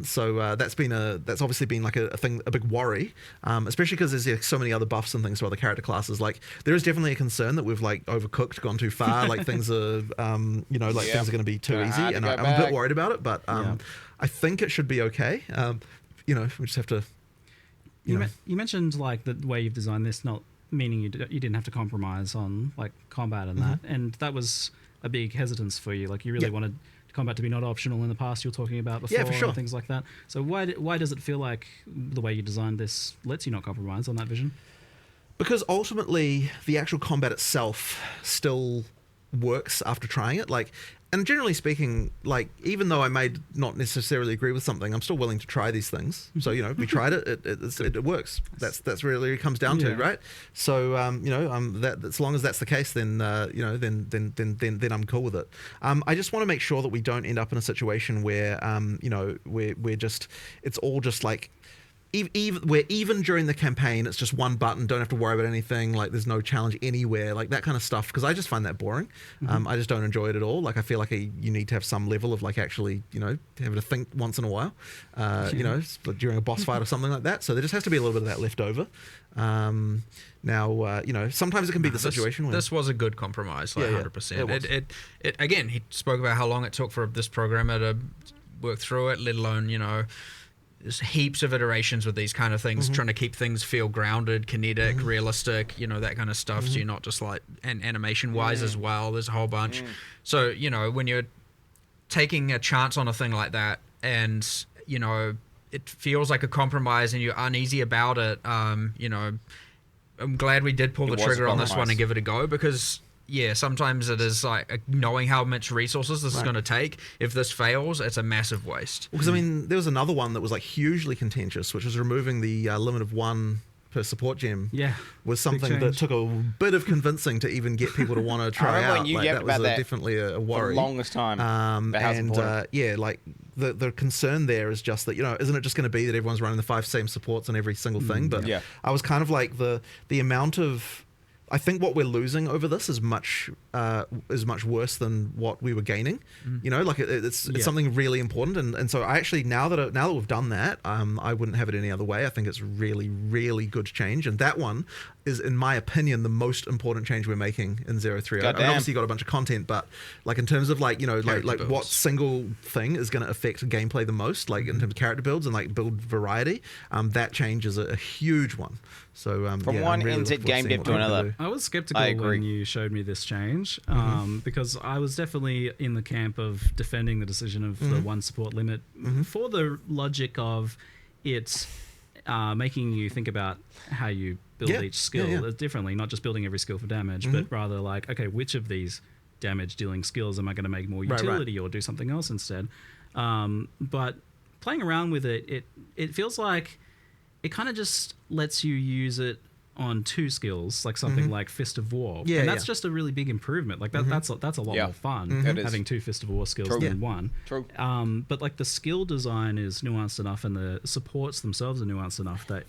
So that's obviously been like a big worry, especially because there's so many other buffs and things to other character classes. Like there is definitely a concern that we've like overcooked, gone too far, like things are things are going to be too easy, and I'm a bit worried about it. But I think it should be okay. We just have to. You mentioned like the way you've designed this, not meaning you didn't have to compromise on like combat and that, and that was a big hesitance for you. Like you really wanted combat to be not optional in the past. You were talking about before, for sure. And things like that. So why does it feel like the way you designed this lets you not compromise on that vision? Because ultimately, the actual combat itself still works after trying it. Like. And generally speaking, like, even though I may not necessarily agree with something, I'm still willing to try these things. So, we tried it, it works. That's really what it comes down to, right? So, that as long as that's the case, then, then I'm cool with it. I just want to make sure that we don't end up in a situation where, we're just, it's all just like, even during the campaign, it's just one button, don't have to worry about anything, like there's no challenge anywhere, like that kind of stuff, because I just find that boring. I just don't enjoy it at all. Like I feel like you need to have some level of like actually, having to think once in a while, during a boss fight or something like that. So there just has to be a little bit of that left over. Sometimes it can be the situation where... This was a good compromise, like 100%. It again, he spoke about how long it took for this programmer to work through it, let alone, there's heaps of iterations with these kind of things, trying to keep things feel grounded, kinetic, realistic, that kind of stuff. So you're not just like, and animation-wise as well, there's a whole bunch. So, when you're taking a chance on a thing like that and, it feels like a compromise and you're uneasy about it, I'm glad we did pull the trigger on this one and give it a go, because... sometimes it is like knowing how much resources this is going to take. If this fails, it's a massive waste. Because there was another one that was like hugely contentious, which was removing the limit of one per support gem Yeah, was something that took a bit of convincing to even get people to want to try remember out. when you Like, yapped that was about that definitely a worry. for the longest time. About how it's And important. yeah, like the concern there is just that, you know, isn't it just going to be that everyone's running the 5 same supports on every single thing? But yeah. I was kind of like the amount of, I think what we're losing over this is much worse than what we were gaining. You know, like it's something really important, and so I actually now that we've done that, I wouldn't have it any other way. I think it's really good change, and that one is, in my opinion, the most important change we're making in 0.3. I mean, obviously you got a bunch of content, but like in terms of like, you know, like what single thing is going to affect gameplay the most, like in terms of character builds and like build variety, that change is a huge one. So from yeah, one I'm really inside looking forward game seeing dev what to they can another. do. I was skeptical when you showed me this change, because I was definitely in the camp of defending the decision of the one support limit for the logic of it's making you think about how you build each skill differently, not just building every skill for damage, but rather like, okay, which of these damage dealing skills am I going to make more utility or do something else instead? But playing around with it feels like it kind of just lets you use it on 2 skills, like something like Fist of War. And that's just a really big improvement. Like that's a lot more fun, having 2 Fist of War skills than one. True. But like the skill design is nuanced enough and the supports themselves are nuanced enough that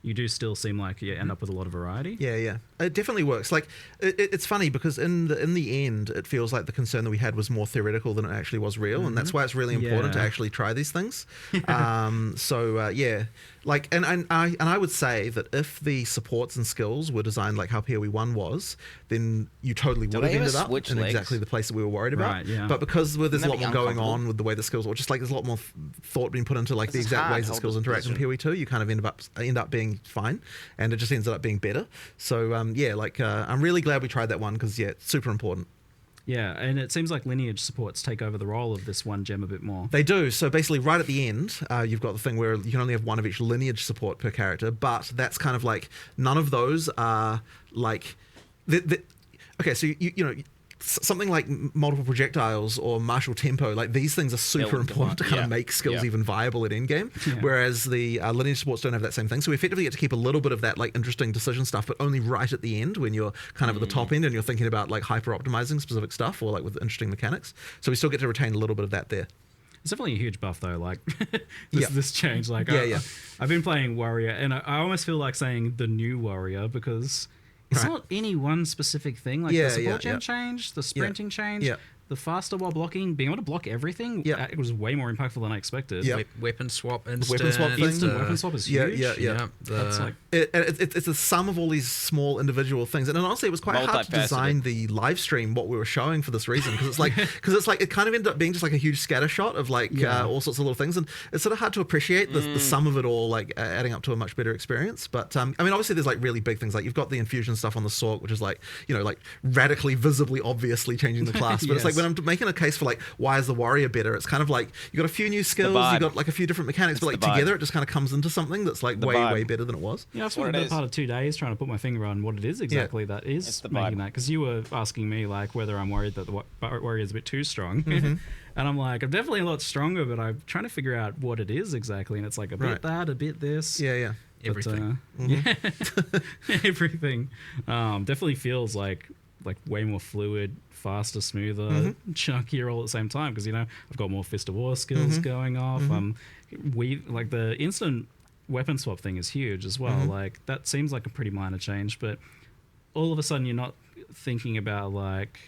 you do still seem like you end up with a lot of variety. Yeah, it definitely works. Like it's funny because in the end, it feels like the concern that we had was more theoretical than it actually was real, and that's why it's really important to actually try these things. Yeah, like and I would say that if the supports and skills were designed like how PoE 1 was, then you totally would have ended up in exactly the place that we were worried about. Right, yeah. But because there's a lot more going on with the way the skills, or just like there's a lot more thought being put into like the exact ways the skills interact in PoE 2, you kind of end up being fine, and it just ends up being better. So yeah, like I'm really glad we tried that one because it's super important. Yeah, and it seems like lineage supports take over the role of this one gem a bit more. They do. So basically right at the end, you've got the thing where you can only have one of each lineage support per character, but that's kind of like none of those are like okay, so you know, something like multiple projectiles or martial tempo, like these things are super important to kind of make skills even viable at endgame, whereas the lineage supports don't have that same thing. So we effectively get to keep a little bit of that like interesting decision stuff, but only right at the end when you're kind of at the top end and you're thinking about like hyper optimizing specific stuff or like with interesting mechanics. So we still get to retain a little bit of that there. It's definitely a huge buff though, like this change. Like I've been playing Warrior and I almost feel like saying the new Warrior because it's not any one specific thing. Like the support gem change, the sprinting change, the faster while blocking, being able to block everything, it was way more impactful than I expected. Weapon swap, instant weapon swap is huge. That's like it's a sum of all these small individual things, and honestly, it was quite hard to design the live stream what we were showing for this reason because it's like it kind of ended up being just like a huge scatter shot of like all sorts of little things, and it's sort of hard to appreciate the sum of it all, like adding up to a much better experience. But I mean, obviously, there's like really big things like you've got the infusion stuff on the Sork, which is like, you know, like radically, visibly, obviously changing the class. But it's like when I'm making a case for like why is the warrior better, it's kind of like you got a few new skills, you got like a few different mechanics, but like together it just kind of comes into something that's like way better than it was. Yeah, I've spent the part of 2 days trying to put my finger on what it is exactly that is making that, because you were asking me like whether I'm worried that the warrior is a bit too strong. And I'm like, I'm definitely a lot stronger, but I'm trying to figure out what it is exactly, and it's like a bit that, a bit this. Everything. Everything. Definitely feels like way more fluid, faster, smoother, chunkier all at the same time, because, you know, I've got more Fist of War skills going off. We like the instant weapon swap thing is huge as well. Like that seems like a pretty minor change, but all of a sudden you're not thinking about like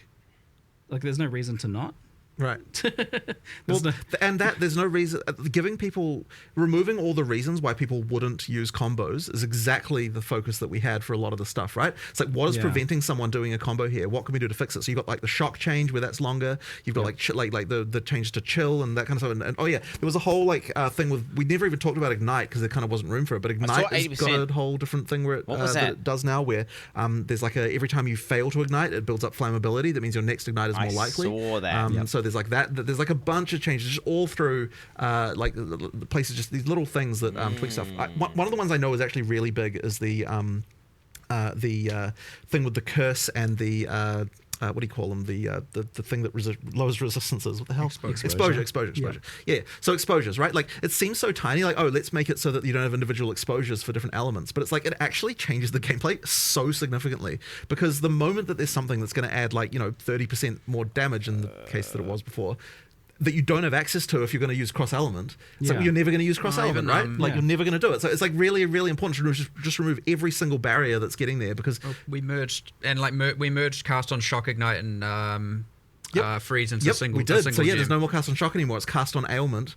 there's no reason to not. Right. There's no reason, removing all the reasons why people wouldn't use combos is exactly the focus that we had for a lot of the stuff, right? It's like, what is preventing someone doing a combo here? What can we do to fix it? So you've got like the shock change where that's longer. You've got like the change to chill and that kind of stuff. And there was a whole like thing with, we never even talked about Ignite because there kind of wasn't room for it. But Ignite has got a whole different thing where that it does now, where there's like every time you fail to ignite, it builds up flammability. That means your next ignite is more likely. I saw that. So there's like that. There's like a bunch of changes just all through like the places, just these little things that tweak stuff. One of the ones I know is actually really big is the thing with the curse and the what do you call them? The thing that lowers resistances. What the hell? Exposure. Exposure. Yeah. So exposures, right? Like it seems so tiny. Like, oh, let's make it so that you don't have individual exposures for different elements. But it's like it actually changes the gameplay so significantly, because the moment that there's something that's going to add like 30% more damage in the case that it was before, that you don't have access to if you're going to use cross element. It's like you're never going to use cross element, right? You're never going to do it. So it's like really, really important to just remove every single barrier that's getting there, because we merged we merged cast on shock, ignite, and freeze into single. We did. So gem. there's no more cast on shock anymore. It's cast on ailment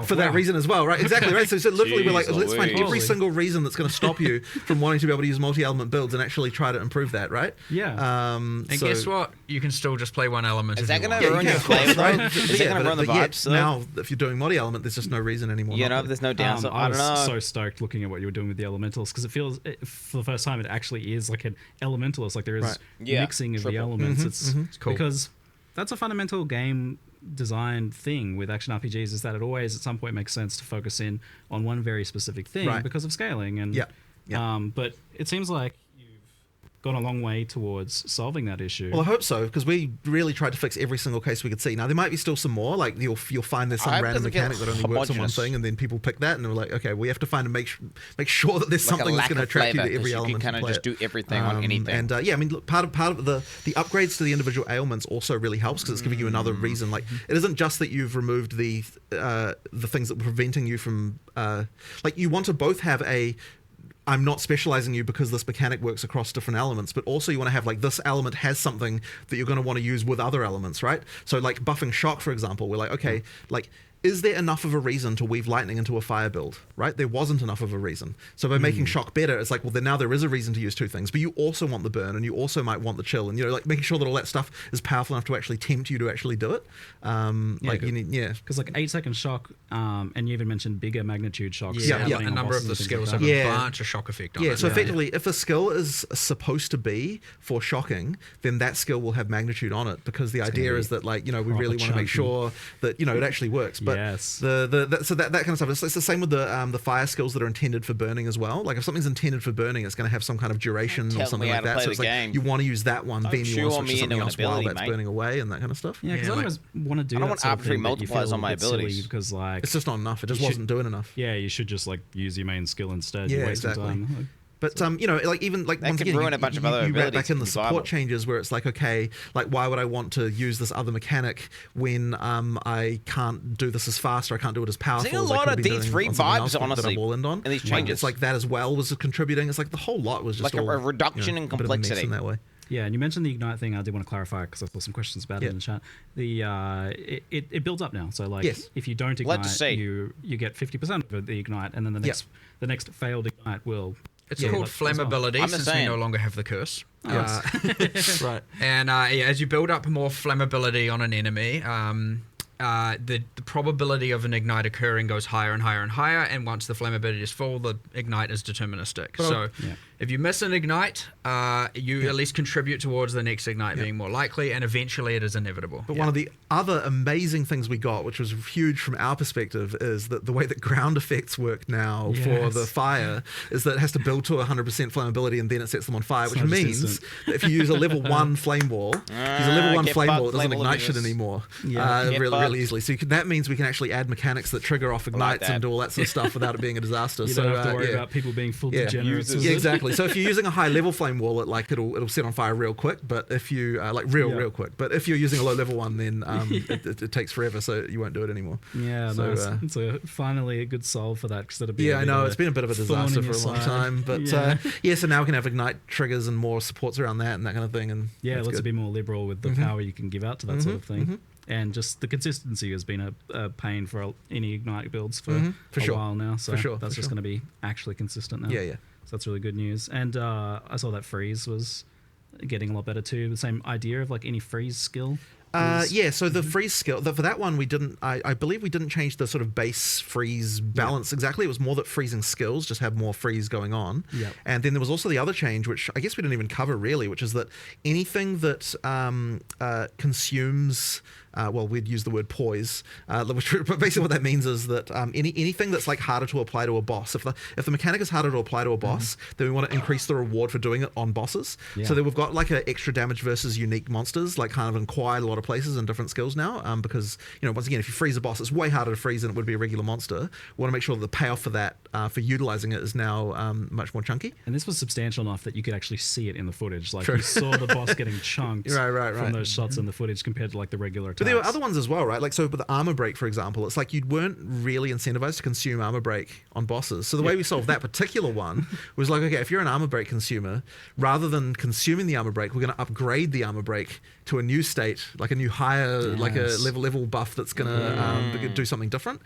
for that reason as well, right? Exactly, right? So literally we're like, let's find every single reason that's going to stop you from wanting to be able to use multi-element builds and actually try to improve that, right? Yeah. And guess what? You can still just play one element. Is that going to ruin your flavor, though? Is that going to ruin the vibes? Now, if you're doing multi-element, there's just no reason anymore. There's no downside. I don't know. I was so stoked looking at what you were doing with the elementals, because it feels, for the first time, it actually is like an elementalist. Like there is mixing of the elements. It's cool. Because that's a fundamental game design thing with action RPGs, is that it always at some point makes sense to focus in on one very specific thing because of scaling. And but it seems like you've gone a long way towards solving that issue. Well, I hope so, because we really tried to fix every single case we could see. Now there might be still some more, like you'll find there's some random mechanic that only works on one thing, and then people pick that and we're like, okay, we have to find and make sure that there's something that's going to attract you to every element. You can kind of just do everything on anything. And I mean, look, part of the upgrades to the individual ailments also really helps, because it's giving you another reason. Like it isn't just that you've removed the things that were preventing you from like you want to both have I'm not specializing you because this mechanic works across different elements, but also you want to have like this element has something that you're going to want to use with other elements, right? So like buffing shock, for example, we're like, okay, like is there enough of a reason to weave lightning into a fire build, right? There wasn't enough of a reason. So by making shock better, it's like, well, then now there is a reason to use two things, but you also want the burn and you also might want the chill, and like making sure that all that stuff is powerful enough to actually tempt you to actually do it. Because like 8-second shock, and you even mentioned bigger magnitude shocks. A number of the skills have a bunch of shock effect on it. So effectively, if a skill is supposed to be for shocking, then that skill will have magnitude on it, because the idea is that like, we really want to make sure that, it actually works. But so that kind of stuff, it's the same with the fire skills that are intended for burning as well. Like if something's intended for burning, it's going to have some kind of duration or something like that. So it's like you want to use that one, then you want to switch to something else while that's burning away and that kind of stuff. Yeah, because I always want to do that. I don't want arbitrary multipliers on my abilities, because like it's just not enough. It just wasn't doing enough. Yeah, you should just like use your main skill instead. You're wasting time. But like even like once again, ruin a bunch of other you wrap abilities back in the support changes where it's like, okay, like why would I want to use this other mechanic when I can't do this as fast, or I can't do it as powerful? There's a lot of D3 vibes, honestly, in these changes. It's like that as well was contributing. It's like the whole lot was just like a reduction in complexity in that way. Yeah, and you mentioned the ignite thing. I did want to clarify, because I saw some questions about it in the chat. It builds up now. So like, if you don't ignite, you get 50% of the ignite, and then the next failed ignite will. It's called flammability, since we no longer have the curse. Right. And as you build up more flammability on an enemy, the probability of an ignite occurring goes higher and higher and higher, and once the flammability is full, the ignite is deterministic. If you miss an ignite, you at least contribute towards the next ignite being more likely, and eventually it is inevitable. But one of the other amazing things we got, which was huge from our perspective, is that the way that ground effects work now for the fire is that it has to build to 100% flammability, and then it sets them on fire, which means that if you use a level 1 flame wall, it doesn't ignite shit anymore really easily. So that means we can actually add mechanics that trigger off ignites and do all that sort of stuff without it being a disaster. You don't have to worry about people being full degenerates. Yeah, exactly. So if you're using a high level flame wall, it'll set on fire real quick. But if you real quick. But if you're using a low level one, then it takes forever, so you won't do it anymore. Yeah, so it's finally a good solve for that, because that'd be I know it's been a bit of a disaster for a long time. But so now we can have ignite triggers and more supports around that and that kind of thing. And let's be more liberal with the power you can give out to that sort of thing. And just the consistency has been a pain for any ignite builds for a while now. So that's just going to be actually consistent now. Yeah. So that's really good news. And I saw that freeze was getting a lot better too. The same idea of like any freeze skill. Yeah, so the freeze skill, for that one, we didn't, I believe we didn't change the sort of base freeze balance exactly. It was more that freezing skills just had more freeze going on. Yep. And then there was also the other change, which I guess we didn't even cover really, which is that anything that consumes... well, we'd use the word poise, but basically what that means is that anything that's like harder to apply to a boss, if the mechanic is harder to apply to a boss, then we want to increase the reward for doing it on bosses. Yeah. So then we've got like an extra damage versus unique monsters, like kind of in quite a lot of places and different skills now, because, you know, once again, if you freeze a boss, it's way harder to freeze than it would be a regular monster. We want to make sure that the payoff for that, for utilizing it, is now much more chunky. And this was substantial enough that you could actually see it in the footage. Like, True. you saw the boss getting chunked right. from those shots in the footage compared to like the regular attacks. But there were other ones as well, right? Like, so with the armor break, for example, it's like you weren't really incentivized to consume armor break on bosses. So the way we solved that particular one was like, okay, if you're an armor break consumer, rather than consuming the armor break, we're going to upgrade the armor break to a new state, like a new higher, like a level buff that's going to do something different.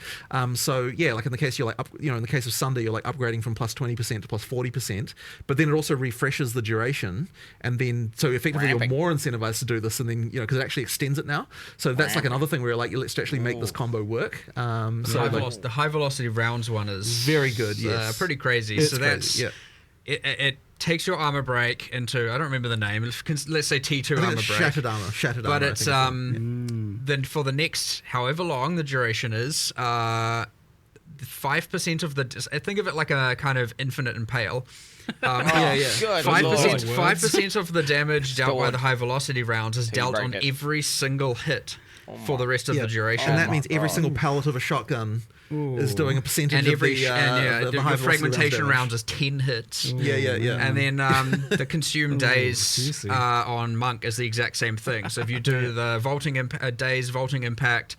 So yeah, like in the case you're like, in the case of Sunday, you're like upgrading from plus 20% to plus 40%, but then it also refreshes the duration, and then so effectively you're more incentivized to do this, and then because it actually extends it now. So that's like another thing where you're like, let's actually make this combo work. The high velocity rounds one is very good. Yes, pretty crazy. It's so that's crazy, it takes your armor break into, I don't remember the name, let's say T2 armor break. Shattered armor. But it's then for the next however long the duration is, 5% of the, I think of it like a kind of infinite impale. 5% of the damage dealt by the high velocity rounds is dealt on every single hit for the rest of the duration. And that means every single pellet of a shotgun is doing a percentage and of the high fragmentation rounds is 10 hits. And then the consumed days on Monk is the exact same thing. So if you do the vaulting days vaulting impact,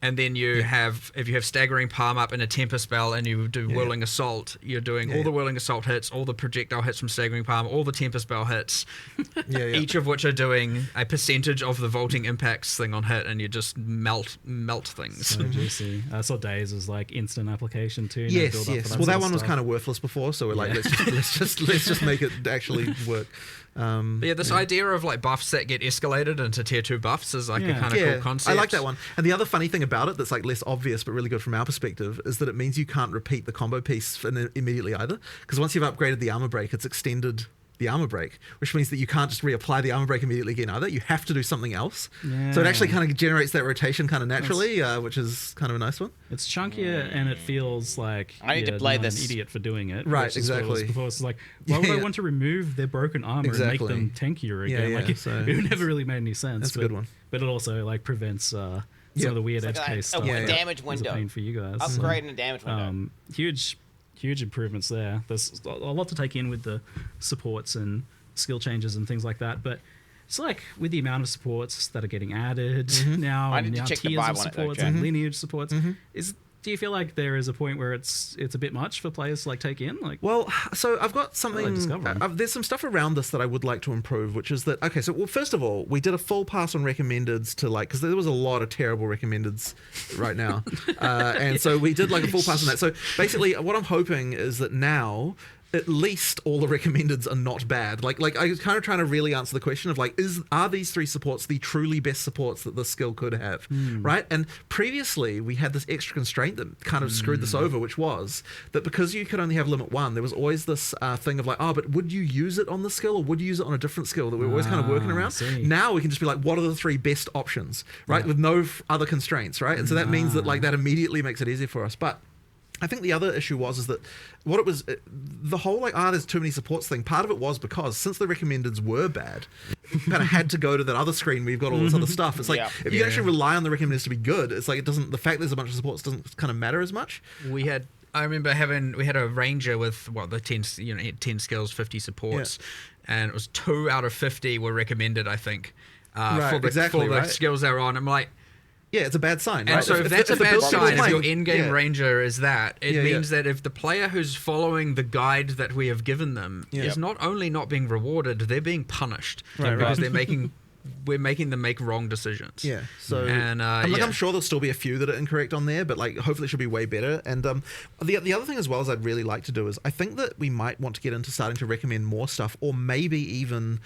and then you have, if you have staggering palm up and a temper spell, and you do whirling assault, you're doing all the whirling assault hits, all the projectile hits from staggering palm, all the temper spell hits, each of which are doing a percentage of the vaulting impacts thing on hit, and you just melt things. So juicy. I saw Days as like instant application too. Yes. Well, that one was kind of worthless before, so we're like, let's just make it actually work. This idea of like buffs that get escalated into tier 2 buffs is like a kind of cool concept. I like that one. And the other funny thing about it that's like less obvious but really good from our perspective is that it means you can't repeat the combo piece immediately either, because once you've upgraded the armor break, it's extended the armor break, which means that you can't just reapply the armor break immediately again either. You have to do something else. So it actually kind of generates that rotation kind of naturally, which is kind of a nice one. It's chunkier and it feels like I need to play this. An idiot for doing it. Right, exactly. Before it's like, why would I want to remove their broken armor and make them tankier again? It never really made any sense. That's a good one. But it also like prevents some of the weird edge case stuff. Damage window. It's a pain for you guys. Upgrading the damage window. Huge improvements there. There's a lot to take in with the supports and skill changes and things like that, but it's like with the amount of supports that are getting added now, and now tiers of supports and lineage supports, do you feel like there is a point where it's a bit much for players to like take in? Like, well, so I've got something. There's some stuff around this that I would like to improve, which is that first of all, we did a full pass on recommendeds to because there was a lot of terrible recommendeds right now, and so we did like a full pass on that. So basically, what I'm hoping is that now, at least all the recommendeds are not bad. Like I was kind of trying to really answer the question of are these 3 supports the truly best supports that this skill could have, right? And previously we had this extra constraint that kind of screwed this over, which was that because you could only have limit 1, there was always this thing of but would you use it on the skill or would you use it on a different skill that we were always kind of working around. Now we can just be like, what are the 3 best options, right? With no other constraints, right? And so that means that that immediately makes it easier for us. But I think the other issue is that what it was, the whole there's too many supports thing, part of it was because since the recommendeds were bad, you kind of had to go to that other screen where you've got all this other stuff. It's like, if you actually rely on the recommendeds to be good, it's like it doesn't, the fact there's a bunch of supports doesn't kind of matter as much. I remember we had a ranger with the 10 skills, 50 supports, and it was 2 out of 50 were recommended, I think, for the skills they were on. I'm like, yeah, it's a bad sign, right? And so if that's a bad sign, if your in-game ranger is that, it means that if the player who's following the guide that we have given them is not only not being rewarded, they're being punished because we're making them make wrong decisions. Yeah. So I'm sure there'll still be a few that are incorrect on there, but hopefully it should be way better. And the other thing as well as I'd really like to do is I think that we might want to get into starting to recommend more stuff, or maybe even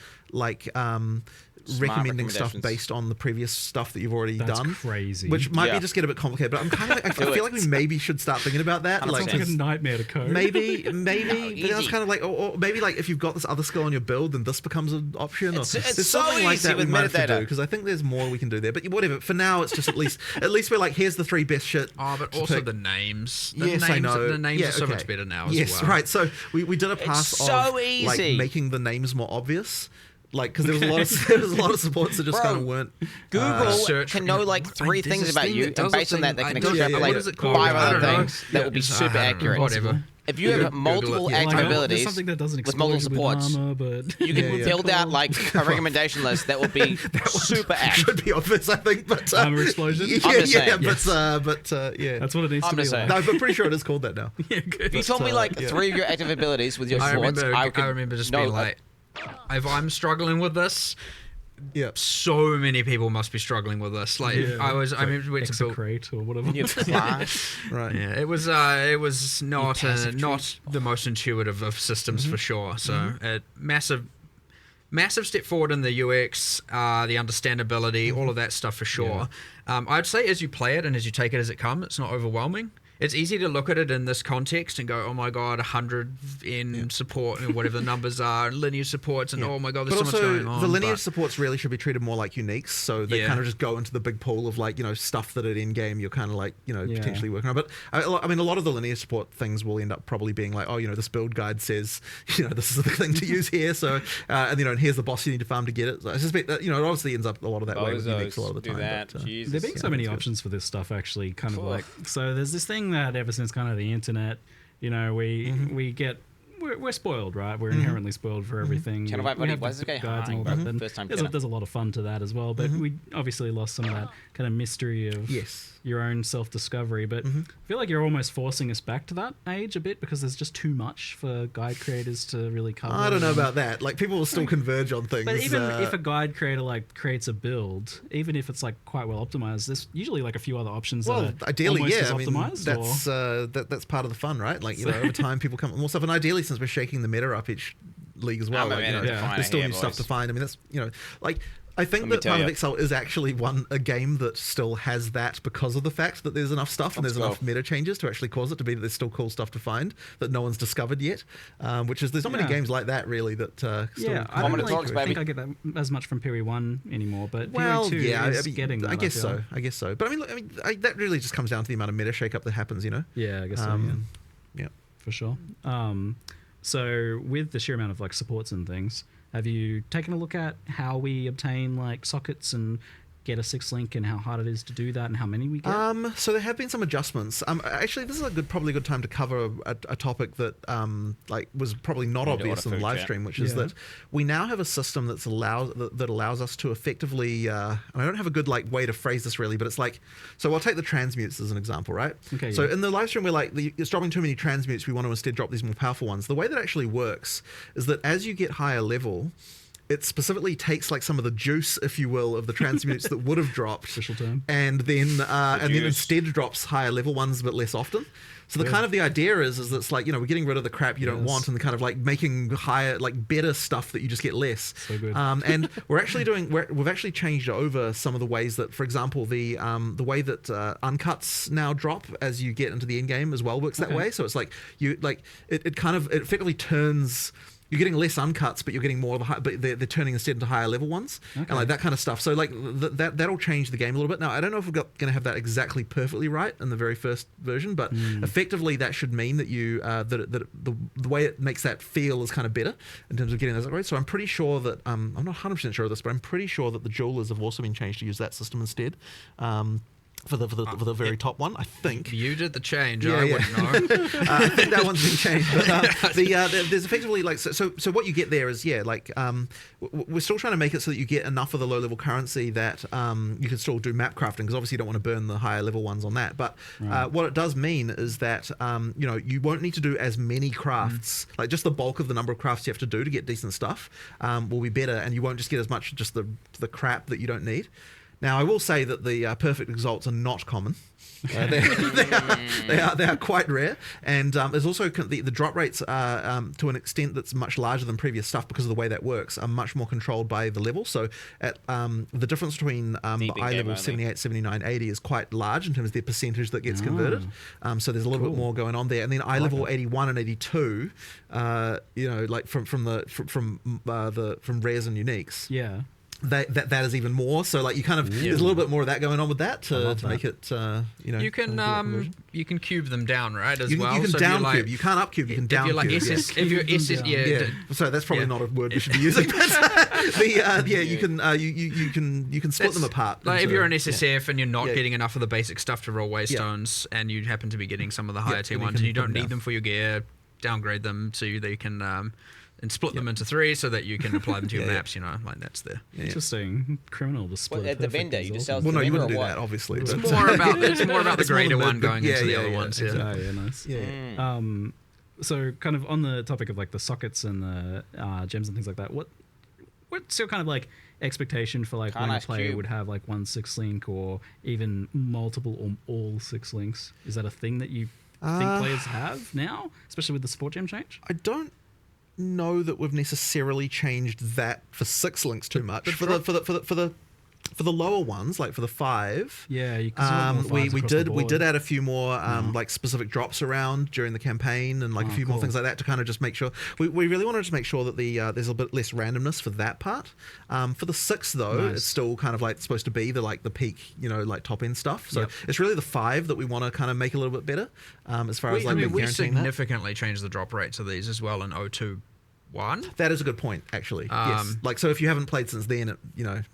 recommending stuff recommendations. based on the previous stuff that you've already done. Crazy. Which might be just get a bit complicated, but I'm kind of I feel like we maybe should start thinking about that. Like, it's like a nightmare to code. Maybe but that's kind of like, or maybe like if you've got this other skill on your build, then this becomes an option. It's there's so something like easy that we with might have to metadata. do, because I think there's more we can do there. But whatever. For now, it's just at least we're like, here's the 3 best shit. Oh, but to also pick. the names. I know. The names Yeah, are so okay. much better now as Yes, well. right. So we did a pass It's so of easy. like making the names more obvious. Like, because there was a lot of supports that just kind of weren't. Google can know like 3 things about you, and based on that, they can extrapolate 5 other things that will be super accurate. Whatever. If you have multiple active abilities something that doesn't with multiple supports, armor, but you can build out like a recommendation list that will be super accurate. Should be obvious, I think. But armor explosion. yeah, yeah. That's what it needs I'm to be. just saying. No, but I'm pretty sure it is called that now. Yeah, good. If you told me like 3 of your active abilities with your supports, I remember just being like, if I'm struggling with this, so many people must be struggling with this. Like I remember we went to build Execrate or whatever. Right. Yeah, it was not the most intuitive of systems for sure. So massive step forward in the UX, the understandability, all of that stuff for sure. I'd say as you play it and as you take it as it comes, it's not overwhelming. It's easy to look at it in this context and go, oh my god, 100 in support and whatever the numbers are, and lineage supports, and oh my god, there's so much going on. The lineage supports really should be treated more like uniques, so they kind of just go into the big pool of like, stuff that at end game you're kind of like, potentially working on. But I mean, a lot of the lineage support things will end up probably being like, oh, this build guide says, this is the thing to use here, so and here's the boss you need to farm to get it. So I suspect that it obviously ends up a lot of that way with uniques a lot of the time. There being so many options for this stuff, actually, kind of like, so there's this thing that ever since kind of the internet, we're spoiled, right? We're inherently spoiled for everything. Channel we have guides and all that. First time there's a lot of fun to that as well, but we obviously lost some of that kind of mystery of your own self-discovery. But I feel like you're almost forcing us back to that age a bit, because there's just too much for guide creators to really cover. I don't know about that. Like, people will still converge on things. But even if a guide creator like creates a build, even if it's like quite well optimized, there's usually like a few other options. Well, that are ideally, almost as I mean, optimized, that's part of the fun, right? Like, over time, people come up with more stuff, and ideally, since we're shaking the meta up each league as well, there's still new stuff to find. I mean, that's like. I think that Path of Exile is actually a game that still has that because of the fact that there's enough stuff and there's enough meta changes to actually cause it to be that there's still cool stuff to find that no one's discovered yet. Which is, there's not many games like that really that still. I don't really think I get that as much from Parry 1 anymore, but Parry 2 is getting that. I guess so. But that really just comes down to the amount of meta shake-up that happens, Yeah, I guess so. Yeah, for sure. So with the sheer amount of like supports and things, have you taken a look at how we obtain like sockets and get a 6-link, and how hard it is to do that, and how many we get? So there have been some adjustments. Actually, this is probably a good time to cover a topic that was probably not obvious in the live stream, which is that we now have a system that allows us to effectively. And I don't have a good way to phrase this really, but it's like, so I'll take the transmutes as an example, right? Okay. So in the live stream, we're like, it's dropping too many transmutes. We want to instead drop these more powerful ones. The way that actually works is that as you get higher level, it specifically takes like some of the juice, if you will, of the transmutes that would have dropped, and then instead drops higher level ones but less often. So the kind of the idea is that it's like, we're getting rid of the crap you don't want, and the kind of like making higher, like better stuff that you just get less. So good. And we're actually we've actually changed over some of the ways that, for example, the way that uncuts now drop as you get into the end game as well works that way. So it's like it effectively turns. You're getting less uncuts, but you're getting more of a but they're turning instead into higher level ones, and like that kind of stuff. So like that'll change the game a little bit. Now I don't know if we're going to have that exactly perfectly right in the very first version, but effectively that should mean that you that the way it makes that feel is kind of better in terms of getting those upgrades. So I'm pretty sure that I'm not 100% sure of this, but I'm pretty sure that the jewelers have also been changed to use that system instead. For the very top one, I think. You did the change. I wouldn't know. I think that one's been changed. But there's effectively like so what you get there is we're still trying to make it so that you get enough of the low level currency that you can still do map crafting, because obviously you don't want to burn the higher level ones on that. But what it does mean is that you won't need to do as many crafts. Like just the bulk of the number of crafts you have to do to get decent stuff will be better, and you won't just get as much just the crap that you don't need. Now, I will say that the perfect exalts are not common. They are quite rare, and there's also the drop rates are to an extent that's much larger than previous stuff because of the way that works are much more controlled by the level. So at the difference between eye level 78, 79, 80 is quite large in terms of the percentage that gets converted. So there's a little bit more going on there, and then eye level 81 and 82, like from rares and uniques. Yeah. That is even more. So like you kind of there's a little bit more of that going on with that to make it you can cube them down, right? As you well. You can so down cube. You can't up cube. You can down cube. If you're SS, So that's probably not a word we should be using. But you can split them apart. Like if you're an SSF and you're not getting enough of the basic stuff to roll waystones, and you happen to be getting some of the higher tier ones, and you don't need them for your gear, downgrade them so that you can. And split them into 3 so that you can apply them to your maps, like that's there. Interesting. Criminal to split. At the vendor, you just sell well, no, you wouldn't do what? that, obviously. It's more about the greater one going into the other ones. Yeah, nice. Yeah. So kind of on the topic of like the sockets and the gems and things like that, what's your kind of like expectation for like when a player would have like 1 6 link or even multiple or all 6 links? Is that a thing that you think players have now, especially with the support gem change? I don't know that we've necessarily changed that for 6 links too much. For the lower ones, like for the 5, we did add a few more like specific drops around during the campaign and like a few more things like that to kind of just make sure we really wanted to make sure that there's a bit less randomness for that part. For the 6 though, it's still kind of like supposed to be the peak, like top end stuff. So it's really the 5 that we want to kind of make a little bit better as far as like we significantly changed the drop rates of these as well in 021. That is a good point, actually. Yes. Like, so if you haven't played since then, it's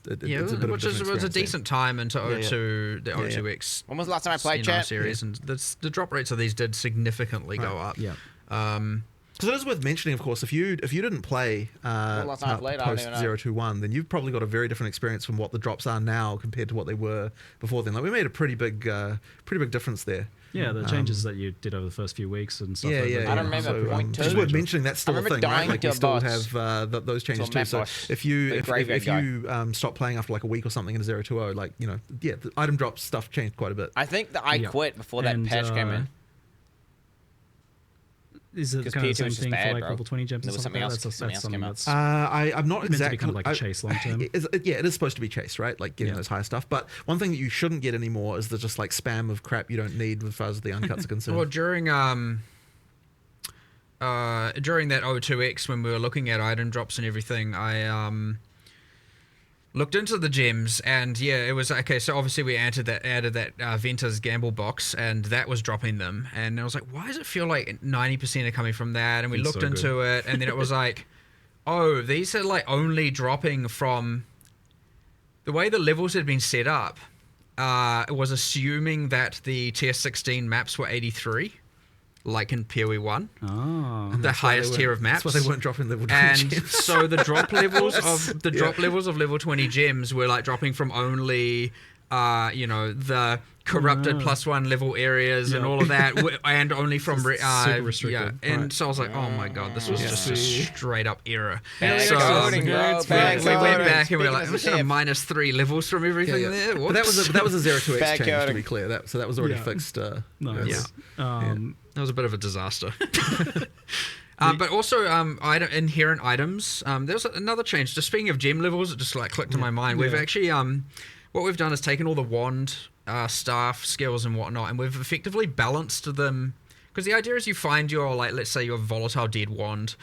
a bit which of a was a decent time into 02, the 02X. When was the last time I played chat? Series, and the drop rates of these did significantly go up. Yeah. Because it is worth mentioning, of course, if you didn't play post 021, then you've probably got a very different experience from what the drops are now compared to what they were before then. Like, we made a pretty big difference there. Yeah, the changes that you did over the first few weeks and stuff. I don't remember point 2. Just worth mentioning that's still a thing, right? Like you still have those changes too. So if you stop playing after like a week or something in a 020, like the item drop stuff changed quite a bit. I think that I quit before that patch came in. Is it kind of the same thing for like level 20 gems? There was something else. I'm not exactly. Meant to be kind of like a chase long term. It is supposed to be chase, right? Like getting those higher stuff. But one thing that you shouldn't get anymore is the just like spam of crap you don't need as far as the uncuts are concerned. Well, during that 02X when we were looking at item drops and everything, I looked into the gems, and it was okay. So obviously we added that Venter's gamble box, and that was dropping them. And I was like, why does it feel like 90% are coming from that? And we looked into it, and then it was like, oh, these are like only dropping from the way the levels had been set up. It was assuming that the tier 16 maps were 83. Like in PoE 1, the highest tier of maps. That's why they weren't dropping level 20 and gems. so the drop levels of levels of level 20 gems were like dropping from only the corrupted +1 level areas and all of that, and only from super restricted. And so I was like, oh my god, this was just a straight up error. So we went back and we were like, we're kind of -3 levels from everything there. But that was a 02X change, to be clear. So that was already fixed. Nice. That was a bit of a disaster. But also inherent items. There's another change. Just speaking of gem levels, it just like clicked in my mind. We've actually what we've done is taken all the wand staff skills and whatnot, and we've effectively balanced them. Because the idea is you find your, like, let's say your volatile dead wand.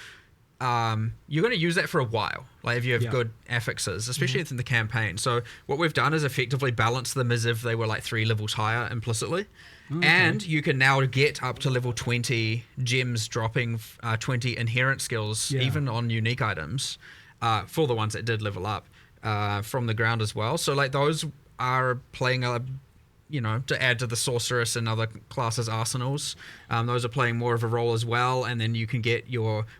You're going to use that for a while, like if you have good affixes, especially in the campaign. So what we've done is effectively balance them as if they were like 3 levels higher implicitly. And you can now get up to level 20 gems dropping 20 inherent skills, even on unique items, for the ones that did level up from the ground as well. So like those are playing to add to the sorceress and other classes' arsenals. Those are playing more of a role as well, and then you can get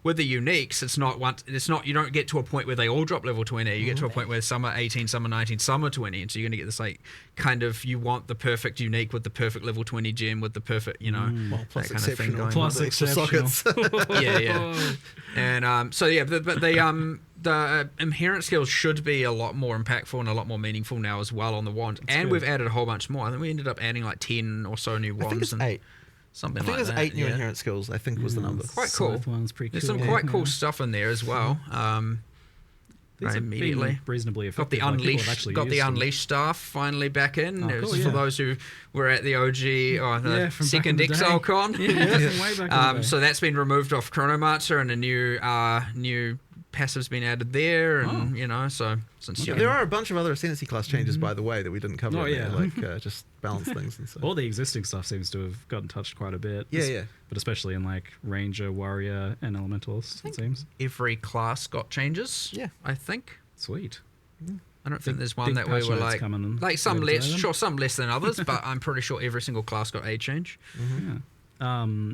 with the uniques. It's not you don't get to a point where they all drop level 20. You get to a point where some are 18, some are 19, some are 20, and so you're gonna get this like kind of, you want the perfect unique with the perfect level 20 gem with the perfect plus that kind of thing going plus on. exceptional. And the the inherent skills should be a lot more impactful and a lot more meaningful now as well on the wand. And we've added a whole bunch more. I think we ended up adding like 10 or so new wands. I think it's 8. Something I think like there's that. 8 new inherent skills, I think was the number. Quite cool. One's pretty There's cool. some quite cool stuff in there as well. These have immediately been reasonably got the effective. unleashed staff finally back in. Oh, It was cool, for yeah. those who were at the OG or the from back second in the day. Exile con. Yeah, from way back in the day. So that's been removed off Chronomancer, and a new passive's been added there, and so since There are a bunch of other Ascendancy class changes, by the way, that we didn't cover. Oh, in yeah. there, like just balance things and so. All the existing stuff seems to have gotten touched quite a bit. Yeah. But especially in like Ranger, Warrior, and Elementalist, it seems. every class got changes. Yeah, I think. Sweet. I don't think there's one big that we patch were notes coming some later less, today, then? sure, some less than others, but I'm pretty sure every single class got a change. Yeah.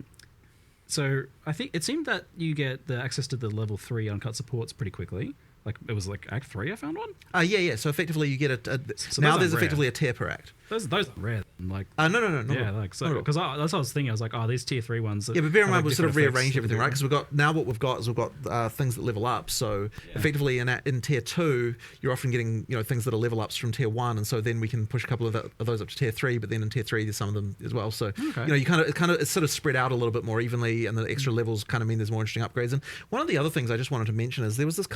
So I think it seemed that you get the access to the level 3 uncut supports pretty quickly. Like it was like Act 3 I found one. Yeah. So effectively you get So now those there's aren't effectively rare. a tier per act. Those are rare. Like no. Yeah, like so because that's what I was thinking. I was like, oh, these tier 3 ones. Yeah, but bear in have, mind like, we've sort of different effects rearranged for everything, right? different- Because what we've got is things that level up. So effectively in tier 2, you're often getting things that are level ups from tier 1, and so then we can push a couple of those up to tier 3. But then in tier 3, there's some of them as well. So you kind of it's sort of spread out a little bit more evenly, and the extra levels kind of mean there's more interesting upgrades. And one of the other things I just wanted to mention is there was this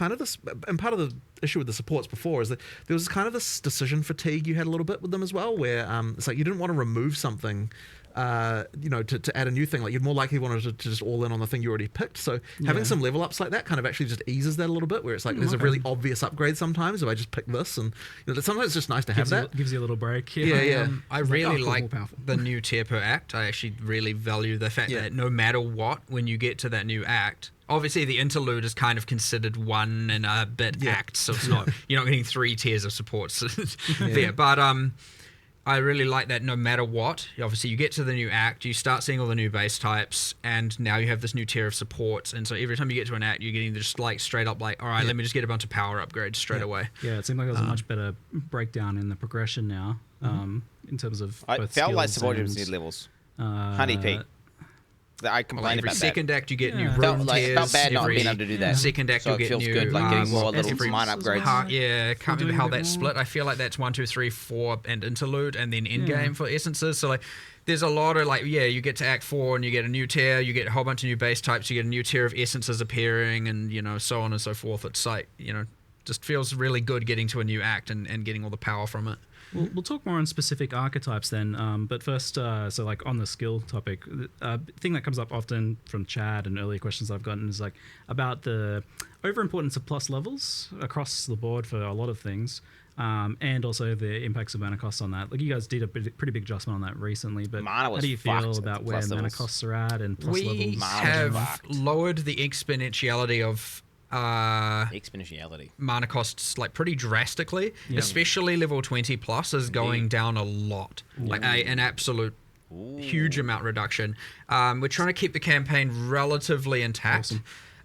and part of the issue with the supports before is that there was kind of this decision fatigue you had a little bit with them as well, where it's like you didn't want to remove something to add a new thing. Like you'd more likely wanted to just all in on the thing you already picked. So having some level ups like that kind of actually just eases that a little bit, where it's like there's a really obvious upgrade sometimes if I just pick this, and sometimes it's just nice to have that. Gives you a little break. Yeah. I really like the new tier per act. I actually really value the fact that no matter what, when you get to that new act, obviously the interlude is kind of considered one and a bit act, so it's not you're not getting 3 tiers of supports there. But I really like that no matter what, obviously you get to the new act, you start seeing all the new base types, and now you have this new tier of supports, and so every time you get to an act, you're getting just like straight up like, all right, let me just get a bunch of power upgrades straight away. Yeah, it seemed like there was a much better breakdown in the progression now, in terms of I both felt like skills supporters and, need levels. Honey Pete. I complained Every about second that. act you get new Felt rune like tiers. felt bad not every being able to do that. Second act So you'll it get feels new. good, like getting more little every mine upgrades. Can't remember how that's more. split. I feel like that's 1, 2, 3, 4, and interlude, and then Endgame for essences. So like, there's a lot of you get to Act 4 and you get a new tier, you get a whole bunch of new base types, you get a new tier of essences appearing, and so on and so forth. It's like just feels really good getting to a new act and getting all the power from it. We'll talk more on specific archetypes then, but first, so like on the skill topic, thing that comes up often from Chad and earlier questions I've gotten is like about the overimportance of plus levels across the board for a lot of things, and also the impacts of mana costs on that. Like you guys did a pretty big adjustment on that recently, but Mana was how do you feel fucked about at where plus mana levels. costs are at and plus levels? We have lowered the exponentiality of exponentiality mana costs like pretty drastically, especially level 20 plus is going down a lot, like an absolute huge amount reduction. We're trying to keep the campaign relatively intact.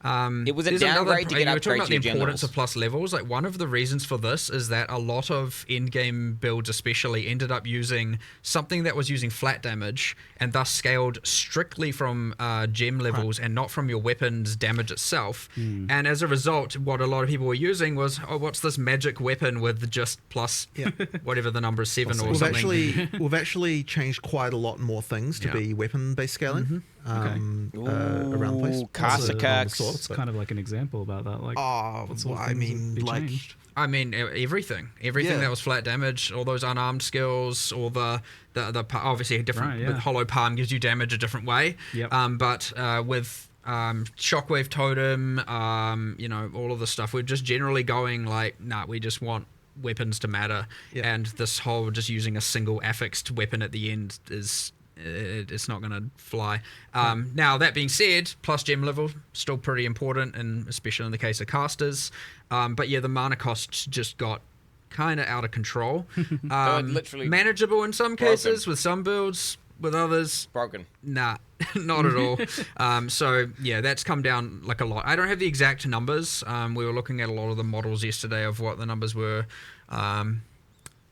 It was a There's downgrade to get you were talking upgrades about to the your gem importance levels. of plus levels. Like one of the reasons for this is that a lot of in-game builds especially ended up using something that was using flat damage and thus scaled strictly from gem levels and not from your weapon's damage itself. And as a result, what a lot of people were using was, what's this magic weapon with just plus whatever the number is, 7 or something. We've actually changed quite a lot more things to be weapon-based scaling around the place. Caster Kirks. It's kind of like an example about that. Like, what sort of things have been changed? I mean, everything that was flat damage, all those unarmed skills, or the obviously a different with Hollow Palm gives you damage a different way. But with Shockwave Totem, all of the stuff, we're just generally going like, we just want weapons to matter, and this whole just using a single affixed weapon at the end is. It's not going to fly. Now, that being said, plus gem level, still pretty important, and especially in the case of casters. But yeah, the mana costs just got kind of out of control. Literally manageable in some cases with some builds, with others broken. Nah, not at all. So yeah, that's come down like a lot. I don't have the exact numbers. We were looking at a lot of the models yesterday of what the numbers were.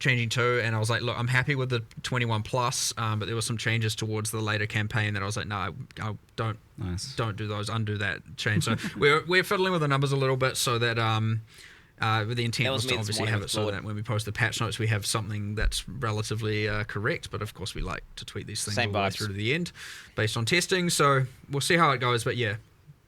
changing too, and I was like, look, I'm happy with the 21 plus, but there were some changes towards the later campaign that I was like, no, I don't do those, undo that change. So we're fiddling with the numbers a little bit so that the intent was to obviously have it so that when we post the patch notes, we have something that's relatively correct. But of course, we like to tweak these things all the way through to the end based on testing. So we'll see how it goes. But yeah,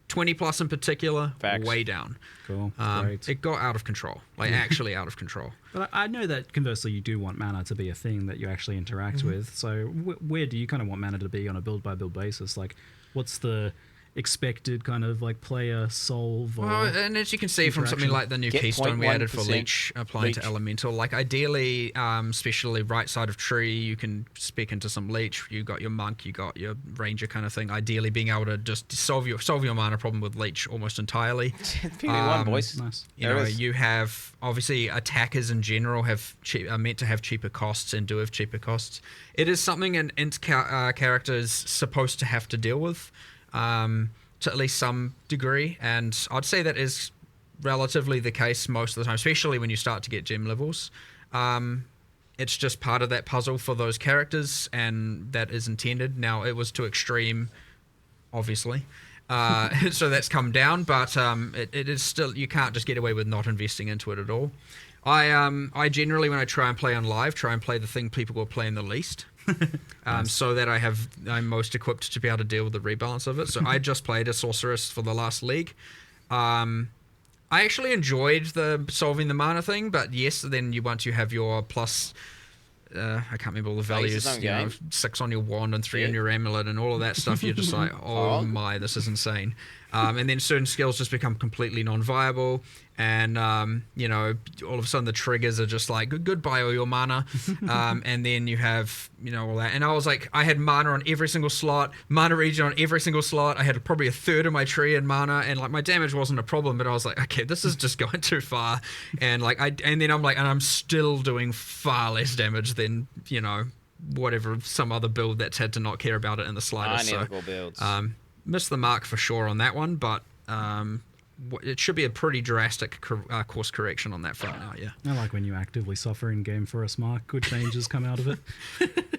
20 plus in particular, way down. Cool. Great. It got out of control, actually out of control. But I know that conversely, you do want mana to be a thing that you actually interact with. So where do you kind of want mana to be on a build by build basis? Like, what's the expected kind of like player solve? Or and as you can see from something like the new keystone we added for leech applying to elemental, like ideally, especially right side of tree, you can spec into some leech. You got your monk, you got your ranger kind of thing. Ideally, being able to just solve your mana problem with leech almost entirely. One boys. Nice. You know, you have obviously attackers in general are meant to have cheaper costs and do have cheaper costs. It is something an int character is supposed to have to deal with. To at least some degree, and I'd say that is relatively the case most of the time, especially when you start to get gem levels. It's just part of that puzzle for those characters, and that is intended. Now, it was to extreme, obviously, so that's come down, but it is still, you can't just get away with not investing into it at all. I generally, when I try and play on live, try and play the thing people will play in the least. So that I'm most equipped to be able to deal with the rebalance of it. So I just played a sorceress for the last league. I actually enjoyed the solving the mana thing, but yes, then once you have your plus, I can't remember all the values, 6 on your wand and 3 on your amulet and all of that stuff, you're just like, oh my, this is insane. And then certain skills just become completely non-viable, and all of a sudden the triggers are just like, goodbye all your mana. And then you have all that, and I was like, I had mana on every single slot, mana regen on every single slot. I had probably a third of my tree in mana, and like my damage wasn't a problem, but I was like, okay, this is just going too far. And then I'm still doing far less damage than whatever some other build that's had to not care about it in the slightest. builds. Missed the mark for sure on that one, but it should be a pretty drastic course correction on that front now, yeah. I like when you actively suffer in game for us, Mark. Good changes come out of it.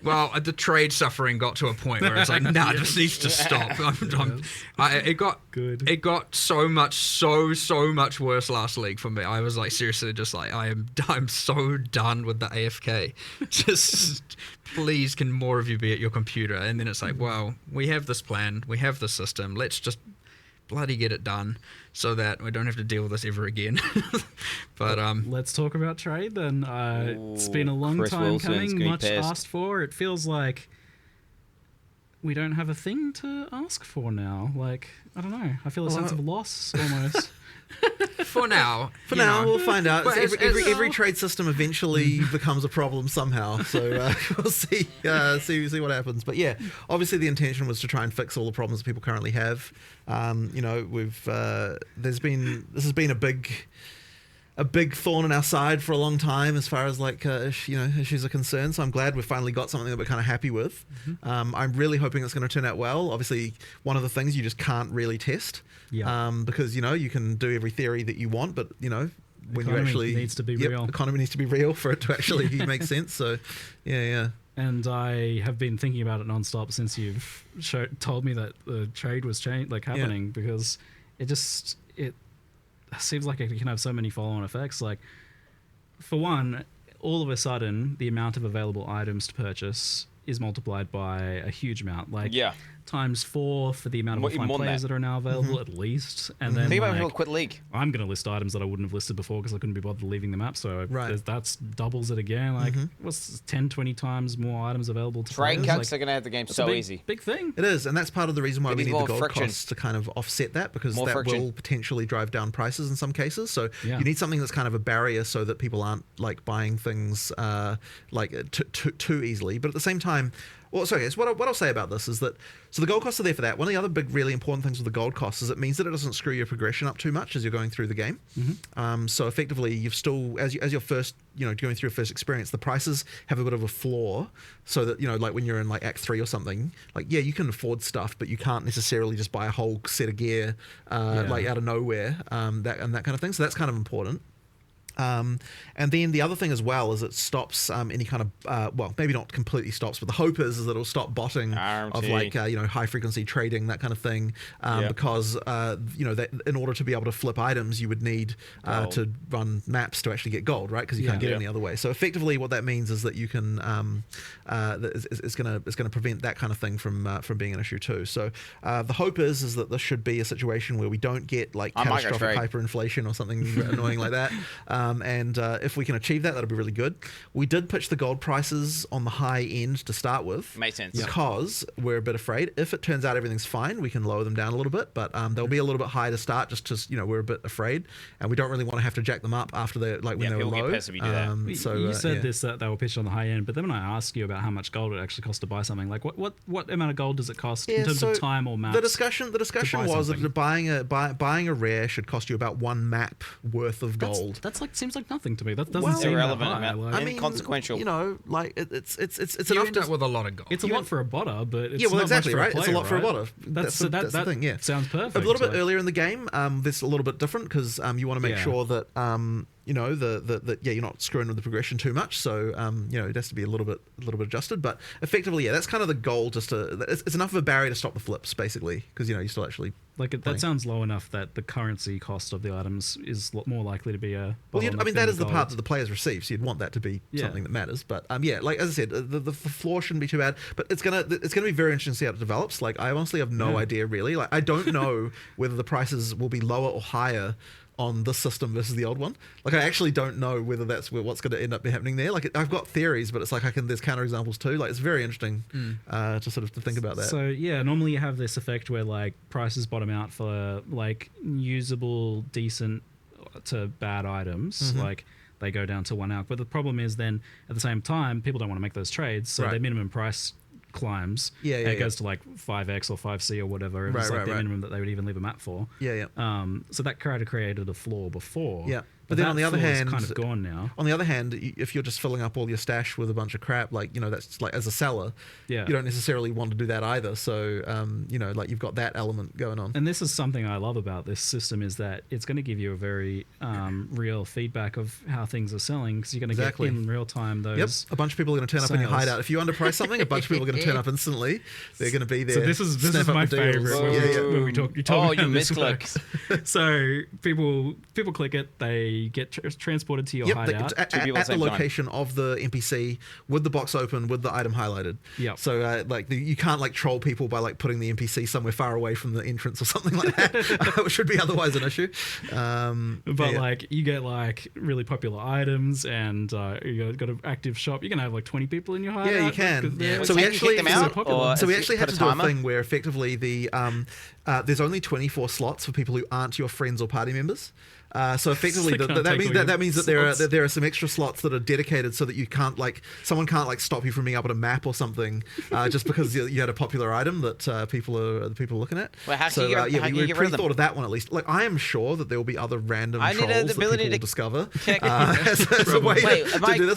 Well, the trade suffering got to a point where it's like, nah, this needs to stop. It got so much worse last league for me. I was like, seriously, just like, I'm so done with the AFK. Just please, can more of you be at your computer? And then it's like, well, we have this plan, we have the system, let's just bloody get it done so that we don't have to deal with this ever again. But let's talk about trade then. It's been a long time coming, much asked for. It feels like we don't have a thing to ask for now. Like, I don't know, I feel a sense of loss almost. For now, we'll find out. Every trade system eventually becomes a problem somehow. So we'll see what happens. But yeah, obviously the intention was to try and fix all the problems that people currently have. This has been a big thorn in our side for a long time as far as issues are concerned. So I'm glad we've finally got something that we're kind of happy with. I'm really hoping it's going to turn out well. Obviously, one of the things you just can't really test. Because you can do every theory that you want, but when you actually needs to be real. Economy needs to be real for it to actually make sense. So yeah. And I have been thinking about it nonstop since you've told me that the trade was happening, because it seems like it can have so many follow-on effects. Like, for one, all of a sudden, the amount of available items to purchase is multiplied by a huge amount. Times 4 for the amount of offline players that are now available, at least. And then think about people quit league. I'm going to list items that I wouldn't have listed before because I couldn't be bothered leaving them up. So that's doubles it again. Like, what's 10, 20 times more items available to trade players? cuts are going to have the game so easy. Big thing. It is, and that's part of the reason why we need the gold costs to kind of offset that, because that will potentially drive down prices in some cases. So you need something that's kind of a barrier so that people aren't buying things too easily. But at the same time, what I'll say about this is that, so the gold costs are there for that. One of the other big, really important things with the gold costs is it means that it doesn't screw your progression up too much as you're going through the game. So effectively, you've still, as you're first, going through your first experience, the prices have a bit of a floor, so that, when you're in Act 3 or something, you can afford stuff, but you can't necessarily just buy a whole set of gear, out of nowhere, that kind of thing. So that's kind of important. And then the other thing as well is it stops any kind of well, maybe not completely stops, but the hope is that it'll stop botting of like high frequency trading, that kind of thing, because that in order to be able to flip items, you would need to run maps to actually get gold, right? Because you can't get it any other way. So effectively, what that means is that you can it's going to prevent that kind of thing from being an issue too. So the hope is that this should be a situation where we don't get like catastrophic hyperinflation or something annoying like that. And if we can achieve that, that'll be really good. We did pitch the gold prices on the high end to start with. Makes sense. Because we're a bit afraid. If it turns out everything's fine, we can lower them down a little bit, but they'll be a little bit high to start just because, we're a bit afraid, and we don't really want to have to jack them up after they're like when they were low. Get pissed if you do that. So you said this that they were pitched on the high end, but then when I ask you about how much gold it actually costs to buy something, like what amount of gold does it cost in terms of time or maps? The discussion was that buying a rare should cost you about 1 map worth of gold. That's like seems like nothing to me. That doesn't seem irrelevant, that high. like, inconsequential. It's you enough end up with a lot of gold. It's a lot for a botter, but it's well, not exactly much for right. a player, It's a lot for a right? botter. That's the thing. Yeah, sounds perfect. A little bit earlier in the game, this is a little bit different because you want to make sure that that you're not screwing with the progression too much. So it has to be a little bit adjusted. But effectively, that's kind of the goal. It's enough of a barrier to stop the flips, basically, because you still actually that sounds low enough that the currency cost of the items is more likely to be a. Well, that is the part that the players receive, so you'd want that to be something that matters. But like as I said, the floor shouldn't be too bad. But it's gonna be very interesting to see how it develops. Like I honestly have no idea really. Like I don't know whether the prices will be lower or higher on this system versus the old one. Like I actually don't know whether that's what's going to end up happening there. Like I've got theories, but it's like there's counterexamples too. Like it's very interesting to sort of to think about that. So normally you have this effect where like prices bottom out for like usable, decent to bad items. Like they go down to 1 alc. But the problem is then at the same time people don't want to make those trades, so their minimum price climbs. It goes to like 5x or 5c or whatever. It was like the minimum that they would even leave a map for. So that kind of created a flaw before. But then on the other hand, kind of gone now. On the other hand, if you're just filling up all your stash with a bunch of crap, like that's like as a seller, you don't necessarily want to do that either. So like you've got that element going on. And this is something I love about this system is that it's going to give you a very real feedback of how things are selling because you're going to get in real time those. A bunch of people are going to turn up in your hideout. If you underprice something, a bunch of people are going to turn up instantly. They're going to be there. So this is my favorite when we talk. You told me misclicks. So people click it. They get transported to your hideout at the location of the NPC with the box open with the item highlighted. So you can't like troll people by like putting the NPC somewhere far away from the entrance or something like that, which should be otherwise an issue. But like you get like really popular items and you got an active shop. You can have like 20 people in your hideout. Yeah, you can. So we actually had to do a thing where effectively there's only 24 slots for people who aren't your friends or party members. So effectively, that means that there are some extra slots that are dedicated so that you can't someone can't stop you from being able to map or something just because you had a popular item that people are looking at. Well, how can you get rid of them? Thought of that one at least. Like I am sure that there will be other random trolls that people will discover. As a way to do this.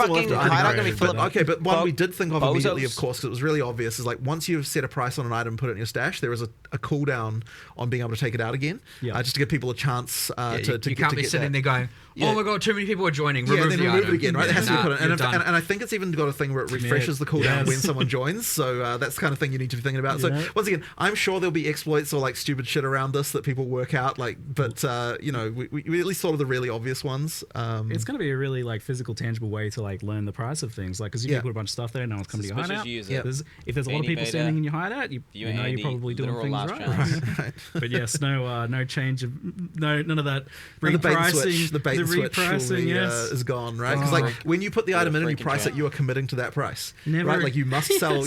But one we did think of immediately, of course, because it was really obvious, is like once you've set a price on an item, put it in your stash, there is a cooldown on being able to take it out again, just to give people a chance to. You can't be sitting there going, oh my god, too many people are joining. Remove it again, right? It has to be put in. And I think it's even got a thing where it refreshes the cooldown when someone joins. So that's the kind of thing you need to be thinking about. So once again, I'm sure there'll be exploits or like stupid shit around this that people work out. But we at least thought of the really obvious ones. It's going to be a really like physical, tangible way to like learn the price of things. Like because you can put a bunch of stuff there, no one's coming to your hideout. If there's a lot of people standing in your hideout, you know you're probably doing things right. But yes, no change of none of that. The bait and switch is gone, right? Because when you put the item in and you price it, you are committing to that price, right? Like you must sell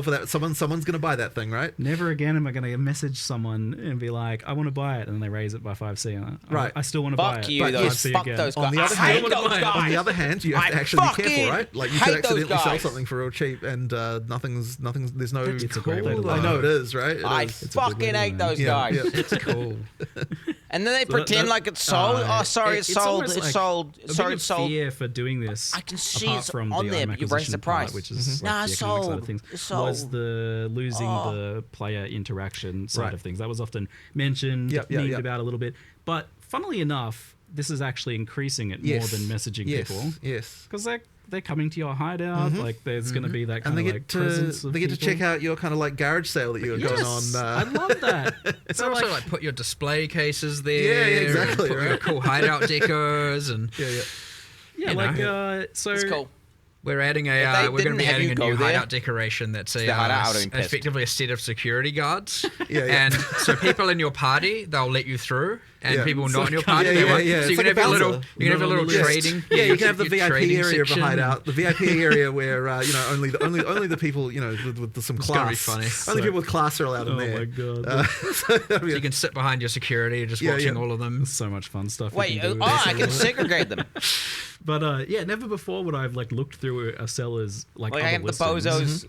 for that. Someone's going to buy that thing, right? Never again am I going to message someone and be like, I want to buy it, and then they raise it by 5c. Right. I still want to buy it. Fuck you, those guys. On the other hand, you have to actually be careful, right? Like you could accidentally sell something for real cheap, and nothing's. There's no. It's a great way to I know it is, right? I fucking hate those guys. It's cool. And then they pretend like it's sold. Oh, sorry, it's sold. It's sold. Sorry, it's sold. Fear for doing this. I can see apart it's from on the there, but you raise the price. Part, which is like the economic side of things. Was the losing the player interaction side of things. That was often mentioned, memed about a little bit. But funnily enough, this is actually increasing it more than messaging people. Yes. Because they're coming to your hideout. Like there's going to be that kind of like presence of they get to check out your kind of like garage sale that you got going on. I love that. It's also like put your display cases there. Yeah, exactly. And put your cool hideout decos and so it's cool. we're adding we're going to be adding a new hideout decoration that's effectively a set of security guards. And so people in your party, they'll let you through, and people not in your party, they won't. So you can have a little, trading. Yeah, you can have the VIP area of a hideout. The VIP area where only the people with some class. It's gonna be funny. Only people with class are allowed in there. Oh my god! So you can sit behind your security, just watching all of them. So much fun stuff. Wait, I can segregate them. But never before would I've like looked through a seller's like I other have the listings. bozos.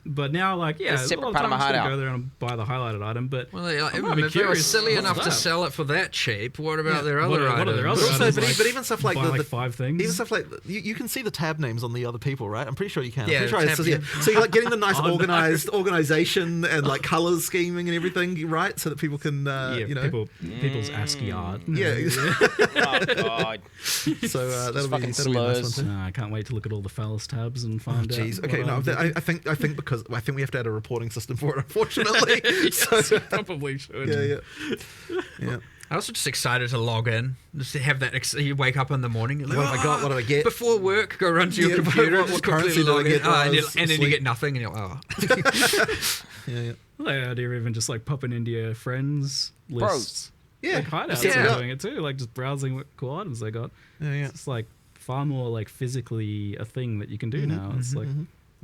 But now, like, It's a a separate lot of part of my times I'm hideout. go there and buy the highlighted item. But If they were silly enough to sell it for that cheap, what about their other items? What are their other But items? also, but even stuff like buy the 5 things. even stuff like you can see the tab names on the other people, right? I'm pretty sure you can. Yeah, I'm pretty sure so you're like getting the nice organization and like colors scheming and everything, right? So that people can people's ASCII art. Yeah. Oh god. So that'll be a nice one too. I can't wait to look at all the phallus tabs and find out. Jeez. Okay. what No. I'm I think we have to add a reporting system for it. Unfortunately. Yes, you probably should. Yeah. I'm also just excited to log in. Just to have that. You wake up in the morning. You're like, What have I got? What do I get? Before work, go run to your computer. What just currency quickly do I log in. get while I And was then you asleep? get nothing, and you're Yeah. The idea of even just like popping into your friends lists. Yeah. Like hideouts Yeah. are doing it too. Like just browsing what cool items they got. Yeah. It's like far more like physically a thing that you can do now. It's like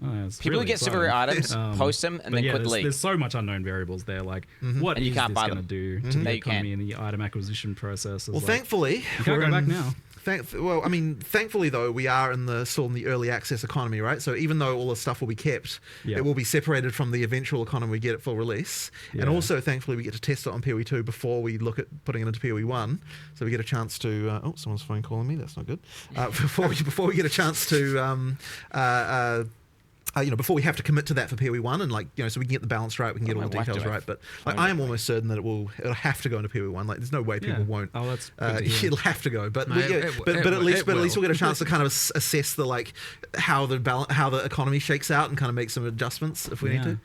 it's People really who get super exciting. rare items, post them, and then quit the league. There's so much unknown variables there. Like what And you is can't this buy going to them. do to No, the you can't. economy and the item acquisition process? Well, thankfully, you can't go back now. Thankfully though, we are still in the early access economy, right? So even though all the stuff will be kept, it will be separated from the eventual economy we get at full release. And also, thankfully, we get to test it on PoE 2 before we look at putting it into PoE 1. So we get a chance to. Someone's phone calling me. That's not good. Before we get a chance to. Before we have to commit to that for PoE 1 and so we can get the balance right, we can get all the details right. But I am almost certain that it'll have to go into PoE 1. Like there's no way people won't. Oh, that's good to hear. It'll have to go. But No, at least we'll get a chance to kind of assess the how the economy shakes out and kind of make some adjustments if we need to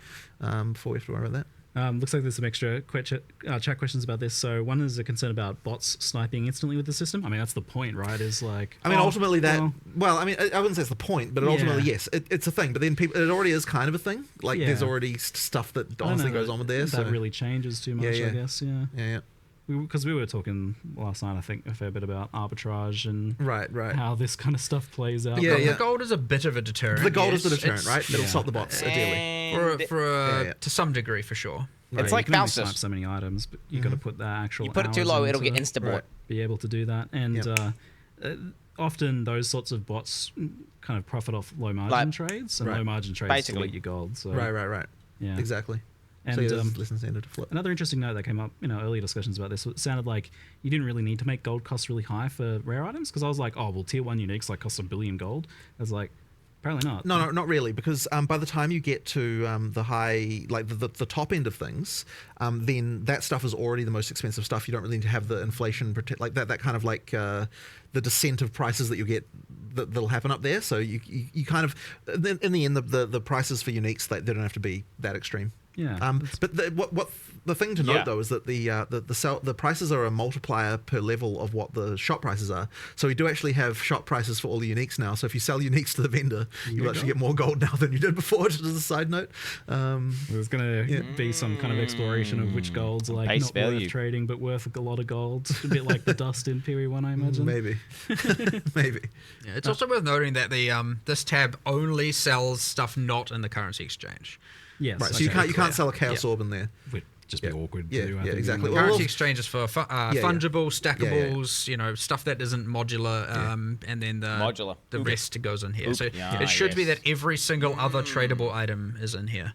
before we have to worry about that. Looks like there's some extra chat questions about this. So one is a concern about bots sniping instantly with the system. I mean, that's the point, right? Is like... ultimately that... Well, I wouldn't say it's the point, but ultimately, yes, it's a thing. But then it already is kind of a thing. Like, there's already stuff that honestly goes on with there. That really changes too much, I guess, Yeah. Because we were talking last night, I think, a fair bit about arbitrage and right how this kind of stuff plays out. The gold is a bit of a deterrent. The gold is the deterrent, right? It'll stop the bots, ideally. To some degree, for sure. Right, it's like you can only Faustus. snipe so many items, but you got to put the actual. You put it too low, it'll get insta-bought. Be able to do that, and often those sorts of bots kind of profit off low margin trades, and low margin trades basically delete your gold. So right. Yeah, exactly. And so less incentive to flip. Another interesting note that came up in our earlier discussions about this, it sounded like you didn't really need to make gold costs really high for rare items, because I was like, oh well, tier 1 uniques like cost $1 billion gold. I was like, apparently not. No, not really, because by the time you get to the high, like the top end of things, then that stuff is already the most expensive stuff. You don't really need to have the inflation protect, like that kind of like the descent of prices that you get that'll happen up there. So you kind of in the end the prices for uniques they don't have to be that extreme. Yeah. But what the thing to note though is that the prices are a multiplier per level of what the shop prices are. So we do actually have shop prices for all the uniques now. So if you sell uniques to the vendor, you'll actually get more gold now than you did before. Just as a side note, there's going to be some kind of exploration of which golds are like Base not value. worth trading, but worth a lot of gold. A bit like the dust in PoE 1, I imagine. Maybe. Yeah, it's also worth noting that the this tab only sells stuff not in the currency exchange. Yes. Right. So you can't sell a chaos orb in there. Would just be awkward. Yeah, to do, I yeah, think. exactly. Currency exchange is for fungible, stackables, stuff that isn't modular, and then the rest goes in here. So it should be that every single other tradable item is in here.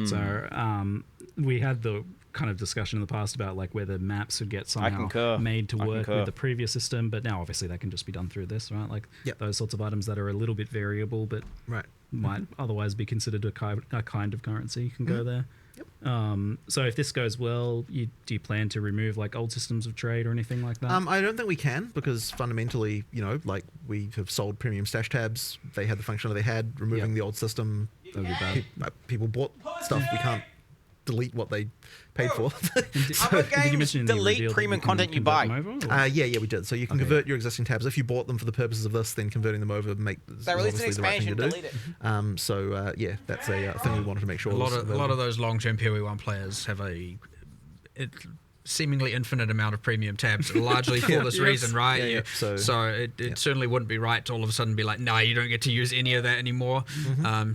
So we had the kind of discussion in the past about like whether maps would get somehow made to work with the previous system, but now obviously that can just be done through this, right? Like those sorts of items that are a little bit variable, but might otherwise be considered a kind of currency can go there. So if this goes well, do you plan to remove like old systems of trade or anything like that? I don't think we can, because fundamentally, like we have sold premium stash tabs. They had the functionality they had. Removing the old system, that'd be bad. People bought stuff. We can't delete what they paid for. Other games delete premium content you buy. Yeah, we did. So you can convert your existing tabs. If you bought them for the purposes of this, then converting them over they released an expansion, delete it. Yeah, that's a thing we wanted to make sure. A lot of those long-term PoE1 players have a seemingly infinite amount of premium tabs, largely for this reason, right? So it certainly wouldn't be right to all of a sudden be like, nah, you don't get to use any of that anymore.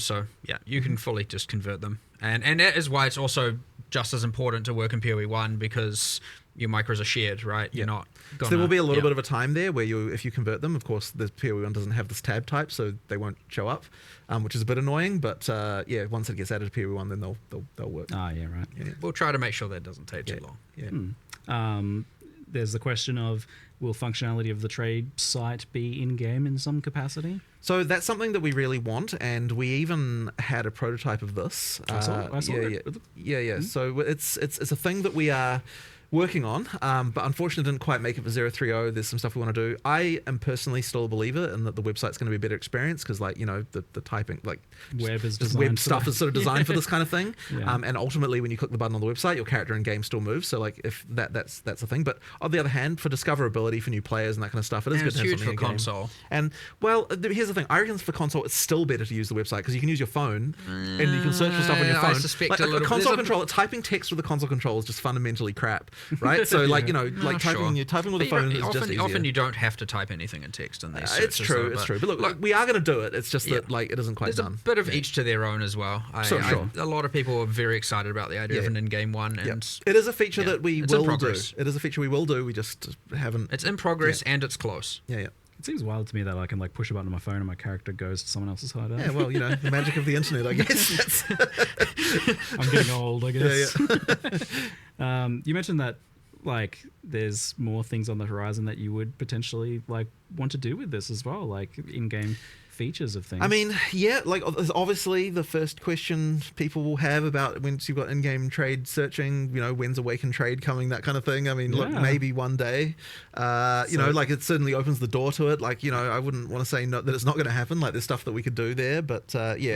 So yeah, you can fully just convert them. And that is why it's also just as important to work in PoE1, because your micros are shared, right? You're not gonna, so there will be a little bit of a time there where if you convert them, of course, the PoE1 doesn't have this tab type, so they won't show up, which is a bit annoying. But once it gets added to PoE1, then they'll work. Ah, yeah, right. Yeah. We'll try to make sure that doesn't take too long. Yeah. There's the question of, will functionality of the trade site be in-game in some capacity? So that's something that we really want, and we even had a prototype of this. I saw it. Yeah. So it's a thing that we are working on, but unfortunately didn't quite make it for 030. There's some stuff we want to do. I am personally still a believer in that the website's going to be a better experience, because the typing, web stuff is sort of designed for this kind of thing. And ultimately, when you click the button on the website, your character in game still moves. So if that's a thing. But on the other hand, for discoverability for new players and that kind of stuff, it is good to have huge something for in console. And here's the thing. I reckon for console, it's still better to use the website, because you can use your phone and you can search for stuff on your phone. I suspect a little console controller, typing text with a console controller is just fundamentally crap, right? So typing with a phone is just easier. Often you don't have to type anything in text in these it's true. But look, we are going to do it. It's just that it isn't quite done. There's a bit of each to their own as well. Sure. A lot of people are very excited about the idea of an in-game one, and it is a feature that we will do. It is a feature we will do. We just haven't. It's in progress and it's close. Yeah. It seems wild to me that I can push a button on my phone and my character goes to someone else's hideout. Yeah, well, the magic of the internet, I guess. I'm getting old, I guess. Yeah. You mentioned that there's more things on the horizon that you would potentially want to do with this as well, in-game features of things. I mean, obviously the first question people will have about once you've got in-game trade searching, when's Awaken Trade coming, that kind of thing. I mean, look, maybe one day, it certainly opens the door to it. I wouldn't want to say that it's not going to happen. There's stuff that we could do there, but there's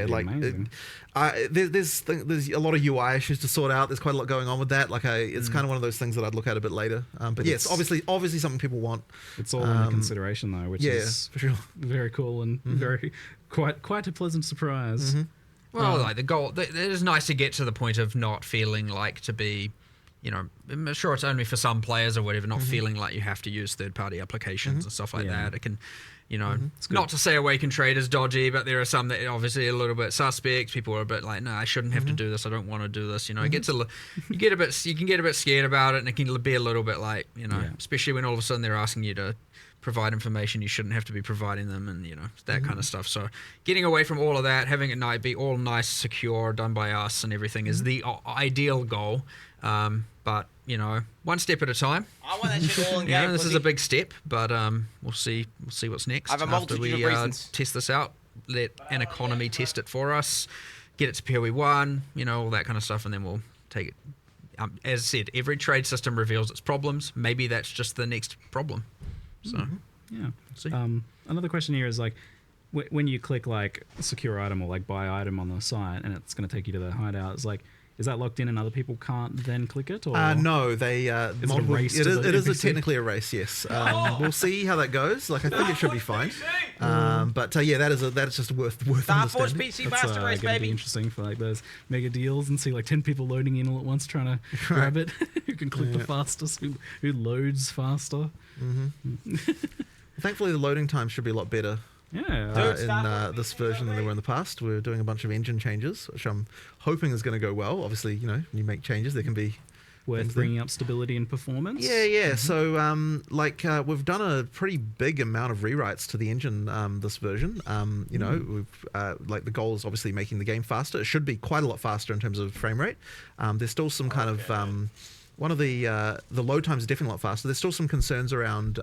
a lot of UI issues to sort out. There's quite a lot going on with that. It's kind of one of those things that I'd look at a bit later. But yes, obviously something people want. It's all under consideration though, which is for sure very cool and very quite a pleasant surprise. Well, the goal, it is nice to get to the point of not feeling to be, I'm sure it's only for some players or whatever, not feeling like you have to use third-party applications and stuff like that. It can, not to say Awaken Trade is dodgy, but there are some that obviously are a little bit suspect. People are a bit no, I shouldn't have to do this. I don't want to do this. It gets you can get a bit scared about it, and it can be a little bit especially when all of a sudden they're asking you to provide information you shouldn't have to be providing them, and that kind of stuff. So getting away from all of that, having it be all nice, secure, done by us and everything is the ideal goal. But one step at a time. I want that shit all in game. This is a big step, but we'll see what's next. I have a multitude of reasons. Test this out, let an economy test it for us, get it to PoE1, all that kind of stuff, and then we'll take it. As I said, every trade system reveals its problems. Maybe that's just the next problem. So another question here is when you click secure item or buy item on the site and it's going to take you to the hideout, it's is that locked in and other people can't then click it? Or no, they multiple, it is technically a race. Yes, we'll see how that goes. I think it should be fine. But that is just worth understanding. PC Master Race, baby. Be interesting for those mega deals and see 10 people loading in all at once trying to grab it. Who can click the fastest? Who loads faster? Thankfully, the loading time should be a lot better. In this version than they were in the past. We're doing a bunch of engine changes, which I'm hoping is going to go well. Obviously, when you make changes, there can be worth bringing up stability and performance. Yeah. So, we've done a pretty big amount of rewrites to the engine this version. We've the goal is obviously making the game faster. It should be quite a lot faster in terms of frame rate. There's still some kind of one of the load times is definitely a lot faster. There's still some concerns around the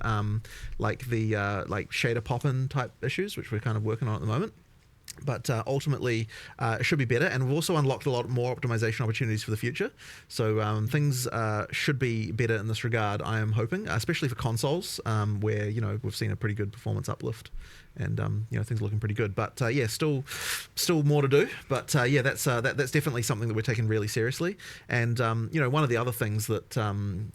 shader pop-in type issues, which we're kind of working on at the moment. But ultimately, it should be better, and we've also unlocked a lot more optimization opportunities for the future. So things should be better in this regard, I am hoping, especially for consoles, where we've seen a pretty good performance uplift, and things are looking pretty good. But yeah, still more to do. But yeah, that's definitely something that we're taking really seriously. And one of the other things that I'm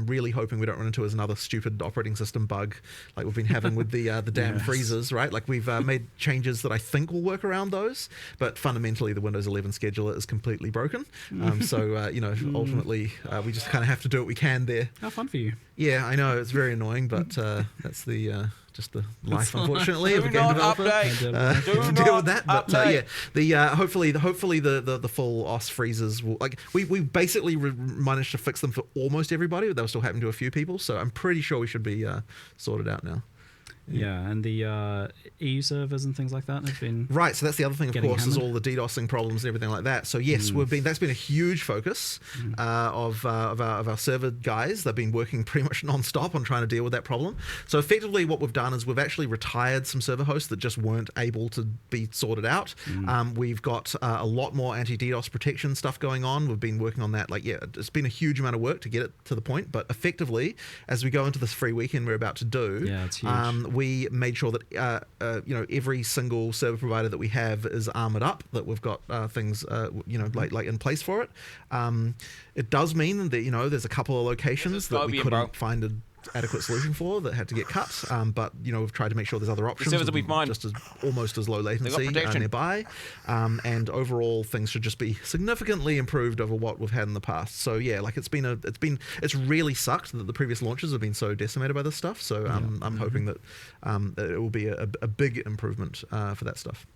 really hoping we don't run into is another stupid operating system bug like we've been having with the damn freezers, right? Like we've made changes that I think will work around those, but fundamentally the Windows 11 scheduler is completely broken. Ultimately we just kind of have to do what we can there. How fun for you. Yeah, I know, it's very annoying, but that's the just the life, unfortunately, of a game developer. To deal with that, but hopefully the full OS freezes will, like, we basically managed to fix them for almost everybody, but they were still happening to a few people. So I'm pretty sure we should be sorted out now. Yeah, and the EU servers and things like that have been right. So that's the other thing, of course, hammered. is all the DDoSing problems and everything like that. So yes, that's been a huge focus of our server guys. They've been working pretty much non-stop on trying to deal with that problem. So effectively, what we've done is we've actually retired some server hosts that just weren't able to be sorted out. We've got a lot more anti-DDoS protection stuff going on. We've been working on that. Like, yeah, it's been a huge amount of work to get it to the point. But effectively, as we go into this free weekend we're about to do, it's huge. We made sure that every single server provider that we have is armored up, that we've got things like in place for it. It does mean that there's a couple of locations that we couldn't find an adequate solution for that had to get cut, but we've tried to make sure there's other options just almost as low latency nearby, and overall things should just be significantly improved over what we've had in the past. So yeah, like it's really sucked that the previous launches have been so decimated by this stuff. So I'm hoping that it will be a big improvement for that stuff.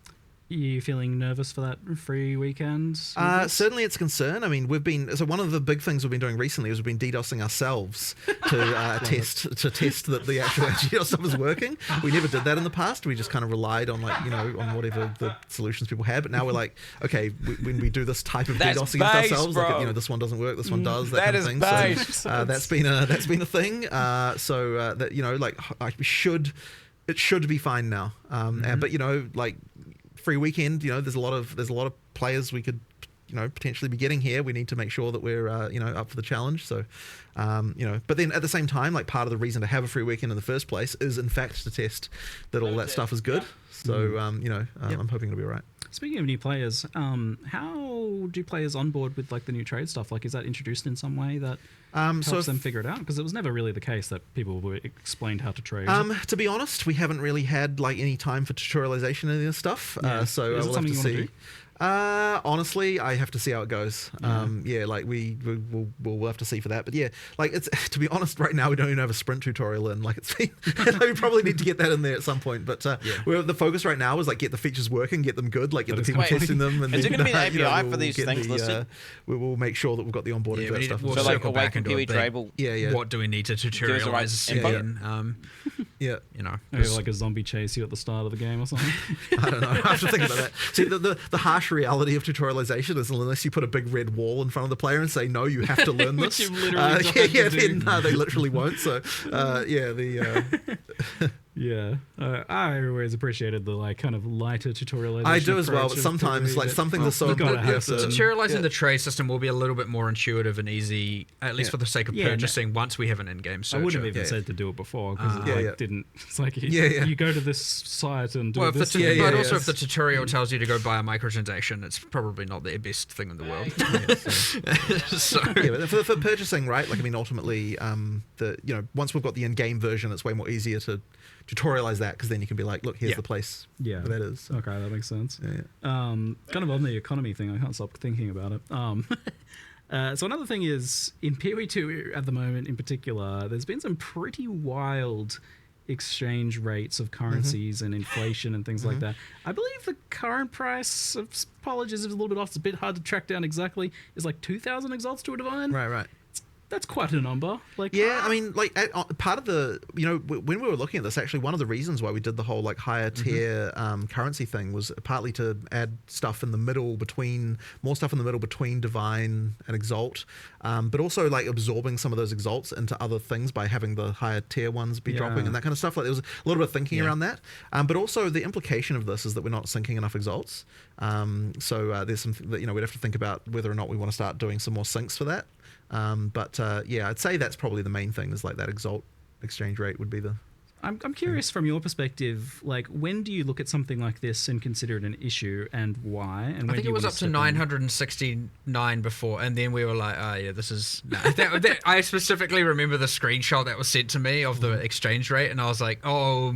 Are you feeling nervous for that free weekend? Certainly it's a concern. I mean, so one of the big things we've been doing recently is we've been DDoSing ourselves to test that the actual DDoS stuff is working. We never did that in the past. We just kind of relied on on whatever the solutions people had. But now we're like, okay, when we do this type of DDoS against ourselves, bro. like this one doesn't work, this one does, that kind of thing. So that's been a thing. It should be fine now. But free weekend, there's a lot of players we could potentially be getting here. We need to make sure that we're up for the challenge. So but then at the same time, like, part of the reason to have a free weekend in the first place is in fact to test that all that stuff is good. So I'm hoping it'll be all right. Speaking of new players, how do players onboard with like the new trade stuff? Like, is that introduced in some way that helps them figure it out? Because it was never really the case that people were explained how to trade. To be honest, we haven't really had like any time for tutorialization of this stuff. So is it we'll something have to you see. want to do? Honestly, I have to see how it goes. We'll have to see for that. But yeah, like, it's, to be honest, right now we don't even have a sprint tutorial in. Like, it's been, we probably need to get that in there at some point. But the focus right now is like get the features working, get them good, like get the people testing them. And is then, it going to be an API for these things listed? We will make sure that we've got the onboarding for that stuff. We'll so like circle back into it. Yeah. What do we need to tutorialize? Maybe like a zombie chase you at the start of the game or something. I don't know. I have to think about that. See, the harsh reality of tutorialization is unless you put a big red wall in front of the player and say, no, you have to learn this. Which you've literally then they literally won't. So I always appreciated the like kind of lighter tutorialization. I do as well, but sometimes like something that's so tutorializing the trade system will be a little bit more intuitive and easy, at least for the sake of purchasing. Once we have an in-game searcher. I wouldn't have even said to do it before because it didn't. It's like you go to this site and do this. But also, if the tutorial tells you to go buy a microtransaction, it's probably not the best thing in the world. But for purchasing, right? Like, I mean, ultimately, once we've got the in-game version, it's way more easier to tutorialize that, because then you can be like, look, here's the place where that is. So. Okay, that makes sense. Kind of on the economy thing, I can't stop thinking about it. So another thing is, in PoE2 at the moment in particular, there's been some pretty wild exchange rates of currencies and inflation and things like that. I believe the current price of apologies is a little bit off. It's a bit hard to track down exactly. It's like 2,000 exalts to a divine. Right. That's quite a number. Like, yeah, I mean, like part of the, when we were looking at this, actually, one of the reasons why we did the whole like higher tier currency thing was partly to add stuff in the middle between Divine and Exalt, but also like absorbing some of those Exalts into other things by having the higher tier ones be dropping and that kind of stuff. Like there was a little bit of thinking around that, but also the implication of this is that we're not syncing enough Exalts. So there's something that we'd have to think about whether or not we want to start doing some more syncs for that. But I'd say that's probably the main thing, is like that Exalt exchange rate would be the... I'm curious from your perspective, like when do you look at something like this and consider it an issue, and why? And I think it was up to 969 before, and then we were like, oh yeah, this is... that, I specifically remember the screenshot that was sent to me of the exchange rate, and I was like, oh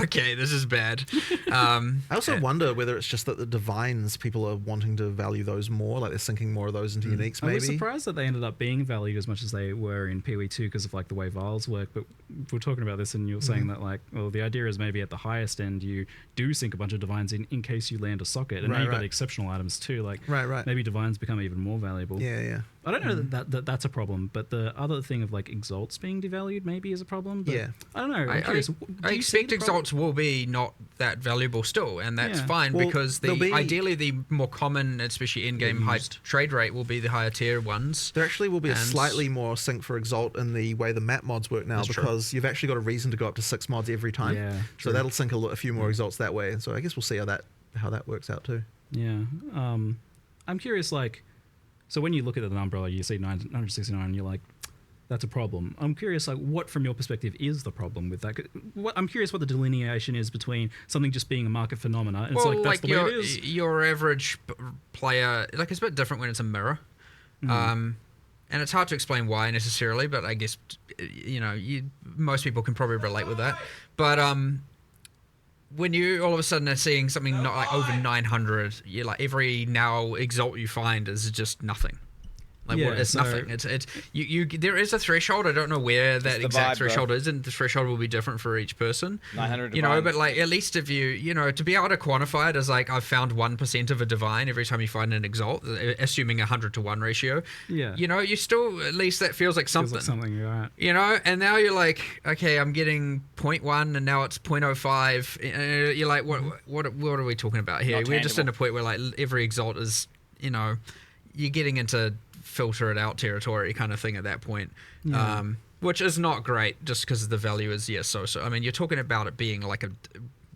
okay, this is bad. I also wonder whether it's just that the Divines, people are wanting to value those more, like they're sinking more of those into uniques maybe. I was surprised that they ended up being valued as much as they were in PoE2 because of like the way vials work, but we're talking about this and you're saying that like, well, the idea is maybe at the highest end you do sink a bunch of Divines in case you land a socket, and now you've got exceptional items too, like maybe Divines become even more valuable. I don't know that's a problem, but the other thing of like Exalts being devalued maybe is a problem, but I don't know. I'm curious. I expect Exalts will be not that valuable still, and that's fine, because ideally the more common, especially in-game high trade rate, will be the higher tier ones. There actually will be a slightly more sync for Exalt in the way the map mods work now, because you've actually got a reason to go up to 6 mods every time. So that'll sync a few more Exalts that way. So I guess we'll see how that works out too. I'm curious, like, so when you look at the number, you see 969, and you're like, that's a problem. I'm curious, like, what from your perspective is the problem with that? I'm curious what the delineation is between something just being a market phenomena, and it's like, that's the way it is. Your average player, like, it's a bit different when it's a mirror. And it's hard to explain why necessarily, but I guess, most people can probably relate with that. But when you all of a sudden are seeing something not like over 900, you're like, every now Exalt you find is just nothing. Like it's nothing. It's there is a threshold. I don't know where that exact threshold is, and the threshold will be different for each person. 900 but like at least if you to be able to quantify it as like I've found 1% of a divine every time you find an Exalt, assuming 100-to-1 ratio. You still, at least that feels like something. Right. And now you're like, okay, I'm getting 0.1 and now it's 0.05. You're like, what are we talking about here? We're just in a point where like every Exalt is, you're getting into filter it out territory kind of thing at that point, which is not great, just because the value is so. I mean, you're talking about it being like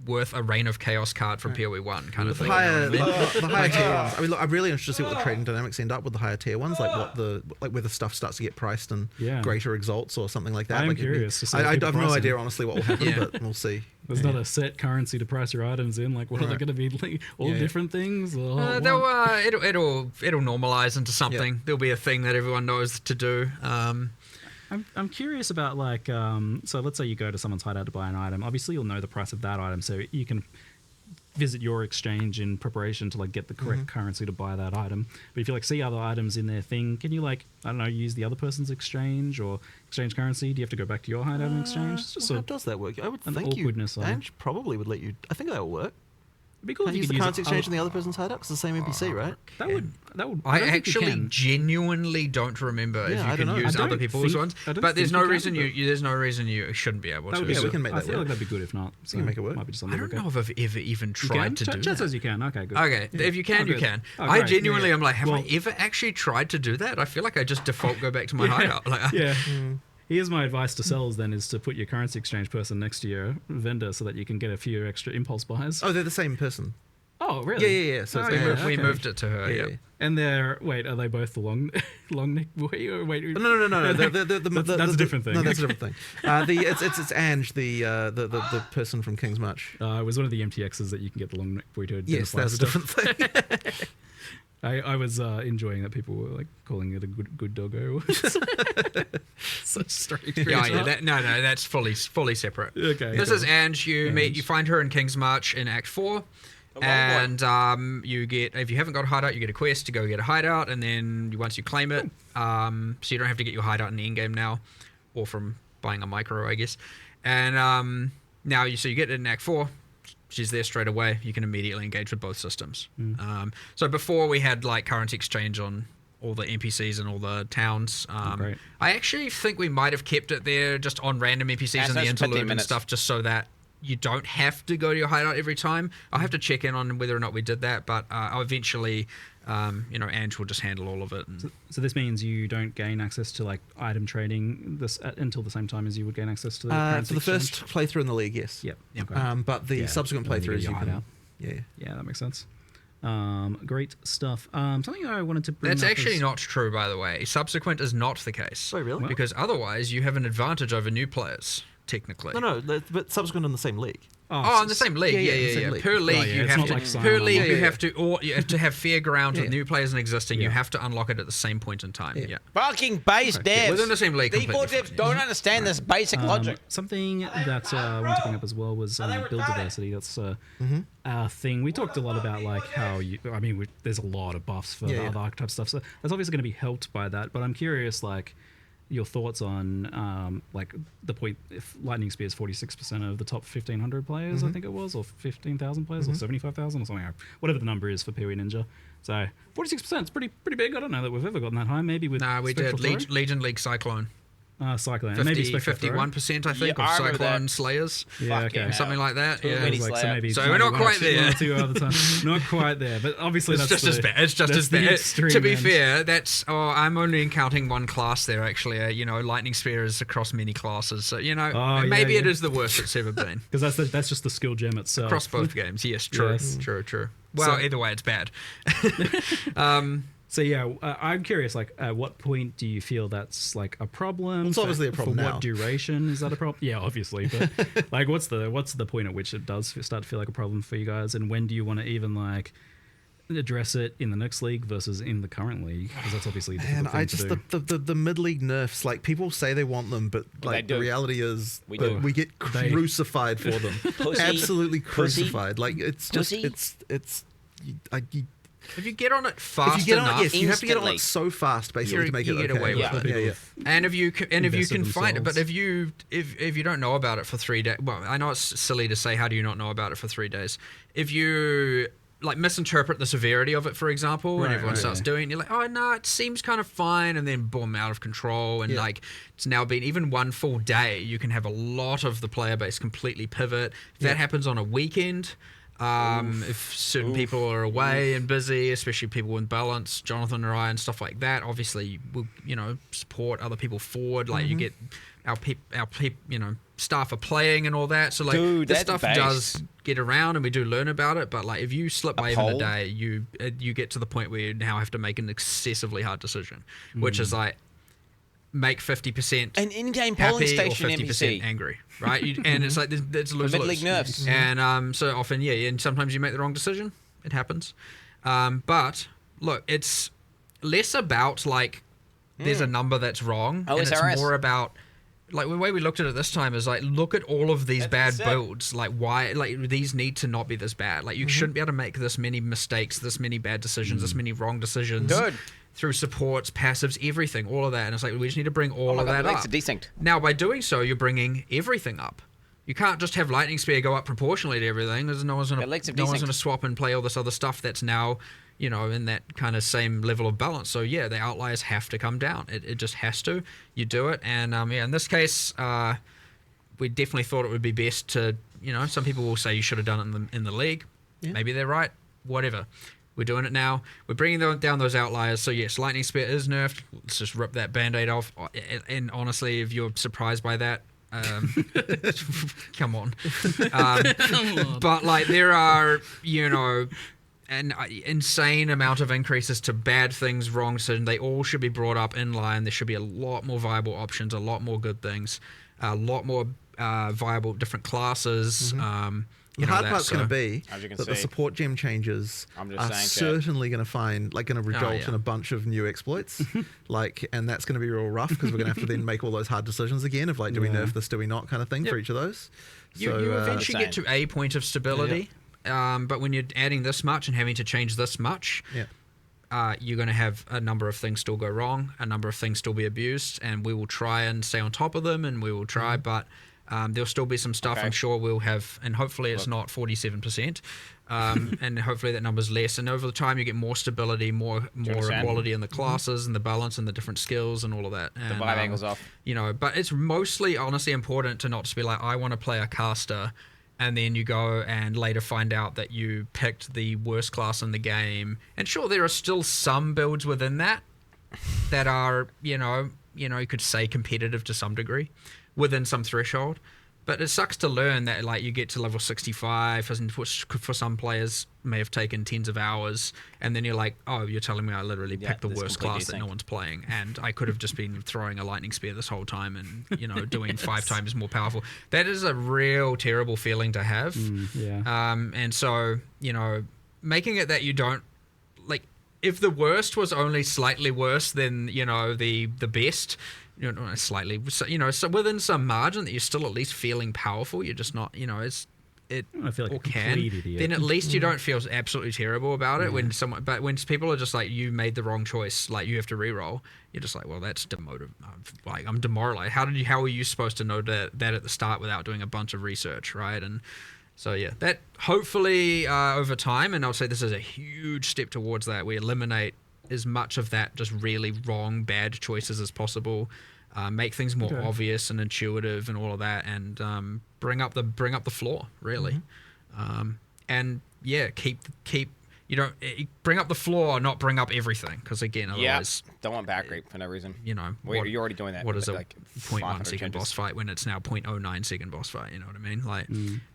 worth a Reign of Chaos card from PoE 1 kind of thing. The higher tier ones. I mean, look, I'm really interested to see what the trading dynamics end up with the higher tier ones, like whether stuff starts to get priced in greater Exalts or something like that. I'm curious to see. I have no idea honestly what will happen, but we'll see. There's not a set currency to price your items in. Like, what are they going to be? Like, all different things? Or it'll normalize into something. There'll be a thing that everyone knows to do. I'm curious about, like, so let's say you go to someone's hideout to buy an item. Obviously, you'll know the price of that item, so you can visit your exchange in preparation to like get the correct currency to buy that item. But if you like see other items in their thing, can you like, I don't know, use the other person's exchange or exchange currency? Do you have to go back to your hideout and exchange? It's just how does that work? I would think awkwardness. Ange probably would let you. I think that would work. It'd be cool if you use could the currency exchange in the other person's hideout. It's the same NPC, right? That would. I actually genuinely don't remember if you can use other people's ones, but there's no reason you shouldn't be able to. Yeah, we can make that work. I feel like that'd be good if not. So we can make it work. Might be just I don't know if I've ever even tried to do that. Just as you can. Okay, good. Okay, if you can, you can. I genuinely am like, have I ever actually tried to do that? I feel like I just default go back to my hideout. Like, Here's my advice to sellers then, is to put your currency exchange person next to your vendor so that you can get a few extra impulse buys. Oh, they're the same person. Oh, really? Yeah. So we moved it to her. Yeah. And are they both the long neck boy? Or wait, no. That's a different thing. No, that's a different thing. It's Ange, the person from King's March. It was one of the MTXs that you can get the long neck boy to identify. Yes, that's a different thing. I was enjoying that people were like calling it a good doggo. Such strange. That's fully separate. Okay. This is Ange. You find her in King's March in Act 4. And you get, if you haven't got a hideout, you get a quest to go get a hideout, and then once you claim it, so you don't have to get your hideout in the in-game now, or from buying a micro, I guess. And now you get it in Act 4. She's there straight away. You can immediately engage with both systems. So before we had like currency exchange on all the NPCs and all the towns. Great. I actually think we might have kept it there just on random NPCs in the interlude and stuff, just so that you don't have to go to your hideout every time. I'll have to check in on whether or not we did that, but I'll eventually, Ange will just handle all of it. So this means you don't gain access to like item trading until the same time as you would gain access to the for the first playthrough in the league, yes. Yep. Okay. But the subsequent playthroughs you can. Yeah, that makes sense. Great stuff. Something I wanted to bring That's up actually not true, by the way. Subsequent is not the case. Oh, really? Because otherwise you have an advantage over new players, technically. No, but subsequent in the same league. Oh, in the same league. Yeah. Per league, you have to. You have to, or you have to have fair ground with new players and existing. You have to unlock it at the same point in time. Yeah. Fucking base devs. Within the same league. Default devs don't understand this basic logic. Something that I wanted to bring up as well was build diversity. That's a thing. We talked a lot about like how there's a lot of buffs for the other archetype stuff. So that's obviously going to be helped by that. But I'm curious, like, your thoughts on like the point if Lightning Spear is 46% of the top 1,500 players, I think it was, or 15,000 players, or 75,000 or something, whatever the number is for Parry Ninja. So 46% is pretty big. I don't know that we've ever gotten that high. Maybe with we did Legion League Cyclone. Cyclone. 51%, I think, of Cyclone Slayers. Yeah, okay. Something like that. So we're not quite there. Not quite there, but obviously it's just as bad. It's just as bad. To be fair, I'm only encountering one class there, actually. Lightning Spear is across many classes. So, maybe it is the worst it's ever been. Because that's just the skill gem itself. Across both games, yes, true. Yes. True. Well, either way, it's bad. So yeah, I'm curious. Like, at what point do you feel that's like a problem? It's obviously a problem for now. what duration is that a problem? Yeah, obviously. But like, what's the point at which it does start to feel like a problem for you guys? And when do you want to even like address it in the next league versus in the current league? Because that's obviously a difficult thing to do. The mid league nerfs. Like, people say they want them, but like the reality is we get crucified for them. Absolutely crucified. Like, it's just if you get on it fast enough, you have to get on it so fast, basically, to make it get okay. away with it. Yeah. And if you can find it, but if you don't know about it for 3 days, well, I know it's silly to say, how do you not know about it for 3 days? If you like misinterpret the severity of it, for example, and everyone starts doing it, you're like, oh no, it seems kind of fine, and then boom, out of control, and like it's now been even one full day, you can have a lot of the player base completely pivot. If that happens on a weekend. If certain people are away and busy, especially people in balance, Jonathan or I and stuff like that, obviously we'll support other people forward. Like you get our staff are playing and all that. So like this stuff does get around and we do learn about it. But like if you slip by even a day, you get to the point where you now have to make an excessively hard decision, which is like make 50% an in-game polling station or 50% NPC angry, right? And it's like there's mid-league nerfs, and so often and sometimes you make the wrong decision. It happens, but look, it's less about like there's a number that's wrong, and it's more about like the way we looked at it this time is like look at all of these bad builds, like why these need to not be this bad. Like you shouldn't be able to make this many mistakes, this many bad decisions, this many wrong decisions. Through supports, passives, everything, all of that. And it's like, we just need to bring all of that up. Now, by doing so, you're bringing everything up. You can't just have Lightning Spear go up proportionally to everything. There's no one's going to swap and play all this other stuff that's now, in that kind of same level of balance. So, yeah, the outliers have to come down. It just has to. You do it. And, in this case, we definitely thought it would be best to, some people will say you should have done it in the league. Yeah. Maybe they're right. Whatever. We're doing it now. We're bringing down those outliers. So, yes, Lightning Spear is nerfed. Let's just rip that Band-Aid off. And honestly, if you're surprised by that, come on. But, like, there are, an insane amount of increases to bad things, wrong decisions. They all should be brought up in line. There should be a lot more viable options, a lot more good things, a lot more viable different classes. The hard part's going to be that the support gem changes are certainly going to result in a bunch of new exploits, and that's going to be real rough because we're going to have to then make all those hard decisions again of like, do we nerf this, do we not, kind of thing for each of those. You eventually get to a point of stability, but when you're adding this much and having to change this much, you're going to have a number of things still go wrong, a number of things still be abused, and we will try and stay on top of them, and we will try, but There'll still be some stuff I'm sure we'll have, and hopefully it's not 47%, and hopefully that number's less. And over the time, you get more stability, more equality in the classes and the balance and the different skills and all of that. And, the vibe angles off. But it's mostly honestly important to not just be like, I want to play a caster, and then you go and later find out that you picked the worst class in the game. And sure, there are still some builds within that are, you could say competitive to some degree, within some threshold. But it sucks to learn that like you get to level 65, which for some players may have taken tens of hours, and then you're like, oh, you're telling me I literally picked the worst class that no one's playing, and I could have just been throwing a lightning spear this whole time and doing 5 times more powerful. That is a real terrible feeling to have. And so making it that you don't like, if the worst was only slightly worse than the best, slightly, so within some margin that you're still at least feeling powerful, you're just not, I feel like then at least you don't feel absolutely terrible about it but when people are just like, you made the wrong choice, like you have to reroll, you're just like, well, that's demotive. Like, I'm demoralized. How are you supposed to know that at the start without doing a bunch of research, right? And so that hopefully over time, and I'll say this is a huge step towards that, we eliminate as much of that just really wrong, bad choices as possible, make things more obvious and intuitive and all of that, and bring up the floor really, and keep bring up the floor, not bring up everything, because again, otherwise don't want back creep for no reason. You're already doing that. What is it? 0.1 second boss fight when it's now 0.09 second boss fight? You know what I mean? Like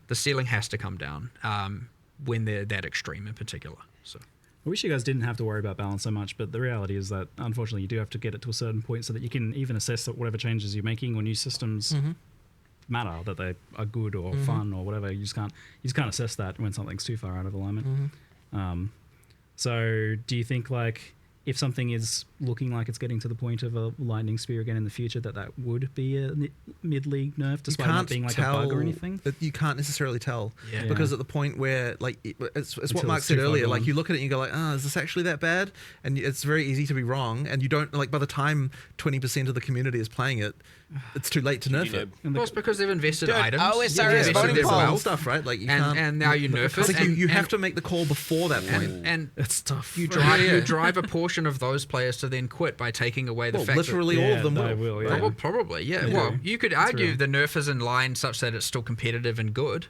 the ceiling has to come down when they're that extreme in particular. So. I wish you guys didn't have to worry about balance so much, but the reality is that unfortunately you do have to get it to a certain point so that you can even assess that whatever changes you're making or new systems matter, that they are good or fun or whatever. You just can't assess that when something's too far out of alignment. So do you think like if something is looking like it's getting to the point of a lightning spear again in the future, that would be a mid-league nerf, despite not being like a bug or anything? You can't necessarily tell, because at the point where, like, it's what Mark said earlier, like you look at it and you go like, is this actually that bad? And it's very easy to be wrong, and you don't, like, by the time 20% of the community is playing it, it's too late to nerf it. Well, it's because they've invested items. OSR voting poll stuff, right? Like, and now you nerf it. Like you have to make the call before that point, and it's tough. You drive a portion of those players to then quit by taking away the fact literally that, all of them will. Probably. Well, you could argue the nerf is in line such that it's still competitive and good,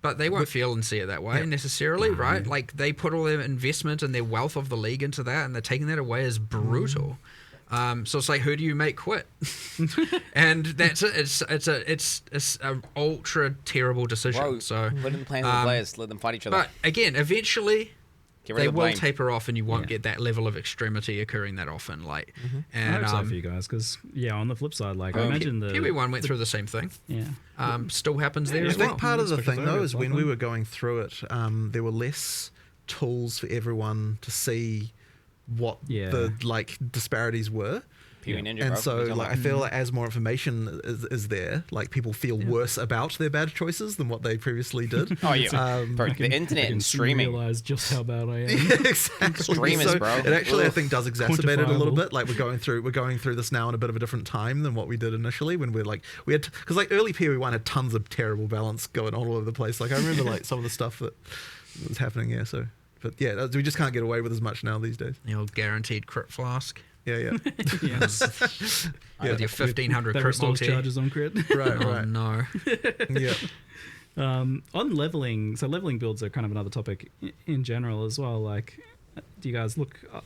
but they won't feel and see it that way necessarily, right? Like they put all their investment and their wealth of the league into that, and they're taking that away as brutal. So it's like, who do you make quit? And that's it. It's a ultra terrible decision. Bro, so put in plans with the players, let them fight each other. But again, eventually they will blame. taper off, and you won't get that level of extremity occurring that often. Like, and I hope so for you guys, because on the flip side, like I imagine the PB1 went through the same thing. Still happens there as well. I think part of the thing though is when we were going through it, there were less tools for everyone to see what the like disparities were. And so like I feel like as more information is there, like people feel worse about their bad choices than what they previously did. The internet and streaming. Realize just how bad I am. Exactly. Streamers, so bro. It actually I think does exacerbate it a little bit. Like we're going through this now in a bit of a different time than what we did initially, when we had because like early PoE1 had tons of terrible balance going on all over the place. Like I remember like some of the stuff that was happening. But we just can't get away with as much now these days. The old guaranteed crit flask. With your 1,500 crit multi charges on crit. Right. Oh, no. On leveling, so leveling builds are kind of another topic in general as well. Like, do you guys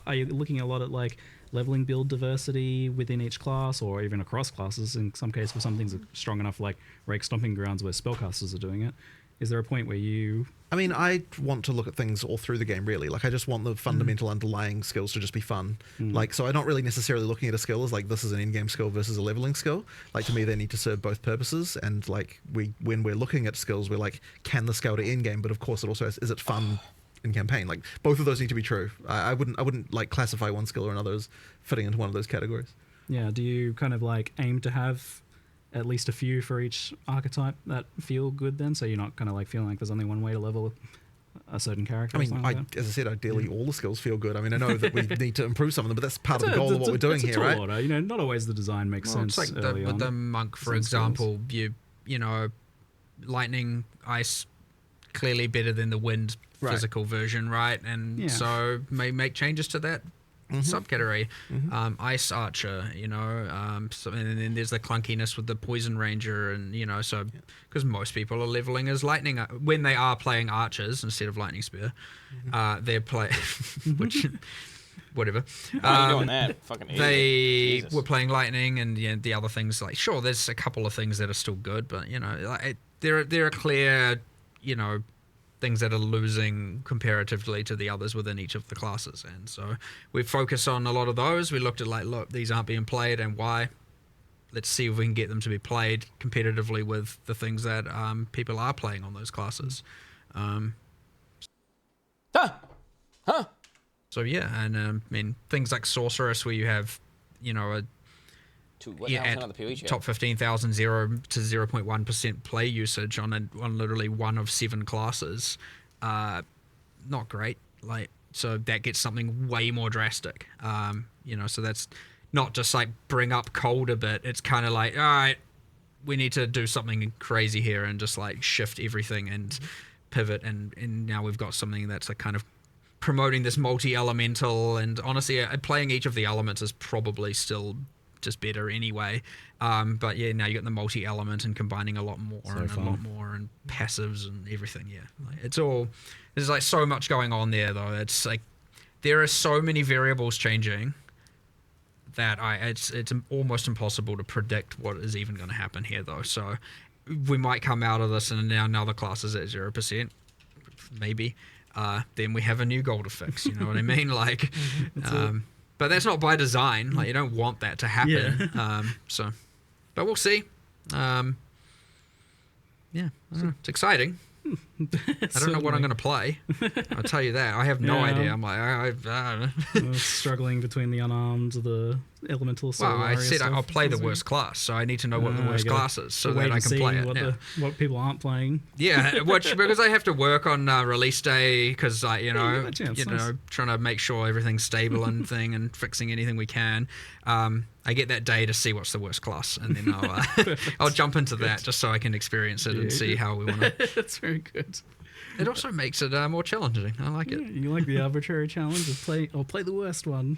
are you looking a lot at like leveling build diversity within each class, or even across classes? In some cases, for some things are strong enough, like Rake Stomping Grounds, where spellcasters are doing it. Is there a point where you... I mean, I want to look at things all through the game, really. Like, I just want the fundamental underlying skills to just be fun. Like, so I'm not really necessarily looking at a skill as, like, this is an in-game skill versus a leveling skill. Like, to me, they need to serve both purposes. And, like, when we're looking at skills, we're like, can the skill to in-game? But, of course, it also is it fun in campaign? Like, both of those need to be true. I wouldn't, like, classify one skill or another as fitting into one of those categories. Yeah, do you kind of, like, aim to have at least a few for each archetype that feel good then, so you're not kind of like feeling like there's only one way to level a certain character? I mean, as I said, ideally all the skills feel good. I mean, I know that we need to improve some of them, but that's part of the goal of what we're doing here, right? Order. Not always the design makes sense. It's like with the monk, for example, you you know, lightning, ice, clearly better than the wind physical version, right? And so may make changes to that subcategory. Ice archer, you know, so, and then there's the clunkiness with the poison ranger, and you know, so because most people are leveling as lightning when they are playing archers instead of lightning spear, they're which whatever. Why are you doing that? Fucking idiot. They Jesus. were playing lightning, and the other things, like, sure, there's a couple of things that are still good, but you know, like, there are clear, you know, things that are losing comparatively to the others within each of the classes. And so we focused on a lot of those. We looked at, like, look, these aren't being played, and why. Let's see if we can get them to be played competitively with the things that people are playing on those classes. So yeah, and I mean, things like sorceress, where you have, you know, top 15,000 0 to 0.1% play usage on literally one of 7 classes, not great. Like, so that gets something way more drastic. You know, so that's not just like bring up cold a bit. It's kind of like, all right, we need to do something crazy here and just like shift everything and pivot. And now we've got something that's like kind of promoting this multi-elemental, and honestly, playing each of the elements is probably still just better anyway. But yeah, now you got the multi-element and combining a lot more and passives and everything. Yeah, like, there's like so much going on there though. It's like there are so many variables changing that it's almost impossible to predict what is even going to happen here though. So we might come out of this and now the class is at 0%, maybe. Then we have a new goal to fix. You know what I mean? Like, but that's not by design. Like, you don't want that to happen. So, but we'll see. Yeah, I don't know. It's exciting. I don't know what I'm going to play. I'll tell you that. I have no idea. I'm like, I don't know. Struggling between the unarmed, the elemental. Well, I said I'll play the worst class, so I need to know what the worst class is so that I can play it. What people aren't playing. Yeah, because I have to work on release day, because you know, trying to make sure everything's stable and and fixing anything we can. I get that day to see what's the worst class, and then I'll jump into that just so I can experience it and see how we want to. That's very good. It also makes it more challenging. I like it. You like the arbitrary challenge of play the worst one.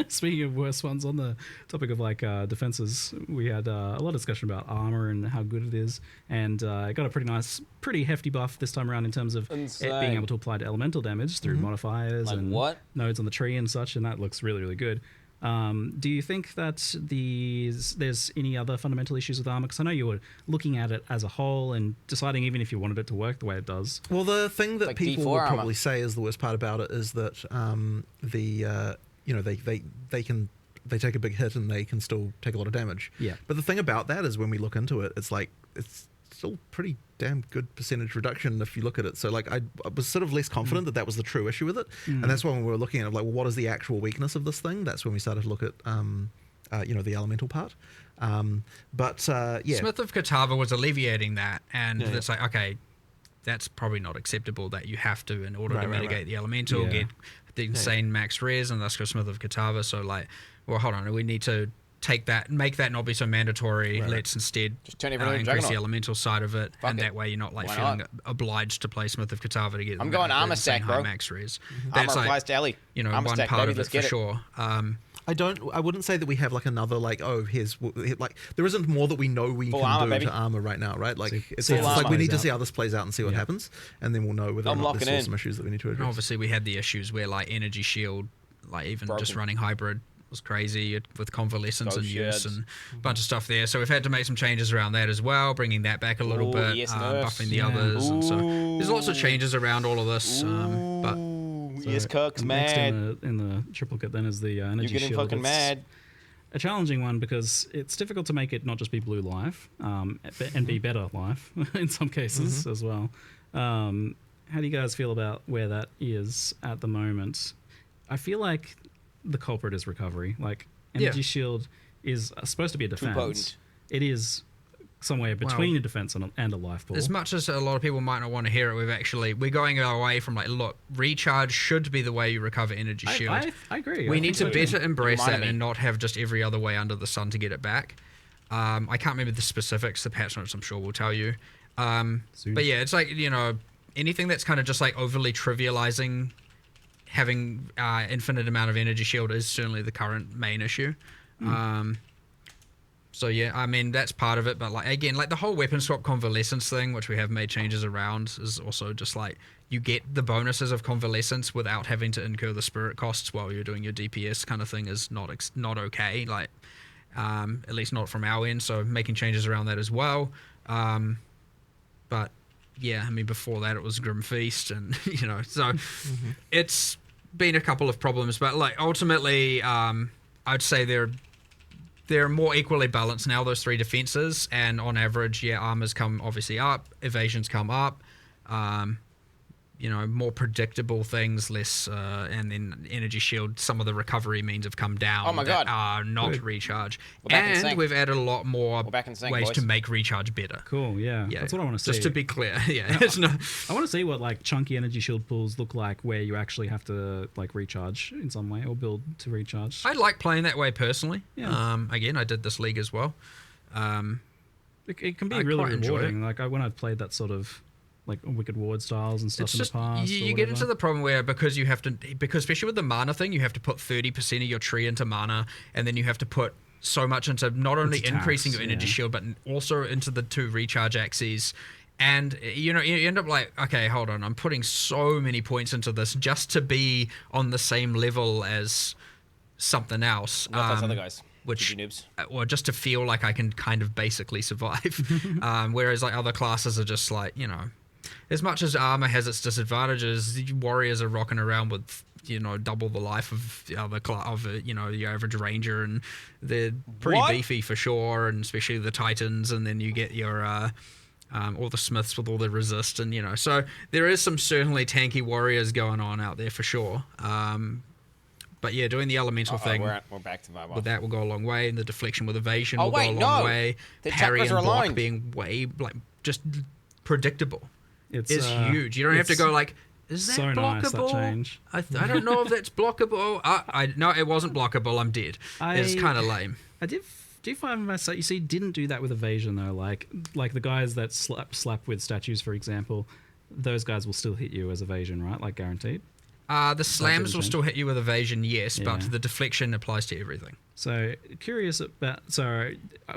Speaking of worst ones, on the topic of like defenses, we had a lot of discussion about armor and how good it is, and it got a pretty hefty buff this time around in terms of it being able to apply to elemental damage through modifiers and nodes on the tree and such, and that looks really, really good. Do you think that there's any other fundamental issues with armor? Because I know you were looking at it as a whole and deciding even if you wanted it to work the way it does. Well, the thing that like people would probably say is the worst part about it is that they take a big hit and they can still take a lot of damage. Yeah. But the thing about that is when we look into it, it's like it's still pretty damn good percentage reduction if you look at it. So like I was sort of less confident that was the true issue with it, and that's why when we were looking at it, like, well, what is the actual weakness of this thing? That's when we started to look at the elemental part. Yeah, Smith of Catava was alleviating that, and it's like, okay, that's probably not acceptable that you have to, in order to mitigate the elemental, get the insane max res, and that's go Smith of Catava. So like, well, hold on, we need to take that, make that not be so mandatory. Let's instead just turn increase the elemental side of it, and that way you're not like feeling obliged to play Smith of Catava to get. I'm going armor stack, bro. Max res. That's armor applies to Ellie. You know, armor one stack, part baby, of let's it for get it. sure. I wouldn't say that we have like another like, oh, here's like there isn't more that we know we full can armor, do baby. to armor right now, right? Like it's full like we armor. need to see how this plays out and see what happens, and then we'll know whether or not there's some issues that we need to And address. obviously, we had the issues where like energy shield, like even just running hybrid was crazy with convalescence and use and a bunch of stuff there. So we've had to make some changes around that as well, bringing that back a little bit, buffing the others. And so there's lots of changes around all of this. Cook's mad. Next in the triplicate then is the energy You're getting shield. fucking mad. A challenging one because it's difficult to make it not just be blue life, and be better life in some cases as well. How do you guys feel about where that is at the moment? I feel like the culprit is recovery. Like energy shield is supposed to be a defense. Too potent. It is somewhere between a defense and a life pool. As much as a lot of people might not want to hear it, we're going away from like, look, recharge should be the way you recover energy shield. I agree. We need to better embrace that and not have just every other way under the sun to get it back. I can't remember the specifics. The patch notes, I'm sure, will tell you. But yeah, it's like, you know, anything that's kind of just like overly trivializing having infinite amount of energy shield is certainly the current main issue. So yeah, I mean, that's part of it, but like, again, like the whole weapon swap convalescence thing, which we have made changes around, is also just like, you get the bonuses of convalescence without having to incur the spirit costs while you're doing your DPS kind of thing is not okay, like, at least not from our end, so making changes around that as well. But yeah, I mean, before that it was Grim Feast, and you know, so it's been a couple of problems, but like ultimately, I'd say they're more equally balanced now, those three defenses, and on average, yeah, armors come obviously up, evasions come up, you know, more predictable things, less, and then energy shield, some of the recovery means have come down. Oh my God. Are not Good. recharge. We're back in And sync. we've added a lot more sync, ways boys. to make recharge better. Cool, yeah. That's what I want to see. Just to be clear, yeah. It's not, I want to see what like chunky energy shield pools look like where you actually have to like recharge in some way or build to recharge. I like playing that way personally. Yeah. Again, I did this league as well. It can be I really quite enjoy rewarding. Like when I've played that sort of like Wicked Ward styles and stuff It's in just, the past. you get into the problem where because especially with the mana thing, you have to put 30% of your tree into mana, and then you have to put so much into not only Into increasing tax, your energy yeah. shield, but also into the 2 recharge axes. And, you know, you end up like, okay, hold on, I'm putting so many points into this just to be on the same level as something else. Not those other guys. Which, GG noobs. or just to feel like I can kind of basically survive. Whereas like other classes are just like, you know, as much as armor has its disadvantages, warriors are rocking around with, you know, double the life of the other you know, the average ranger, and they're pretty beefy for sure, and especially the titans, and then you get your all the smiths with all the resist, and you know, so there is some certainly tanky warriors going on out there for sure. But yeah, doing the elemental thing We're back to vibe with that will go a long way, and the deflection with evasion will wait, go a long no. way. The Parry chakras and are block aligned. being way like just predictable. It's Huge. You don't have to go like, is that so nice, that blockable? change. I don't know if that's blockable. No, it wasn't blockable. I'm dead. It's kind of lame. I do find myself, you see, didn't do that with evasion though. Like the guys that slap with statues, for example, those guys will still hit you as evasion, right? Like guaranteed. The slams will change. still hit you with evasion, yes, Yeah. but the deflection applies to everything. So curious about. So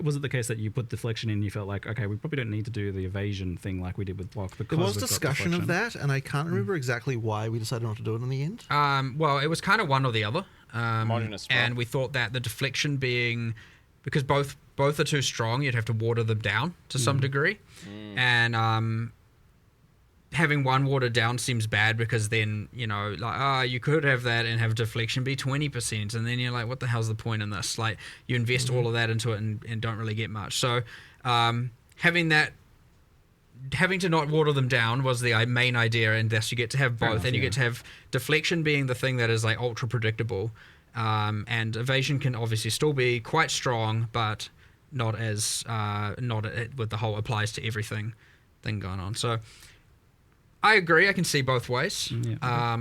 was it the case that you put deflection in? And you felt like, okay, we probably don't need to do the evasion thing like we did with block because There was we've got discussion of deflection. that, and I can't remember exactly why we decided not to do it in the end. Well, it was kind of one or the other. Homogeneous, right? And we thought that the deflection being, because both are too strong, you'd have to water them down to some degree. And having one watered down seems bad because then, you know, like, you could have that and have deflection be 20%. And then you're like, what the hell's the point in this? Like, you invest all of that into it and don't really get much. So having to not water them down was the main idea, and thus you get to have both. enough, and you yeah. get to have deflection being the thing that is like ultra predictable. And evasion can obviously still be quite strong, but not as with the whole applies to everything thing going on. So I agree. I can see both ways. Yeah.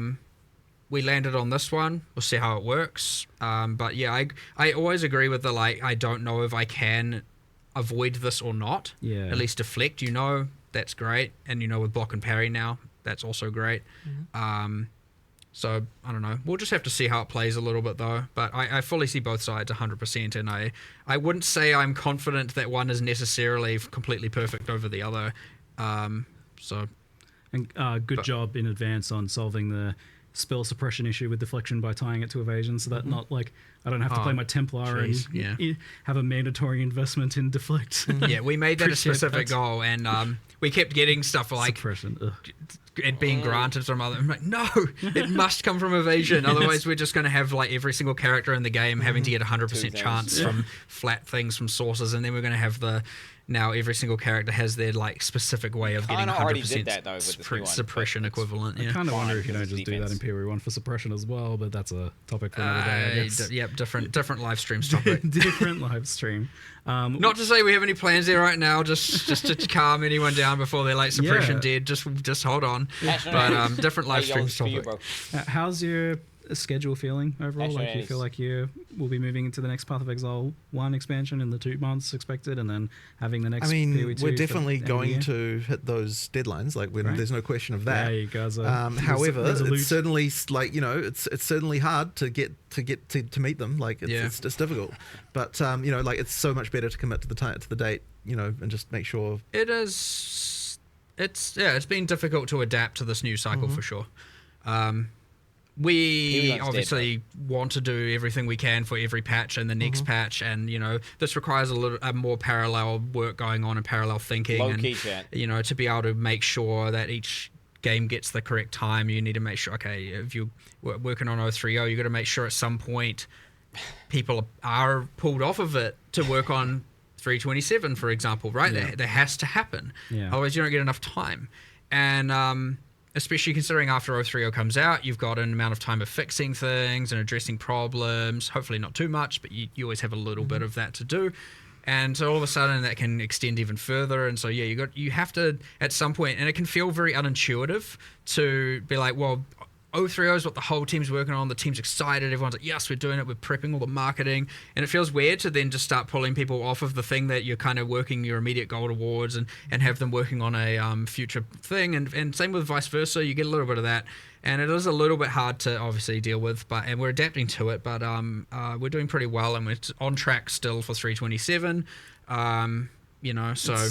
We landed on this one. We'll see how it works. But yeah, I always agree with the like, I don't know if I can avoid this or not. Yeah. At least deflect, you know, that's great. And you know, with block and parry now, that's also great. So I don't know. We'll just have to see how it plays a little bit though. But I fully see both sides 100%, and I wouldn't say I'm confident that one is necessarily completely perfect over the other. And good job in advance on solving the spell suppression issue with deflection by tying it to evasion, so that not like I don't have to play my Templar and have a mandatory investment in deflect. Yeah, we made that a Appreciate specific that. goal, and we kept getting stuff like Suppression. Ugh. it being granted from other. I'm like, no, it must come from evasion. Otherwise, we're just going to have like every single character in the game having to get 100% chance from flat things from sources, and then we're going to have now every single character has their like specific way of getting 100% already did that, though, with the new one, suppression equivalent. I Yeah. kind of wonder if you don't Fine, just do that defense. in Peri 1 for suppression as well, but that's a topic for another day, I guess. Yep, different live streams topic. Different live stream. Not to say we have any plans there right now, just to calm anyone down before they're like suppression Yeah. dead. Just hold on. But different live streams topic. How's your schedule feeling overall? Actually, Like you feel like you will be moving into the next Path of Exile 1 expansion in the 2 months expected, and then having the next. I mean, PoE2 we're for definitely the end of the going year? to hit those deadlines. Like, there's no question of that. Yeah, you guys are. However, resolute. it's certainly like it's certainly hard to get to meet them. Like, it's difficult. But like it's so much better to commit to the date. And just make sure. It is. It's been difficult to adapt to this new cycle for sure. We obviously want to do everything we can for every patch and the next patch, and this requires a more parallel work going on and parallel thinking, Low-key chat. to be able to make sure that each game gets the correct time. You need to make sure, okay, if you're working on 030, you got to make sure at some point people are pulled off of it to work on 327, for example, right? Yeah. That has to happen. Yeah. Otherwise you don't get enough time. And especially considering after 030 comes out, you've got an amount of time of fixing things and addressing problems. Hopefully not too much, but you always have a little bit of that to do. And so all of a sudden that can extend even further. And so, you have to, at some point, and it can feel very unintuitive to be like, well, 030 is what the whole team's working on. The team's excited. Everyone's like, yes, we're doing it. We're prepping all the marketing. And it feels weird to then just start pulling people off of the thing that you're kind of working your immediate goal towards and have them working on a future thing. And same with vice versa. You get a little bit of that. And it is a little bit hard to obviously deal with, and we're adapting to it. But we're doing pretty well, and we're on track still for 327. So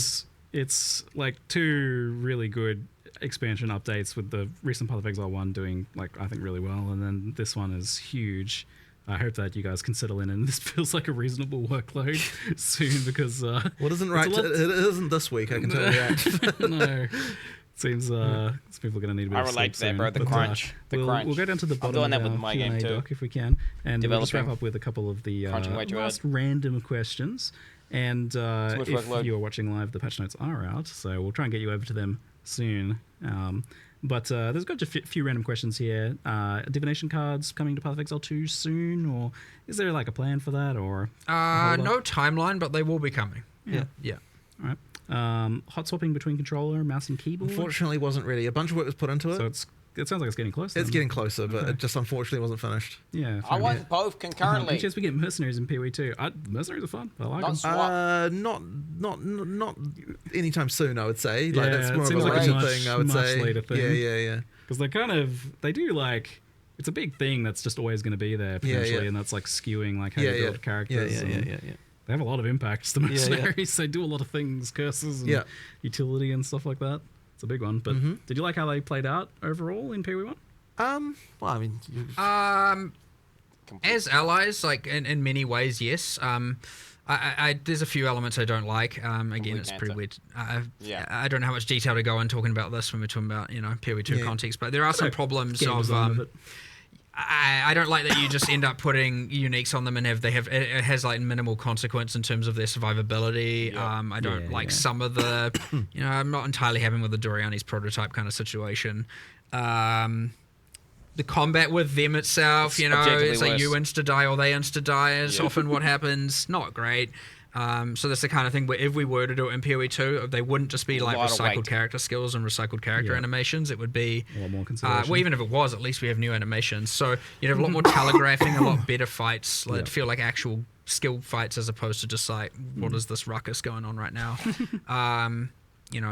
it's like 2 really good expansion updates, with the recent Path of Exile 1 doing I think really well, and then this one is huge. I hope that you guys can settle in, and this feels like a reasonable workload soon, because isn't right? It isn't this week, I can tell you that. No. Seems people are going to need a bit of sleep. I relate to that, bro. The But, crunch. We'll go down to the bottom I'm doing that of with our my Q&A game too. doc if we can, and we'll just wrap Developing. up with a couple of the Crunching way too last hard. random questions. And much if workload. you are watching live, the patch notes are out, so we'll try and get you over to them soon. But there's got a few random questions here. Divination cards coming to Path of Exile 2 soon, or is there a plan for that, or no timeline, but they will be coming. Yeah. All right. Hot swapping between controller, mouse, and keyboard. Unfortunately, wasn't really. A bunch of work was put into it. So it sounds like it's getting close. It's getting closer, but it just unfortunately wasn't finished. Yeah. I want both concurrently. Chance we get mercenaries in PoE 2. Mercenaries are fun. I like them. Not anytime soon, I would say. Yeah, That's more it of seems a like later a thing, I would much say. later thing. Yeah. Because they do it's a big thing that's just always going to be there potentially, and that's skewing how you build characters. Yeah. They have a lot of impacts, the mercenaries. They do a lot of things, curses and utility and stuff like that. It's a big one. But did you like how they played out overall in PoE 1? Well, I mean, as allies, in many ways, yes. There's a few elements I don't like. Again, it's pretty weird. I don't know how much detail to go in talking about this when we're talking about PoE 2 context, but there are some problems of. I don't like that you just end up putting uniques on them and it has minimal consequence in terms of their survivability. I don't like some of the, I'm not entirely happy with the Doriani's prototype kind of situation. The combat with them itself, it's like you insta-die or they insta-die is often what happens. Not great. So that's the kind of thing where if we were to do it in PoE 2, they wouldn't just be recycled character skills and recycled character animations. It would be a lot more consideration. Well, even if it was, at least we have new animations. So you'd have a lot more telegraphing, a lot better fights. It'd feel like actual skill fights as opposed to just what is this ruckus going on right now?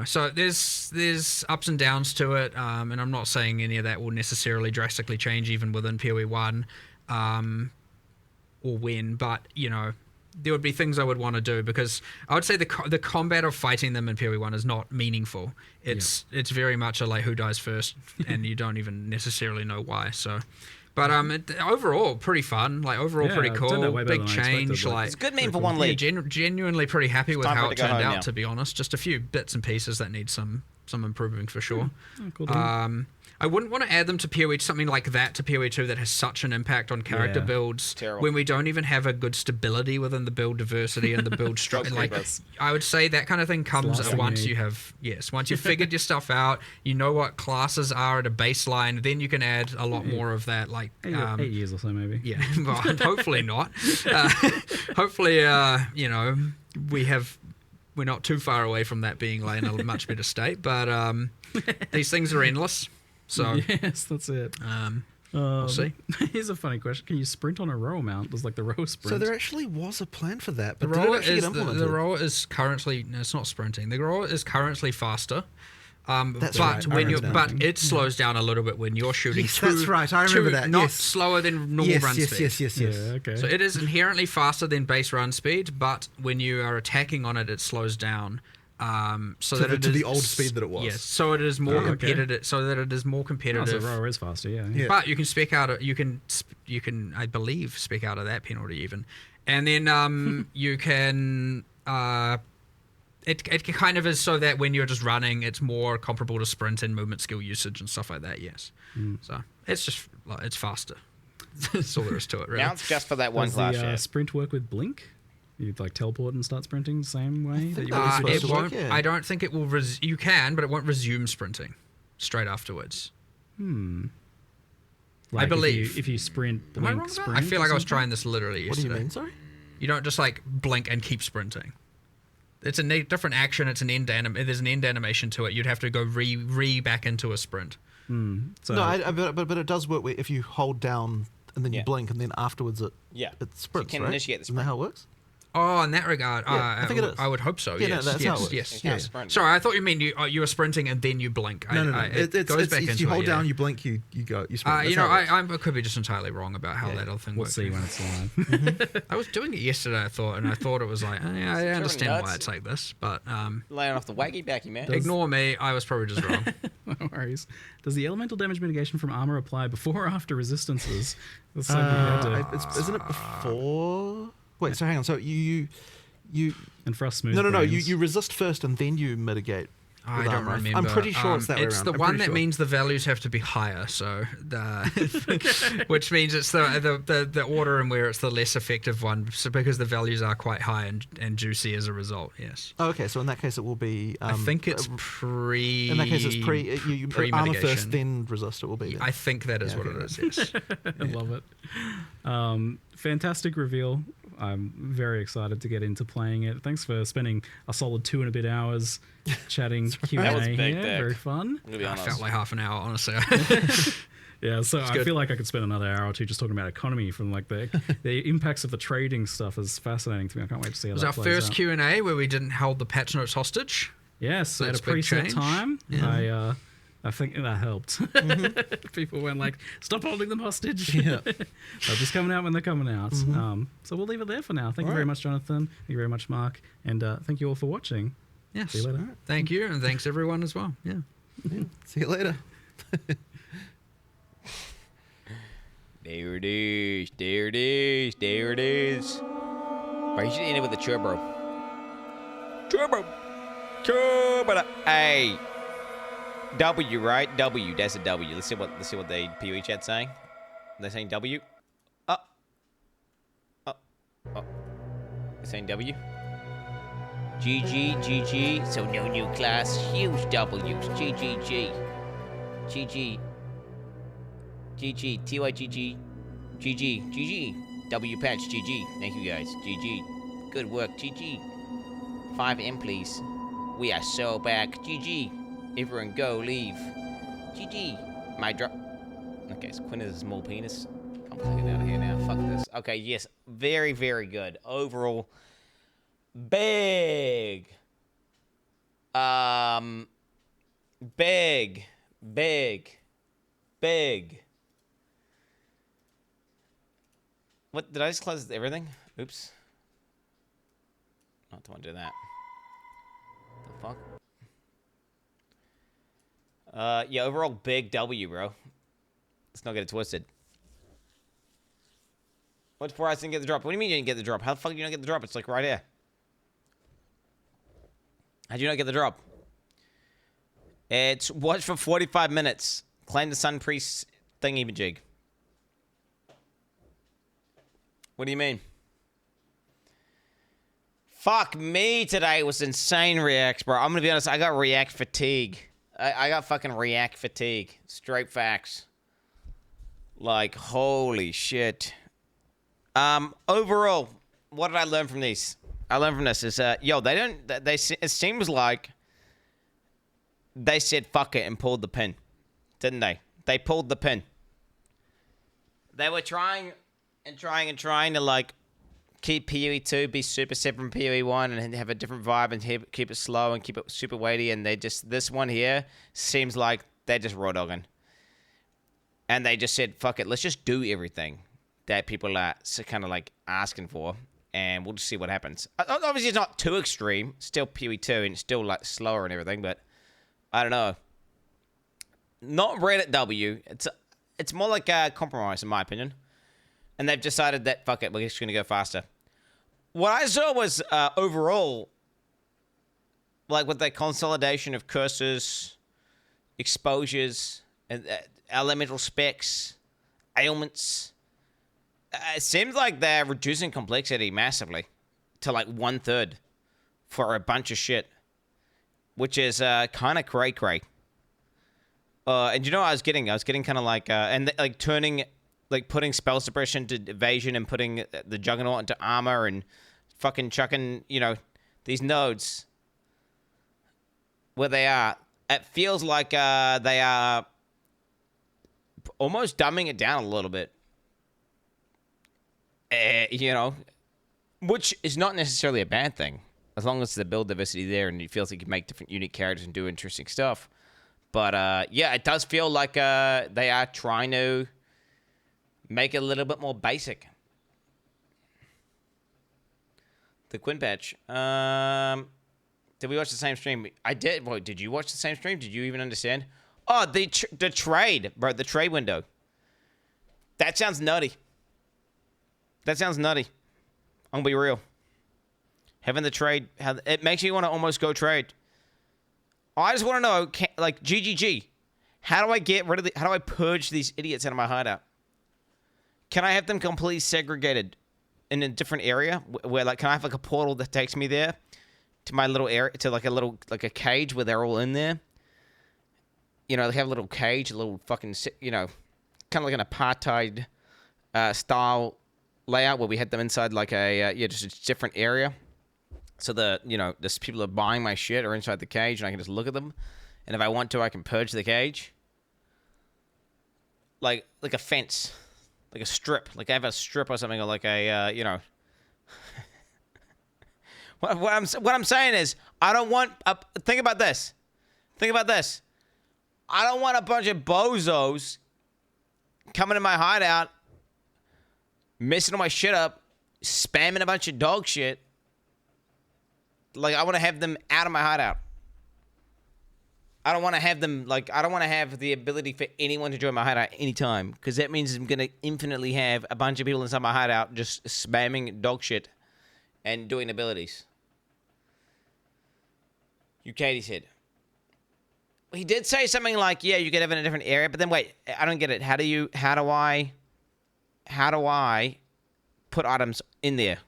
So there's ups and downs to it, and I'm not saying any of that will necessarily drastically change even within PoE 1 or when, but there would be things I would want to do, because I would say the combat of fighting them in PoE 1 is not meaningful. It's very much a who dies first, and you don't even necessarily know why. So, but overall pretty fun. Pretty cool. Big change. It's a good meme for one league. Genuinely pretty happy with how it turned out. Now. To be honest, just a few bits and pieces that need some improving for sure. Cool. I wouldn't want to add them to PoE, something like that to PoE 2 that has such an impact on character builds when we don't even have a good stability within the build diversity and the build structure. I would say that kind of thing comes once once you've figured your stuff out, you know what classes are at a baseline, then you can add a lot more of that. 8 years or so, maybe. Yeah, well, hopefully not. Hopefully, we're not too far away from that being in a much better state, but these things are endless. So yes, that's it. We'll see. Here's a funny question: can you sprint on a rower mount? Does like the rower sprint? So there actually was a plan for that, but The did it rower actually is get implemented? the rower is currently no, it's not sprinting. The rower is currently faster. That's but right, when you remember but it slows down a little bit when you're shooting. Yes, that's right, I remember that, Not yes. slower than normal run speed. Yes. Yeah, okay. So it is inherently faster than base run speed, but when you are attacking on it, it slows down. So that to the old speed that it was. Yes, so it is more okay. competitive. So that it is more Oh, competitive. so rower is faster. Yeah. Yeah. But you can spec out. You can I believe spec out of that penalty even, and then you can. It kind of is so that when you're just running, it's more comparable to sprint and movement skill usage and stuff like that. Yes. So it's just it's faster. That's all there is to it, really. Now it's just for that one Does class. the sprint work with blink? You'd like teleport and start sprinting the same way that you that would was with supposed dash? to work, yeah. I don't think it will. You can, but it won't resume sprinting straight afterwards. Like I believe. if you sprint, Am I blink, wrong about that? sprint. I feel or like I was something? trying this literally What do yesterday. you mean, sorry? You don't just like blink and keep sprinting. It's a different action. It's an end there's an end animation to it. You'd have to go re back into a sprint. So No, but it does work where if you hold down and then you Yeah. blink and then afterwards it Yeah. it sprints, can right? initiate the Isn't that how it works? Oh, in that regard, Yeah, I think it is. I would hope so. Yeah, no, yes, that's how it yes, works. yes, Yeah, yes. sprint. Sorry, I thought you mean you were sprinting and then you blink. No. It goes back into you hold it, yeah. down, you blink, you go, you sprint. That's You know, how it works. I could be just entirely wrong about how that other thing we'll works. see when it's live. I was doing it yesterday, I thought it was like, yeah, I understand why nuts. it's like this, but Laying off the waggy backy, man. ignore me. I was probably just wrong. No worries. Does the elemental damage mitigation from armor apply before or after resistances? That's something you had to- Isn't it before? Wait, so hang on. So you and frost smooth. no. brains. You resist first and then you mitigate. I with don't armor. remember. I'm pretty sure it's that way It's around. the I'm one pretty that sure. means the values have to be higher. So, which means it's the order in where it's the less effective one. So because the values are quite high and juicy as a result. Yes. Oh, okay, so in that case it will be. I think it's pre. In that case, it's you armor first, pre-mitigation. then resist. It will be. Then. I think that is what it is. Yes. I love it. Fantastic reveal. I'm very excited to get into playing it. Thanks for spending a solid 2 and a bit hours chatting Q&A That was big here. dick. Very fun. I'm gonna be I honest. felt like half an hour, honestly. Yeah, so I good. feel like I could spend another hour or two just talking about economy from like the impacts of the trading stuff is fasciting to me. I can't wait to see how It was that our plays first out. Q&A where we didn't hold the patch notes hostage. Yes, at a That's big preset change. time. Yeah. I think that helped. People went like, "Stop holding them hostage." Yeah. They're just coming out when they're coming out. So we'll leave it there for now. Thank you very much, Jonathan. Thank you very much, Mark, and thank you all for watching. Yes. See you later. Thank you, and thanks everyone as well. Yeah. See you later. There it is. There it is. There it is. Right, you should end it with a turbo. Turbo. Turbo. Hey. W, right? W. That's a W. Let's see what the PoE chat's saying. They're saying W. Oh. They're saying W. GG, GG. So no new class. Huge W's. GGG. GG. GG, TYGG, GG, GG, W patch, GG. Thank you guys, GG. Good work, GG. 5M please. We are so back, GG. Everyone go, leave. GG. My drop. Okay, so Quinn is a small penis. I'm taking it out of here now, fuck this. Okay, yes, very, very good. Overall, big. Big. What, did I just close everything? Oops. Not want to do that. The fuck? Yeah, overall big W, bro. Let's not get it twisted. What's for us didn't get the drop? What do you mean you didn't get the drop? How the fuck did you not get the drop? It's like right here. How'd you not get the drop? It's watch for 45 minutes. Claim the Sun Priest thingy-majig. What do you mean? Fuck me today was insane reacts, bro. I'm gonna be honest, I got react fatigue. I got fucking react fatigue. Straight facts. Like, holy shit. Overall, what did I learn from these? I learned from this is, yo, it seems like they said fuck it and pulled the pin. Didn't they? They pulled the pin. They were trying to like keep PoE 2 be super separate from PoE 1 and have a different vibe and keep it slow and keep it super weighty. And this one here seems like they're just raw dogging. And they just said, fuck it, let's just do everything that people are kind of like asking for, and we'll just see what happens. Obviously, it's not too extreme. Still PoE 2 and it's still like slower and everything, but I don't know. Not Reddit W. It's more like a compromise, in my opinion. And they've decided that, fuck it, we're just going to go faster. What I saw was overall, like with the consolidation of curses, exposures, and elemental specs, ailments, it seems like they're reducing complexity massively to like 1/3 for a bunch of shit, which is kind of cray-cray. And you know what I was getting? I was getting kind of like, like turning, like putting spell suppression to evasion and putting the Juggernaut into armor and fucking chucking, you know, these nodes where they are. It feels like they are almost dumbing it down a little bit. You know, which is not necessarily a bad thing, as long as the build diversity there and it feels like you can make different unique characters and do interesting stuff. But yeah, it does feel like they are trying to make it a little bit more basic. The Quinn patch. Did we watch the same stream? I did. Well, did you watch the same stream? Did you even understand? Oh, the trade, bro. The trade window. That sounds nutty. That sounds nutty. I'm gonna be real. Having the trade, it makes you want to almost go trade. I just want to know, like, GGG, how do I get rid of how do I purge these idiots out of my hideout? Can I have them completely segregated in a different area where, like, can I have like a portal that takes me there to my little area, to like a cage where they're all in there? You know, they have a little cage, a little fucking, you know, kind of like an apartheid style layout where we had them inside like a, just a different area. So the, you know, the people that are buying my shit are inside the cage and I can just look at them. And if I want to, I can purge the cage. Like a fence. Like a strip. Like I have a strip or something, or like a, you know. What I'm saying is, I don't want, think about this. Think about this. I don't want a bunch of bozos coming in my hideout, messing all my shit up, spamming a bunch of dog shit. Like, I want to have them out of my hideout. I don't want to have them, like, I don't want to have the ability for anyone to join my hideout anytime, because that means I'm going to infinitely have a bunch of people inside my hideout just spamming dog shit and doing abilities. You Katie's head. He did say something like, yeah, you could have it in a different area, but then wait, I don't get it. How do I put items in there?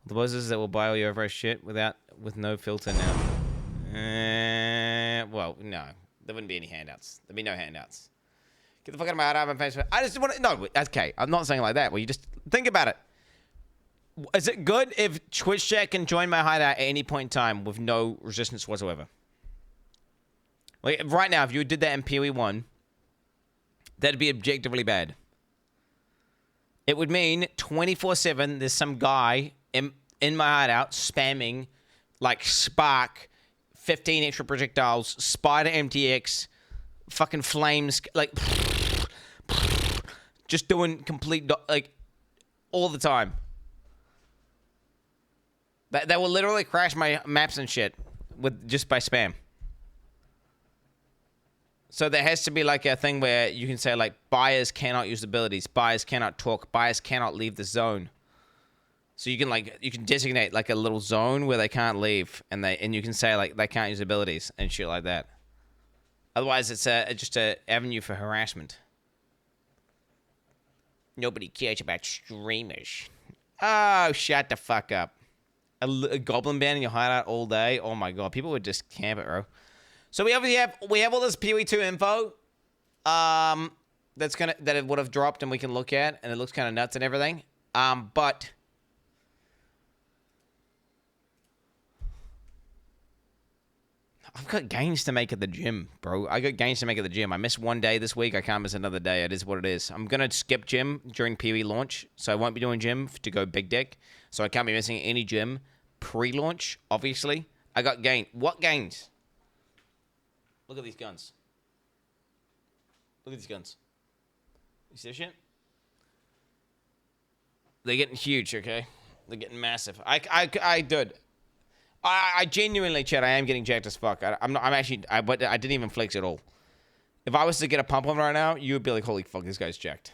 The bosses that will buy all your overall shit with no filter now. Well, no. There wouldn't be any handouts. There'd be no handouts. Get the fuck out of my hideout and face. I just want to, no, okay. I'm not saying it like that. Well, you just think about it. Is it good if Twitch chat can join my hideout at any point in time with no resistance whatsoever? Like, right now, if you did that in PoE 1, that'd be objectively bad. It would mean 24/7 there's some guy in my hideout spamming, like, Spark, 15 extra projectiles, Spider MTX, fucking flames, like, just doing complete, like, all the time. That will literally crash my maps and shit just by spam. So there has to be like a thing where you can say like buyers cannot use abilities, buyers cannot talk, buyers cannot leave the zone. So you can designate like a little zone where they can't leave, and you can say like they can't use abilities and shit like that. Otherwise, it's just a avenue for harassment. Nobody cares about streamers. Oh, shut the fuck up. A goblin band in your hideout all day. Oh my god, people would just camp it, bro. So we have all this PoE 2 info, that it would have dropped and we can look at, and it looks kind of nuts and everything. But I've got gains to make at the gym, bro. I got gains to make at the gym. I missed one day this week. I can't miss another day. It is what it is. I'm going to skip gym during PoE launch, so I won't be doing gym to go big deck. So I can't be missing any gym pre-launch, obviously. I got gain. What gains? Look at these guns. Look at these guns. You see this shit? They're getting huge, okay? They're getting massive. Dude. I genuinely, Chad, I am getting jacked as fuck. I'm actually, but I didn't even flex at all. If I was to get a pump on right now, you would be like, holy fuck, this guy's jacked.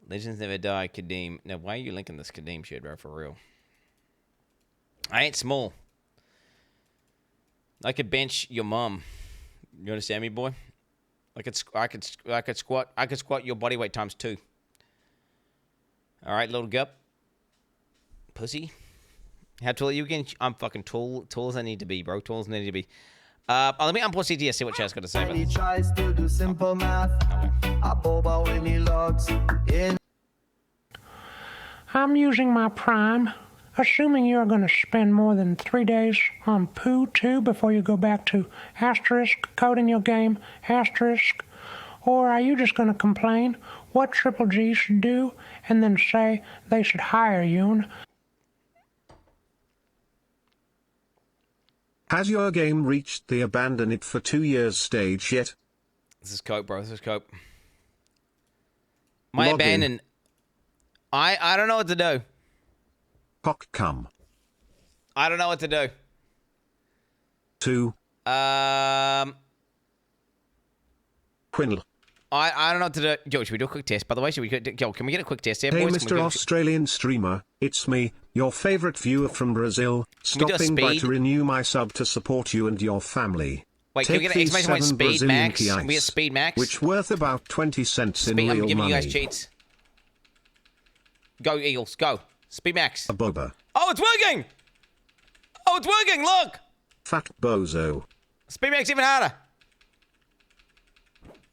Legends never die, Kadeem. Now, why are you linking this Kadeem shit, bro, for real? I ain't small. I could bench your mom. You understand me, boy? I could squat your body weight times 2. All right, little gup. Pussy. How tall are you again? I'm fucking tall as I need to be, bro. Tall as I need to be. Let me unpause CTS, see what Chad's got to say about He this. tries to do simple math. I boba when he logs in. I'm using my Prime, assuming you're going to spend more than 3 days on Poo 2 before you go back to asterisk coding your game, asterisk, or are you just going to complain what Triple G should do and then say they should hire you? Has your game reached the abandon it for 2 years stage yet? This is cope, bro. This is cope. My abandon. I don't know what to do. Cock come. I don't know what to do. 2. Quinn. I don't know what to do. Yo, should we do a quick test? By the way, can we get a quick test here, Hey, boys? Mr. Australian streamer, it's me, your favorite viewer from Brazil, stopping by to renew my sub to support you and your family. Wait, can we get an exclamation point speed max? Can we get speed max? Which worth about 20 cents in real money. I'm giving money. you guys cheats. Go, Eagles, go. Speed max. A boba. Oh, it's working! Oh, it's working, look! Fat bozo. Speed max even harder.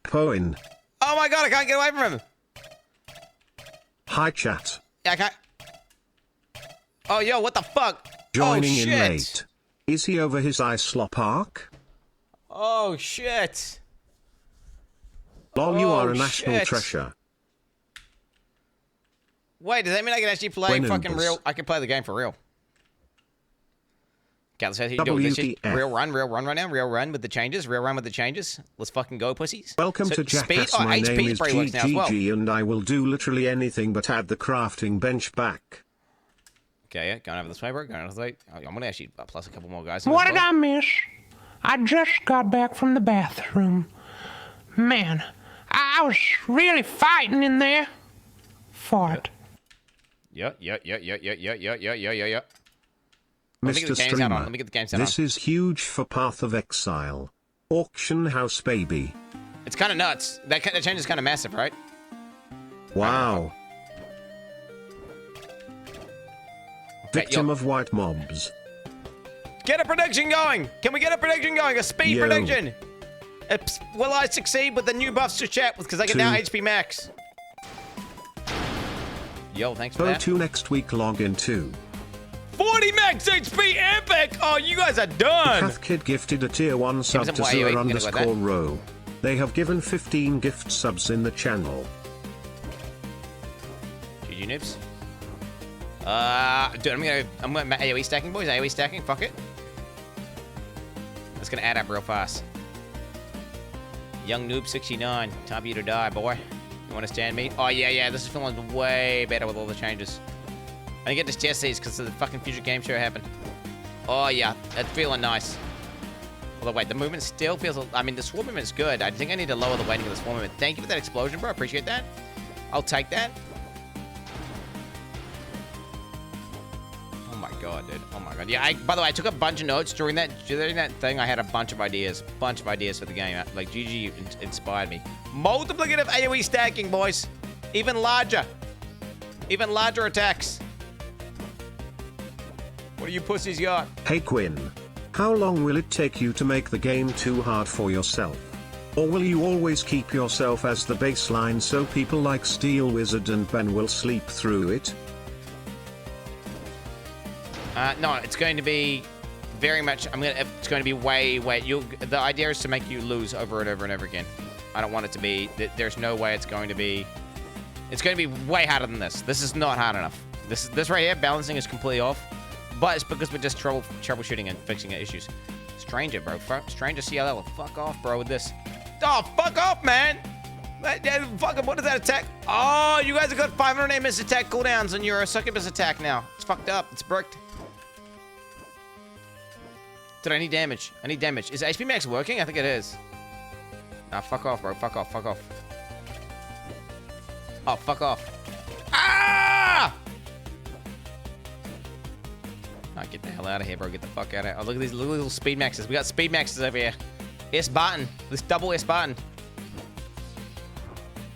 Poin. Oh my god, I can't get away from him. Hi, chat. Yeah, I can't. Oh, yo, what the fuck? Joining in late. Is he over his Islop arc? Oh, shit. Lol, you are a national treasure. Wait, does that mean I can actually play When fucking Ubers. real? I can play the game for real. Okay, let's see how you do it. Let's just WTF. real run right now. Real run with the changes. Real run with the changes. Let's fucking go, pussies. Welcome So to Jackass. Speed. Oh, My HP name is probably works now as well. GGG and I will do literally anything but add the crafting bench back. Okay, yeah, going over this way, bro. Going over this way. I'm gonna actually plus a couple more guys. What did I miss? I just got back from the bathroom. Man, I was really fighting in there. Fart. Yeah. Mr. Streamer, Let me get the game sound this is huge for Path of Exile. Auction house baby. It's kind of nuts. That change is kind of massive, right? Wow. Okay, Victim of white mobs. Get a prediction going. Can we get a prediction going? A speed Yo. prediction. Will I succeed with the new buffs to chat with? Because I get now HP max. Yo, thanks for Go that. to next week login too. 40 max HP epic! Oh, you guys are done! Kath Kid gifted a tier 1 sub some to YOA, Zura I'm gonna go with that. _ row. They have given 15 gift subs in the channel. GG noobs. Dude, I'm gonna AoE stacking, boys. AoE stacking, fuck it. It's gonna add up real fast. Young noob 69, time for you to die, boy. You wanna stand me? Oh yeah, this is feeling way better with all the changes. I didn't get to test these because the fucking future game show happened. Oh yeah, that's feeling nice. Although wait, the movement still feels, I mean the swarm movement's good. I think I need to lower the weighting of the swarm movement. Thank you for that explosion, bro, appreciate that. I'll take that. Oh my god, dude. Oh my god. Yeah, by the way, I took a bunch of notes during that thing. I had a bunch of ideas for the game. Like, GG inspired me. Multiplicative AoE stacking, boys. Even larger attacks. What do you pussies got? Hey Quinn. How long will it take you to make the game too hard for yourself? Or will you always keep yourself as the baseline so people like Steel Wizard and Ben will sleep through it? No, it's going to be very much. It's going to be way. The idea is to make you lose over and over and over again. I don't want it to be. There's no way it's going to be. It's going to be way harder than this. This is not hard enough. This right here, balancing is completely off. But it's because we're just troubleshooting and fixing issues. Stranger, bro. Stranger CLL. Fuck off, bro, with this. Oh, fuck off, man. Fucking, what is that attack? Oh, you guys have got 508 miss attack cooldowns on your succubus attack now. It's fucked up. It's bricked. Dude, I need damage. I need damage. Is HP max working? I think it is. Nah, fuck off, bro. Fuck off. Fuck off. Oh, fuck off. Ah! Nah, get the hell out of here, bro. Get the fuck out of here. Oh, look at these little speed maxes. We got speed maxes over here. S button. This double S button.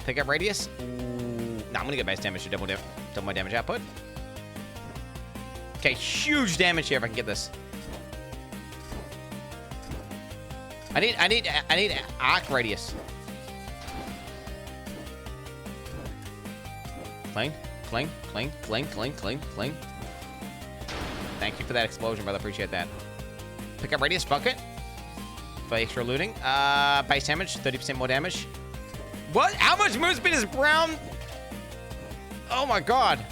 Pick up radius. Ooh. Nah, I'm gonna get base damage to double my damage output. Okay, huge damage here if I can get this. I need arc radius. Cling. Thank you for that explosion, brother. Appreciate that. Pick up radius, fuck it. For extra looting. Base damage, 30% more damage. What? How much move speed is Brown? Oh my god.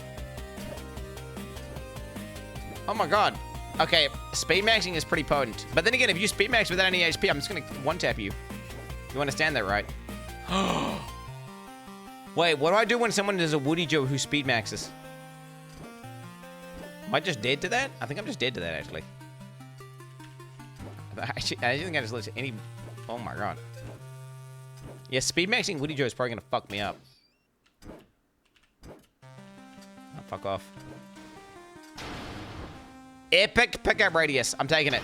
Oh my god. Okay, speed maxing is pretty potent. But then again, if you speed max without any HP, I'm just gonna one-tap you. You understand that, right? Wait, what do I do when someone does a Woody Joe who speed maxes? Am I just dead to that? I think I'm just dead to that, actually. I think I just let any... Oh my god. Yeah, speed maxing Woody Joe is probably gonna fuck me up. Oh, fuck off. Epic pickup radius. I'm taking it.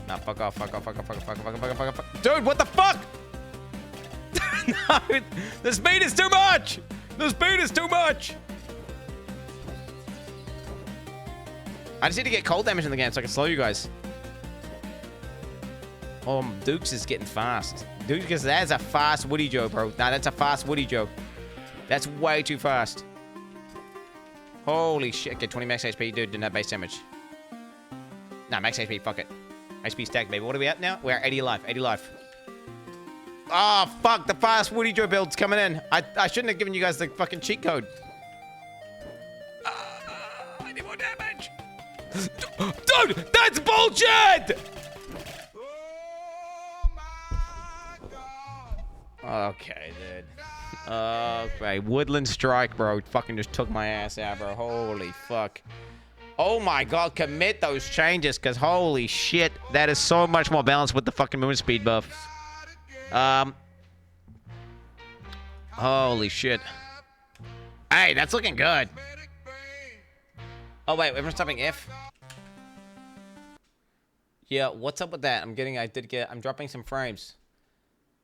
Nah, fuck off, fuck off, fuck off, fuck off, fuck off, fuck off, fuck off, fuck off. Dude, what the fuck? No, the speed is too much! The speed is too much! I just need to get cold damage in the game so I can slow you guys. Oh, Dukes is getting fast. Dukes, that's a fast Woody Joe, bro. Nah, that's a fast Woody Joe. That's way too fast. Holy shit. Okay, 20 max HP, dude. Didn't have base damage. Nah, max HP, fuck it. HP stack, baby. What are we at now? We're at 80 life, 80 life. Oh, fuck. The fast Woody Joe build's coming in. I shouldn't have given you guys the fucking cheat code. I need more damage. Dude, that's bullshit! Okay, dude. Okay, Woodland Strike, bro. Fucking just took my ass out, bro. Holy fuck. Oh my god, commit those changes, because holy shit, that is so much more balanced with the fucking movement speed buff. Holy shit. Hey, that's looking good. Oh wait, everyone's typing F. Yeah, what's up with that? I'm dropping some frames.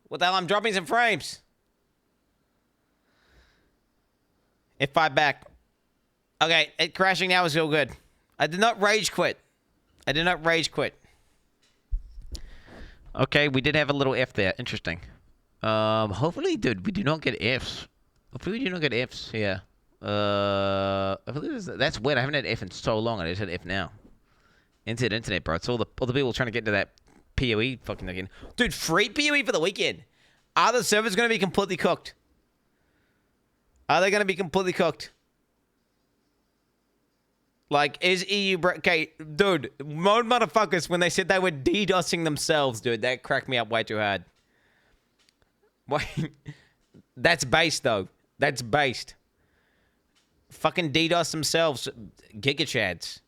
What the hell? I'm dropping some frames. F5 back. Okay, it crashing now is so good. I did not rage quit. I did not rage quit. Okay, we did have a little F there. Interesting. Hopefully, dude, we do not get Fs. Hopefully we do not get Fs here. That's weird. I haven't had F in so long. I just had F now. Internet, bro. It's all the people trying to get to that PoE fucking again. Dude, free PoE for the weekend. Are the servers going to be completely cooked? Are they going to be completely cooked? Like, is EU... Okay, dude, mode motherfuckers, when they said they were DDoSing themselves, dude, that cracked me up way too hard. Wait, that's based, though. That's based. Fucking DDoS themselves. Gigachads.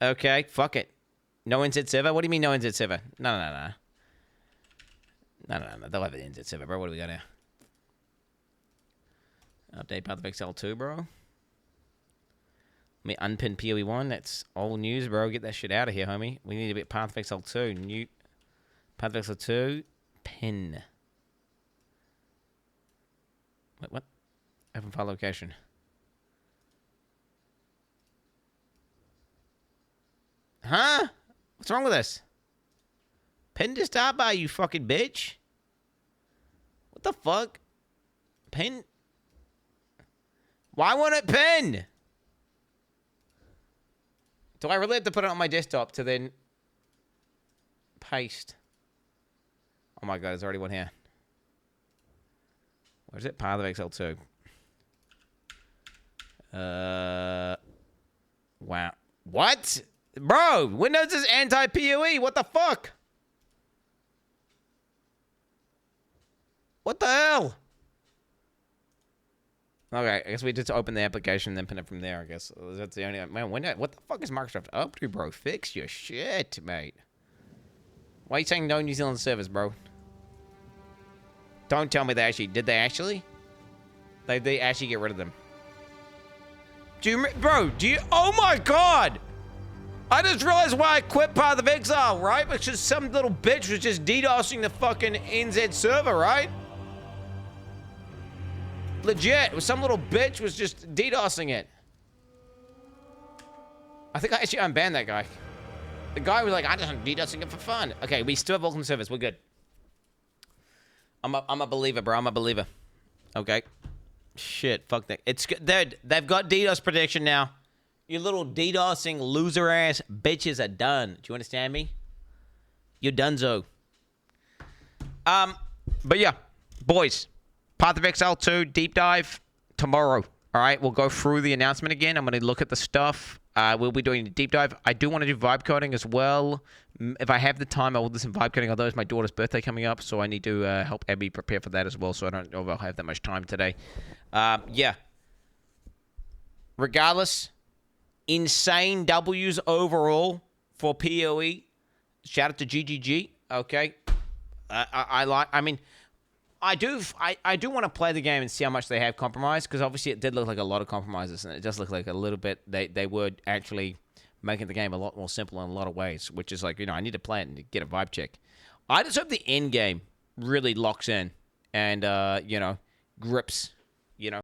Okay, fuck it. No NZ server? What do you mean no NZ server? No. No. They'll have an NZ server, bro. What do we got now? Update Path of Exile 2, bro. Let me unpin PoE 1. That's old news, bro. Get that shit out of here, homie. We need to be Path of Exile 2. New Path of Exile 2. Pin. Wait, what? Open file location. Huh? What's wrong with this? Pin to start by, you fucking bitch. What the fuck? Pin? Why won't it pin? Do I really have to put it on my desktop to then paste? Oh my god, there's already one here. Where is it? Path of Exile 2. Wow. What? Bro, Windows is anti-PoE. What the fuck? What the hell? Okay, I guess we just open the application and then pin it from there, I guess. That's the only... Man, what the fuck is Microsoft up to, bro? Fix your shit, mate. Why are you saying no New Zealand servers, bro? Don't tell me they actually... Did they actually? They actually get rid of them. Bro, do you... Oh my god! I just realized why I quit Path of Exile, right? Because some little bitch was just DDoSing the fucking NZ server, right? Legit. Some little bitch was just DDoSing it. I think I actually unbanned that guy. The guy was like, I just DDoSing it for fun. Okay, we still have welcome service. We're good. I'm a believer, bro. I'm a believer. Okay. Shit, fuck that. They've got DDoS protection now. You little DDoSing loser-ass bitches are done. Do you understand me? You're donezo. But yeah, boys. Path of Exile 2 deep dive tomorrow. All right, we'll go through the announcement again. I'm going to look at the stuff. We'll be doing a deep dive. I do want to do vibe coding as well. If I have the time, I will do some vibe coding. Although it's my daughter's birthday coming up, so I need to help Abby prepare for that as well. So I don't know if I'll have that much time today. Yeah. Regardless, insane W's overall for PoE. Shout out to GGG. Okay. I do want to play the game and see how much they have compromised, because obviously it did look like a lot of compromises, and it does look like a little bit they were actually making the game a lot more simple in a lot of ways, which is like, you know, I need to play it and get a vibe check. I just hope the end game really locks in and you know, grips, you know.